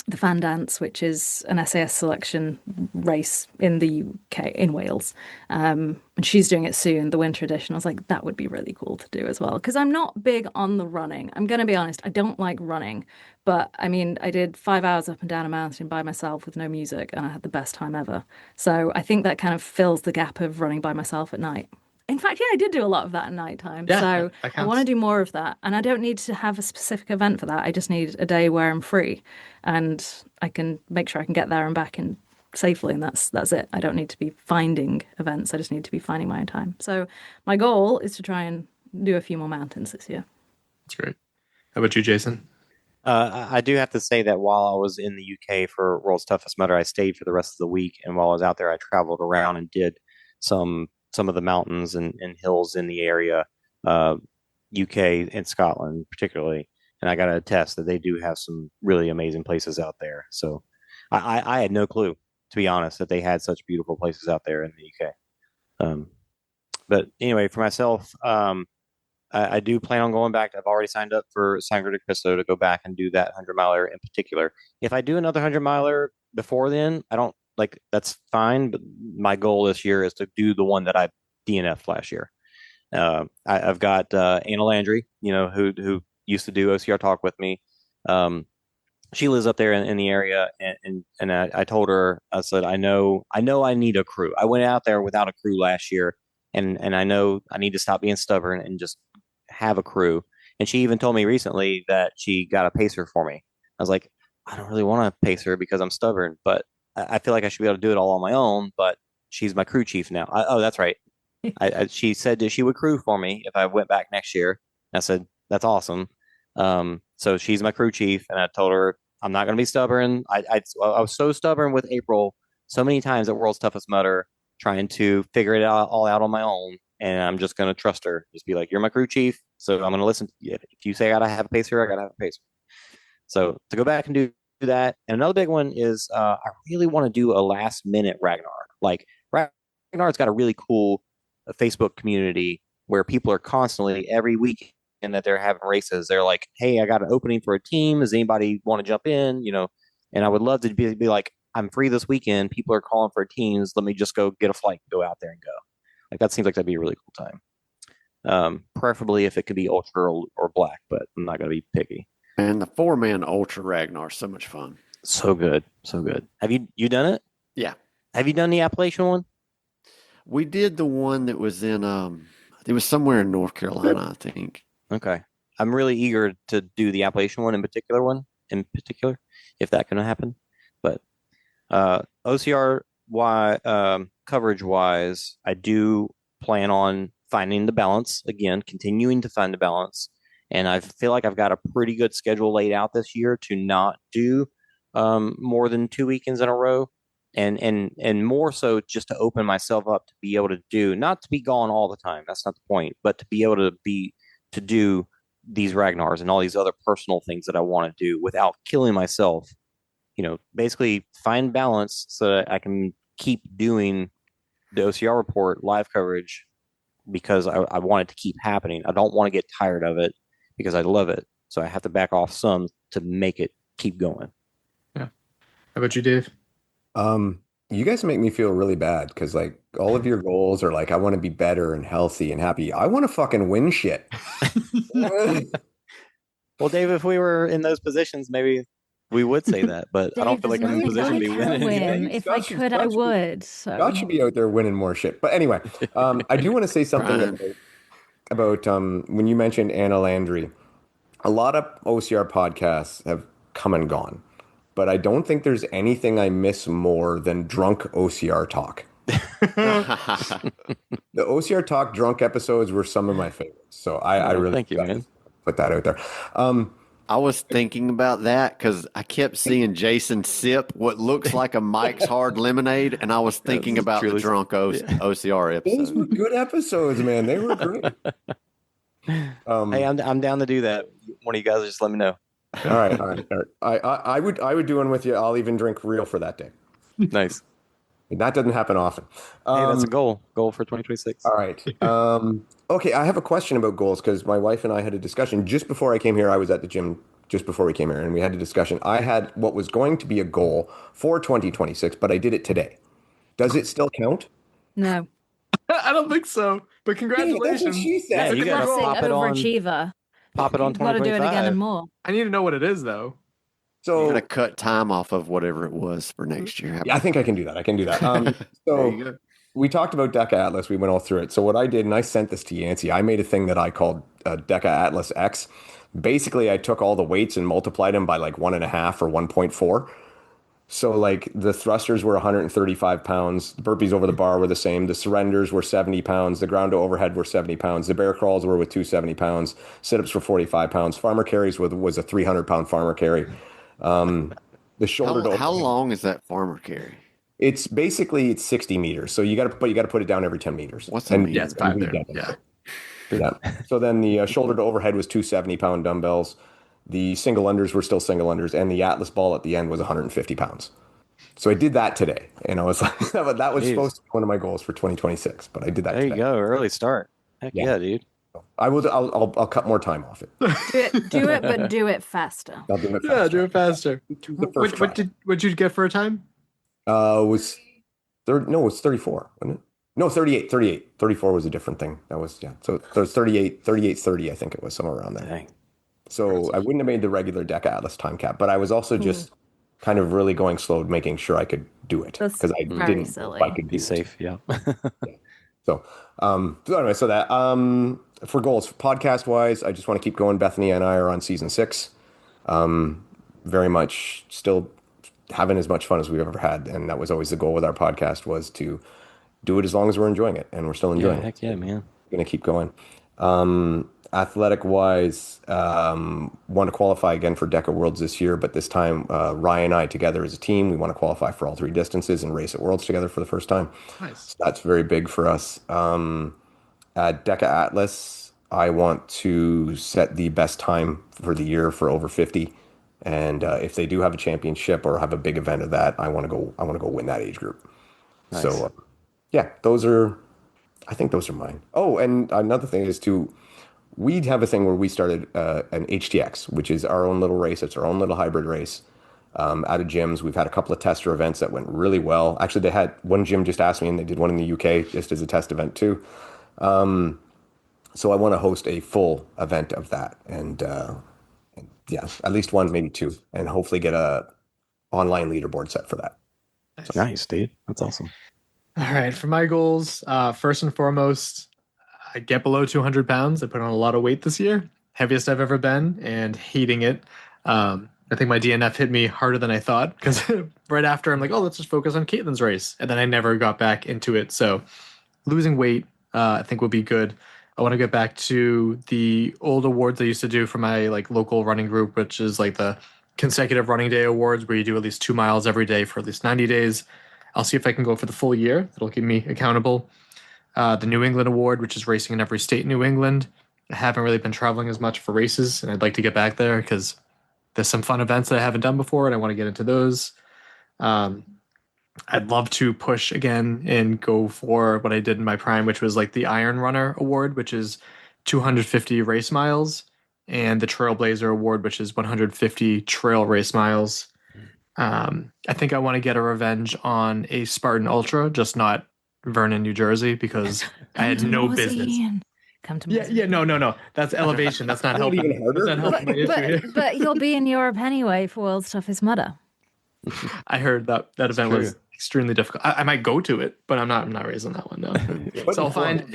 the Fan Dance, which is an SAS selection race in the UK, in Wales. And she's doing it soon, the winter edition. I was like, that would be really cool to do as well. Because I'm not big on the running. I'm going to be honest, I don't like running. But I mean, I did 5 hours up and down a mountain by myself with no music, and I had the best time ever. So I think that kind of fills the gap of running by myself at night. In fact, yeah, I did do a lot of that at night time. Yeah, so I want to do more of that. And I don't need to have a specific event for that. I just need a day where I'm free and I can make sure I can get there and back and safely. And that's it. I don't need to be finding events. I just need to be finding my own time. So my goal is to try and do a few more mountains this year. That's great. How about you, Jason? I do have to say that while I was in the UK for World's Toughest Mudder, I stayed for the rest of the week. And while I was out there, I traveled around and did some of the mountains and hills in the area, UK and Scotland particularly. And I got to attest that they do have some really amazing places out there. So I had no clue, to be honest, that they had such beautiful places out there in the UK. But anyway, for myself, I do plan on going back. I've already signed up for Sangre de Cristo to go back and do that 100-miler in particular. If I do another 100-miler before then, that's fine, but my goal this year is to do the one that I DNF'd last year. I've got Anna Landry, who used to do OCR Talk with me. She lives up there in the area, and I told her, I said, I know I need a crew. I went out there without a crew last year, and I know I need to stop being stubborn and just have a crew. And she even told me recently that she got a pacer for me. I was like, I don't really want a pacer because I'm stubborn, but I feel like I should be able to do it all on my own, but she's my crew chief now. Oh, that's right. She said that she would crew for me if I went back next year. I said, that's awesome. So she's my crew chief, and I told her I'm not going to be stubborn. I was so stubborn with April so many times at World's Toughest Mudder, trying to figure it all out on my own, and I'm just going to trust her. Just be like, you're my crew chief. So I'm going to listen. If you say I got to have a pacer, I got to have a pacer. So to go back and do that. And another big one is I really want to do a last minute Ragnar. Like Ragnar's got a really cool Facebook community where people are constantly every week and that they're having races. They're like, hey, I got an opening for a team. Does anybody want to jump in? You know, and I would love to be like, I'm free this weekend. People are calling for teams. Let me just go get a flight and go out there and go. Like that seems like that'd be a really cool time. Preferably if it could be ultra or black, but I'm not going to be picky. And the 4-man ultra Ragnar is so much fun. So good. So good. Have you done it? Yeah. Have you done the Appalachian one? We did the one that was in, it was somewhere in North Carolina, I think. Okay. I'm really eager to do the Appalachian one in particular, if that can happen. But OCR coverage wise, I do plan on finding the balance again, continuing to find the balance. And I feel like I've got a pretty good schedule laid out this year to not do more than 2 weekends in a row. And more so just to open myself up to be able to do, not to be gone all the time. That's not the point, but to be able to do these Ragnars and all these other personal things that I want to do without killing myself. You know, basically find balance so that I can keep doing the OCR report live coverage because I want it to keep happening. I don't want to get tired of it because I love it. So I have to back off some to make it keep going. Yeah. How about you, Dave? You guys make me feel really bad because like all of your goals are like, I want to be better and healthy and happy. I want to fucking win shit. Well, Dave, if we were in those positions, maybe we would say that, but Dave, I don't feel like I'm in a position to be winning. Win. If I could, I would. So. God should be out there winning more shit. But anyway, I do want to say something about when you mentioned Anna Landry. A lot of OCR podcasts have come and gone, but I don't think there's anything I miss more than drunk OCR talk. The OCR talk drunk episodes were some of my favorites. So I really thank you, man. Put that out there. I was thinking about that because I kept seeing Jason sip what looks like a Mike's Hard Lemonade, and I was thinking about the drunk OCR episodes. Those were good episodes, man. They were great. Hey, I'm down to do that. One of you guys just let me know. All right. I would do one with you. I'll even drink real for that day. Nice. That doesn't happen often. Hey, that's a goal for 2026. All right. Okay, I have a question about goals because my wife and I had a discussion just before I came here. I was at the gym just before we came here, and we had a discussion. I had what was going to be a goal for 2026, but I did it today. Does it still count? No. I don't think so. But congratulations. That's what she said. Yeah, you gotta pop it on. Overachiever. Pop it on 2025. Got to do it again and more. I need to know what it is, though. So you're gonna cut time off of whatever it was for next year. Yeah, I think I can do that. So we talked about Deca Atlas. We went all through it. So what I did, and I sent this to Yancey, I made a thing that I called Deca Atlas X. Basically, I took all the weights and multiplied them by like 1.5 or 1.4. So like the thrusters were 135 pounds. The burpees over the bar were the same. The surrenders were 70 pounds. The ground to overhead were 70 pounds. The bear crawls were with 270 pounds. Sit-ups were 45 pounds. Farmer carries was a 300-pound farmer carry. The shoulder. How long is that farmer carry? It's 60 meters. So you got to put it down every 10 meters. What's that? Yeah, it's 5 there. Yeah. So then the shoulder to overhead was 270-pound dumbbells. The single unders were still single unders, and the Atlas ball at the end was 150 pounds. So I did that today, and I was like, that was supposed to be one of my goals for 2026. But I did that. There today. you go, early start. Heck yeah, dude. I will. I'll cut more time off it. Do it, but do it faster. I'll do it faster. Yeah, do it faster. What'd you get for a time? Was 34, wasn't it? No, 38. 34 was a different thing. That was So it was 38:30, I think it was, somewhere around there. Dang. So I wouldn't have made the regular Deca Atlas time cap, but I was also just kind of really going slow, making sure I could do it because I didn't. Silly. If I could be safe. Yeah. So anyway, so that for goals, podcast wise, I just want to keep going. Bethany and I are on season 6. Very much still having as much fun as we've ever had, and that was always the goal with our podcast, was to do it as long as we're enjoying it, and we're still enjoying it. Heck yeah, man. We're gonna keep going. Athletic wise, want to qualify again for DECA Worlds this year, but this time Ryan and I together as a team, we want to qualify for all 3 distances and race at Worlds together for the first time. Nice. So that's very big for us. At DECA Atlas, I want to set the best time for the year for over 50. And if they do have a championship or have a big event of that, I want to go. I want to go win that age group. Nice. So, yeah, those are. I think those are mine. Oh, and another thing is we have a thing where we started an HTX, which is our own little race. It's our own little hybrid race out of gyms. We've had a couple of tester events that went really well. Actually, they had one gym just asked me, and they did one in the UK just as a test event too. So I want to host a full event of that, and yeah, at least one, maybe two, and hopefully get a online leaderboard set for that. So. Nice, dude. That's awesome. All right, for my goals, first and foremost, I get below 200 pounds. I put on a lot of weight this year, heaviest I've ever been, and hating it. I think my DNF hit me harder than I thought, because right after I'm like, oh, let's just focus on Caitlin's race, and then I never got back into it. So losing weight, I think will be good. I want to get back to the old awards I used to do for my local running group, which is the consecutive running day awards, where you do at least 2 miles every day for at least 90 days. I'll see if I can go for the full year. That'll keep me accountable. The New England Award, which is racing in every state in New England. I haven't really been traveling as much for races, and I'd like to get back there because there's some fun events that I haven't done before, and I want to get into those. I'd love to push again and go for what I did in my prime, which was the Iron Runner Award, which is 250 race miles, and the Trailblazer Award, which is 150 trail race miles. I think I want to get a revenge on a Spartan Ultra, just not Vernon, New Jersey, because I had no business. Come to no. That's elevation. That's not helping. That's not helping my issue here. But you'll be in Europe anyway for World's Toughest Mudder. I heard that event was extremely difficult. I might go to it, but I'm not raising that one down. So I'll find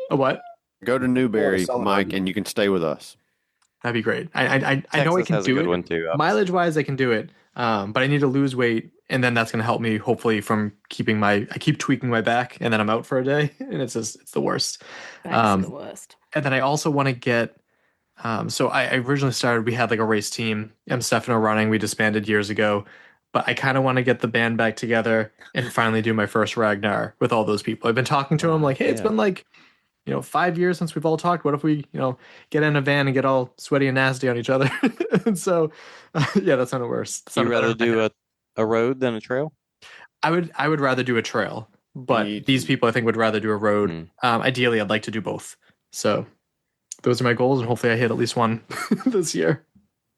a what? Go to Newberry, Mike, and you can stay with us. That'd be great. I know I can do it. One too, mileage wise, I can do it. But I need to lose weight, and then that's going to help me hopefully from keeping I keep tweaking my back, and then I'm out for a day, and it's the worst. That's the worst. And then I also want to get. So I originally started. We had a race team. I'm Stefano running. We disbanded years ago, but I kind of want to get the band back together and finally do my first Ragnar with all those people. I've been talking to them hey, it's been 5 years since we've all talked. What if we, get in a van and get all sweaty and nasty on each other? And so, yeah, that's not worse. You'd rather do a road than a trail? I would rather do a trail, but these people I think would rather do a road. Ideally, I'd like to do both. So those are my goals, and hopefully I hit at least one this year.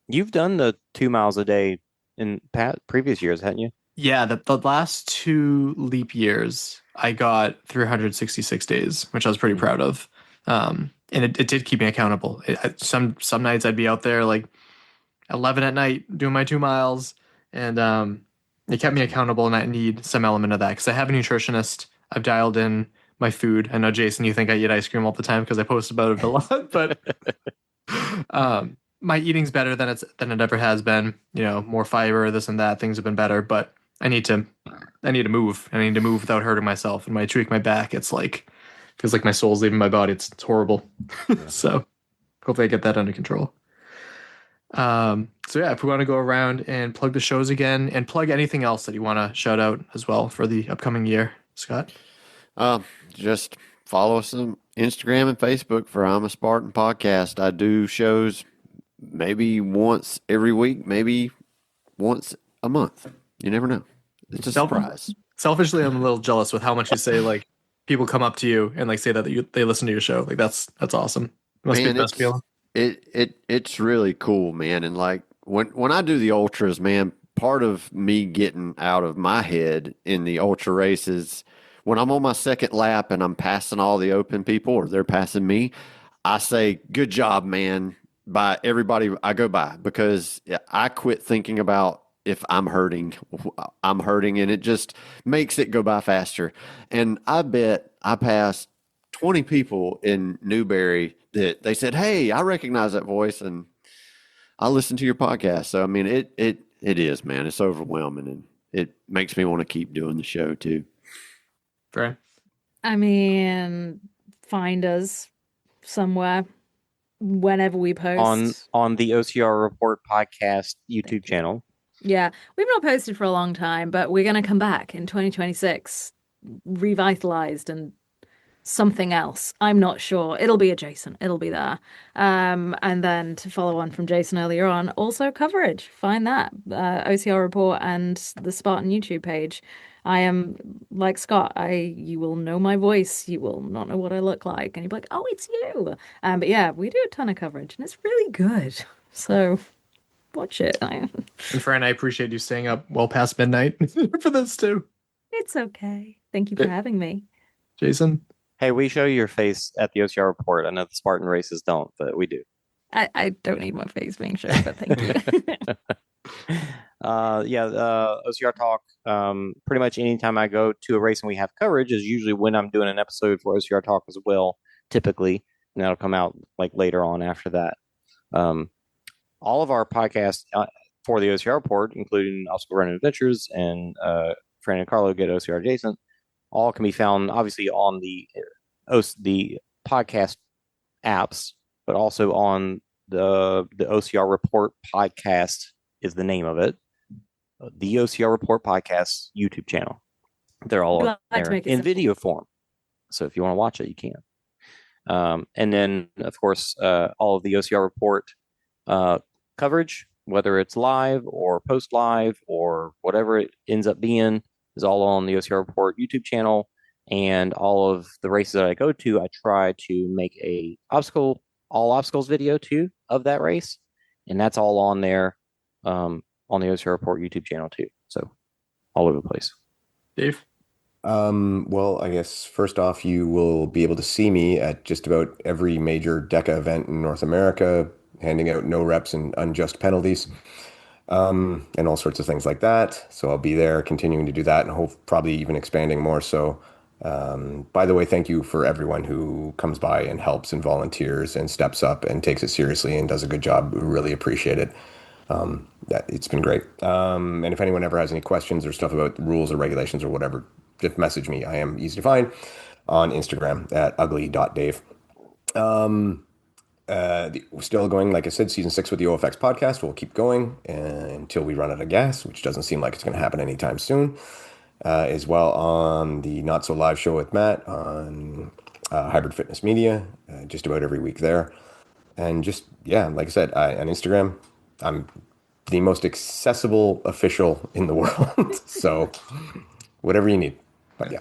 You've done the 2 miles a day in previous years, hadn't you? Yeah, the last 2 leap years, I got 366 days, which I was pretty proud of. And it did keep me accountable. Some nights I'd be out there 11 at night doing my 2 miles, and it kept me accountable, and I need some element of that because I have a nutritionist. I've dialed in my food. I know, Jason, you think I eat ice cream all the time because I post about it a lot, but my eating's better than it ever has been. More fiber, this and that. Things have been better, but I need to move. I need to move without hurting myself. And when I tweak my back, it's feels like my soul's leaving my body. It's horrible. So hopefully I get that under control. So yeah, if we want to go around and plug the shows again and plug anything else that you want to shout out as well for the upcoming year, Scott. Just follow us on Instagram and Facebook for I'm a Spartan podcast. I do shows maybe once every week, maybe once a month. You never know. It's a surprise. Selfishly, I'm a little jealous with how much you say people come up to you and say that they listen to your show. That's awesome. It must be the best feeling. It's really cool, man. And when I do the ultras, man, part of me getting out of my head in the ultra races, when I'm on my second lap and I'm passing all the open people or they're passing me, I say, good job, man, by everybody I go by, because I quit thinking about if I'm hurting, and it just makes it go by faster. And I bet I passed 20 people in Newberry that they said, hey, I recognize that voice and I listen to your podcast. So, I mean, it is, man. It's overwhelming, and it makes me want to keep doing the show too. Right. I mean, find us somewhere whenever we post. On the OCR Report podcast YouTube channel. Yeah, we've not posted for a long time, but we're going to come back in 2026, revitalized and something else. I'm not sure. It'll be adjacent. It'll be there. And then to follow on from Jason earlier on, also coverage. Find that OCR report and the Spartan YouTube page. I am like Scott. You will know my voice. You will not know what I look like, and you'll be like, "Oh, it's you." But yeah, we do a ton of coverage, and it's really good. So watch it. And Fran, I appreciate you staying up well past midnight for this too. It's okay. Thank you for having me, Jason. Hey, we show your face at the OCR report. I know the Spartan races don't, but we do. I don't need my face being shown, but thank you. OCR Talk. Pretty much anytime I go to a race and we have coverage is usually when I'm doing an episode for OCR Talk as well, typically. And that'll come out like later on after that. All of our podcasts for the OCR report, including Obstacle Running Adventures and Fran and Carlo Get OCR Adjacent, all can be found obviously on the podcast apps, but also on the OCR Report podcast is the name of it. The OCR Report podcast YouTube channel. They're all up there in video form. So if you want to watch it, you can. And then, of course, all of the OCR Report coverage, whether it's live or post-live or whatever it ends up being, is all on the OCR Report YouTube channel. And all of the races that I go to, I try to make all obstacles video too of that race. And that's all on there on the OCR Report YouTube channel too. So all over the place. Dave? Well, I guess first off, you will be able to see me at just about every major DECA event in North America, handing out no reps and unjust penalties. And all sorts of things like that. So I'll be there continuing to do that and probably even expanding more. So, by the way, thank you for everyone who comes by and helps and volunteers and steps up and takes it seriously and does a good job. We really appreciate it. It's been great. And if anyone ever has any questions or stuff about rules or regulations or whatever, just message me. I am easy to find on Instagram at ugly.dave. Still going, like I said, season 6 with the OFX podcast. We'll keep going until we run out of gas, which doesn't seem like it's going to happen anytime soon. As well on the Not So Live show with Matt on Hybrid Fitness Media, just about every week there. And just, like I said, on Instagram, I'm the most accessible official in the world. So whatever you need. But yeah.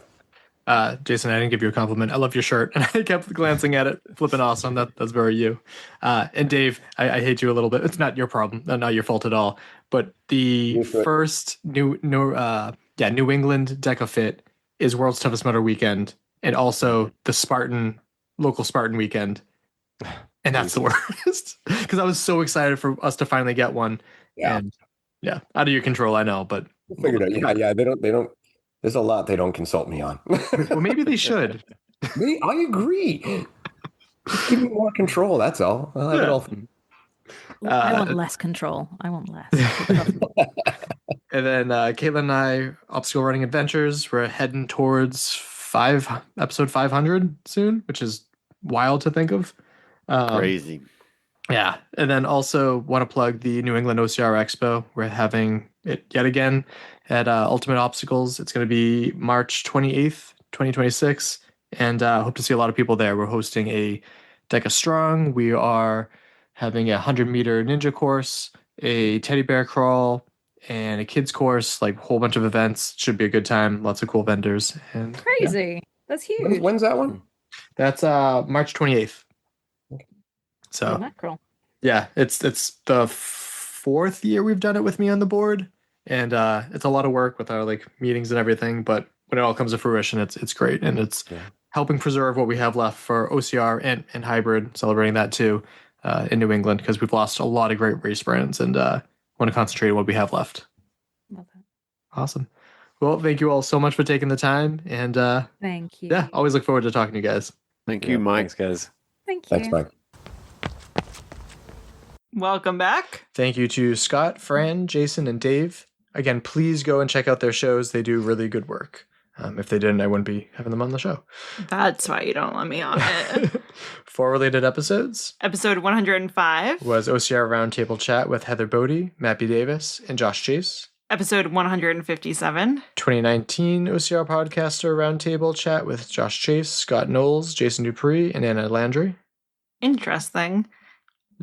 Jason, I didn't give you a compliment. I love your shirt, and I kept glancing at it. Flipping awesome. That's very you. And Dave, I hate you a little bit. It's not your problem, not your fault at all. But the first New England Deca Fit is World's Toughest Mudder weekend, and also the local Spartan weekend, and that's the worst. Because I was so excited for us to finally get one. Yeah, and out of your control, I know, but figured out. Yeah. They don't. There's a lot they don't consult me on. Well, maybe they should. I agree. Just give me more control. That's all. I'll have it all. I want less control. I want less. And then Caitlin and I, Obstacle Running Adventures, we're heading towards episode 500 soon, which is wild to think of. Crazy. Yeah. And then also want to plug the New England OCR Expo. We're having it yet again at Ultimate Obstacles. It's going to be March 28th, 2026. And hope to see a lot of people there. We're hosting a Deca Strong. We are having a 100-meter ninja course, a teddy bear crawl, and a kids course, like a whole bunch of events. Should be a good time. Lots of cool vendors. And crazy. That's huge. When's that one? That's March 28th. So mackerel. Yeah, it's the 4th year we've done it with me on the board, and it's a lot of work with our meetings and everything. But when it all comes to fruition, it's great, and it's helping preserve what we have left for OCR and hybrid, celebrating that too in New England, because we've lost a lot of great race brands, and want to concentrate on what we have left. Okay. Awesome. Well, thank you all so much for taking the time, and thank you. Yeah, always look forward to talking to you guys. Thank you, Mike. Thanks, guys. Thank you. Thanks, Mike. Welcome back. Thank you to Scott, Fran, Jason, and Dave. Again, please go and check out their shows. They do really good work. If they didn't, I wouldn't be having them on the show. That's why you don't let me on it. 4 related episodes. Episode 105 was OCR Roundtable Chat with Heather Bodie, Matt B. Davis, and Josh Chase. Episode 157. 2019 OCR Podcaster Roundtable Chat with Josh Chase, Scott Knowles, Jason Dupree, and Anna Landry. Interesting.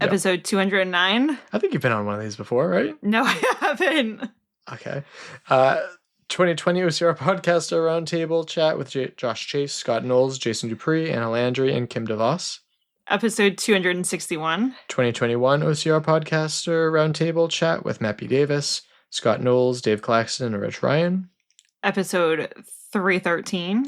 Yep. Episode 209. I think you've been on one of these before, right? No, I haven't. Okay. 2020 OCR Podcaster Roundtable Chat with Josh Chase, Scott Knowles, Jason Dupree, Anna Landry, and Kim DeVos. Episode 261. 2021 OCR Podcaster Roundtable Chat with Matt B. Davis, Scott Knowles, Dave Claxton, and Rich Ryan. Episode 313.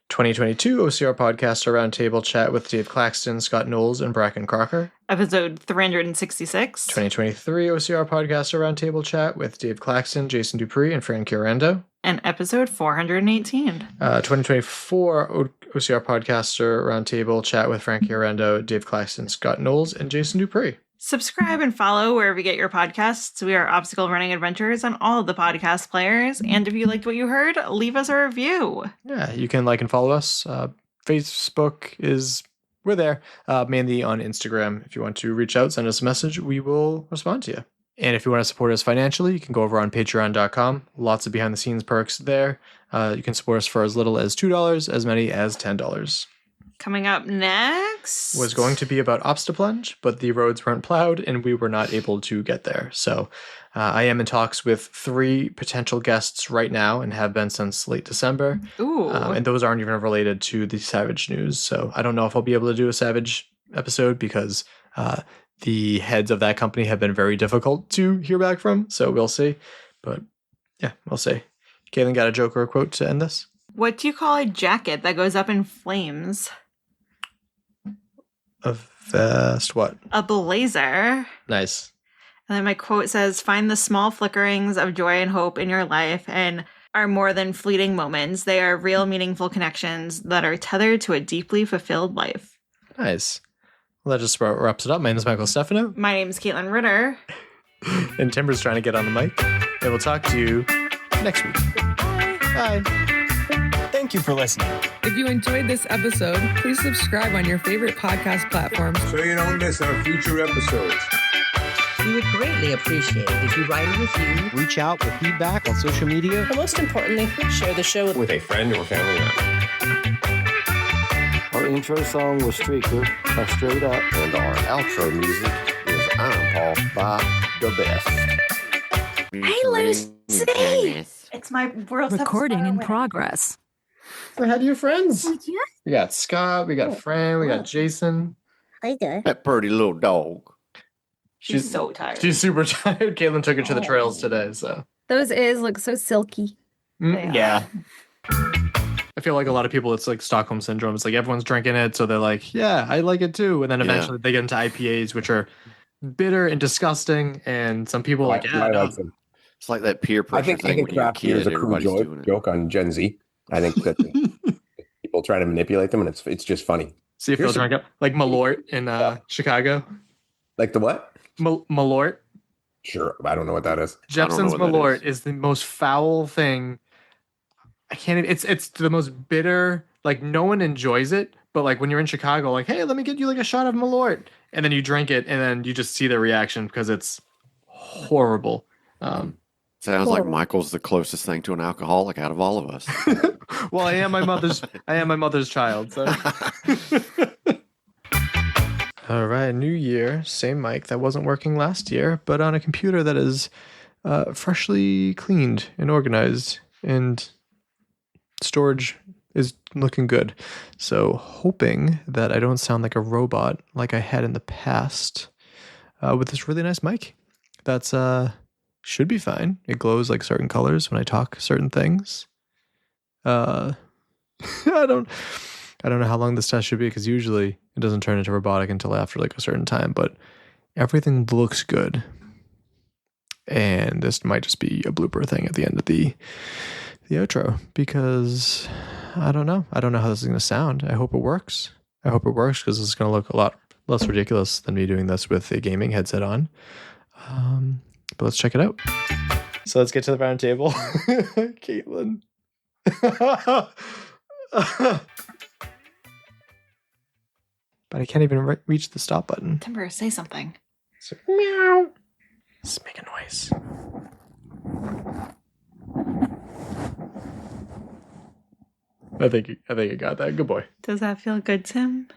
2022 OCR Podcaster Roundtable Chat with Dave Claxton, Scott Knowles, and Bracken Crocker. Episode 366. 2023 OCR Podcaster Roundtable Chat with Dave Claxton, Jason Dupree, and Fran Chiorando. And episode 418. 2024 OCR Podcaster Roundtable Chat with Fran Chiorando, Dave Claxton, Scott Knowles, and Jason Dupree. Subscribe and follow wherever you get your podcasts. We are Obstacle Running Adventures on all of the podcast players. And if you liked what you heard, leave us a review. Yeah, you can like and follow us. Facebook we're there, mainly on Instagram. If you want to reach out, send us a message, we will respond to you. And if you want to support us financially, you can go over on patreon.com. Lots of behind the scenes perks there. You can support us for as little as $2, as many as $10. Coming up next was going to be about Obstaplunge, but the roads weren't plowed and we were not able to get there. So I am in talks with 3 potential guests right now and have been since late December. Ooh. And those aren't even related to the Savage news. So I don't know if I'll be able to do a Savage episode because the heads of that company have been very difficult to hear back from. So we'll see. But yeah, we'll see. Caitlin got a joke or a quote to end this? What do you call a jacket that goes up in flames? A vest what? A blazer. Nice. And then my quote says, find the small flickerings of joy and hope in your life and are more than fleeting moments. They are real meaningful connections that are tethered to a deeply fulfilled life. Nice. Well, that just about wraps it up. My name is Michael Stefano. My name is Caitlin Ritter. And Timber's trying to get on the mic. And we'll talk to you next week. Bye. Thank you for listening. If you enjoyed this episode, please subscribe on your favorite podcast platforms so you don't miss our future episodes. We would greatly appreciate it if you write a review. Reach out with feedback on social media. But most importantly, share the show with a friend or family member. Our intro song was Streaker by Straight Up. And our outro music is I'm Paul by The Best. Hey, Lucy! It's my world recording in progress. So how do your friends? Oh, yeah? We got Scott, we got Fran, we got Jason. How you doing? That pretty little dog. She's so tired. She's super tired. Caitlin took her to the trails today, so. Those ears look so silky. Yeah. I feel like a lot of people, it's like Stockholm Syndrome. It's like everyone's drinking it, so they're like, yeah, I like it too. And then eventually they get into IPAs, which are bitter and disgusking, and some people like, yeah, no. It's like that peer pressure thing. I think craft beer is a crude joke on Gen Z. I think that people try to manipulate them, and it's just funny. See if they'll drink it. Like Malort in Chicago. Like the what? Malort. Sure. I don't know what that is. Jepson's Malort is the most foul thing. I can't even, it's the most bitter, like no one enjoys it, but like when you're in Chicago, like, hey, let me get you like a shot of Malort. And then you drink it and then you just see the reaction because it's horrible. Sounds like Michael's the closest thing to an alcoholic out of all of us. Well, I am my mother's child. So. All right, new year, same mic that wasn't working last year, but on a computer that is freshly cleaned and organized, and storage is looking good. So hoping that I don't sound like a robot like I had in the past with this really nice mic. That's should be fine. It glows like certain colors when I talk certain things. I don't know how long this test should be because usually it doesn't turn into robotic until after like a certain time, but everything looks good. And this might just be a blooper thing at the end of the outro because I don't know. I don't know how this is going to sound. I hope it works. Because it's going to look a lot less ridiculous than me doing this with a gaming headset on. But let's check it out. So let's get to the round table. Caitlin. But I can't even reach the stop button. Timber, say something. So, meow. Just make a noise. I think you got that. Good boy. Does that feel good, Tim?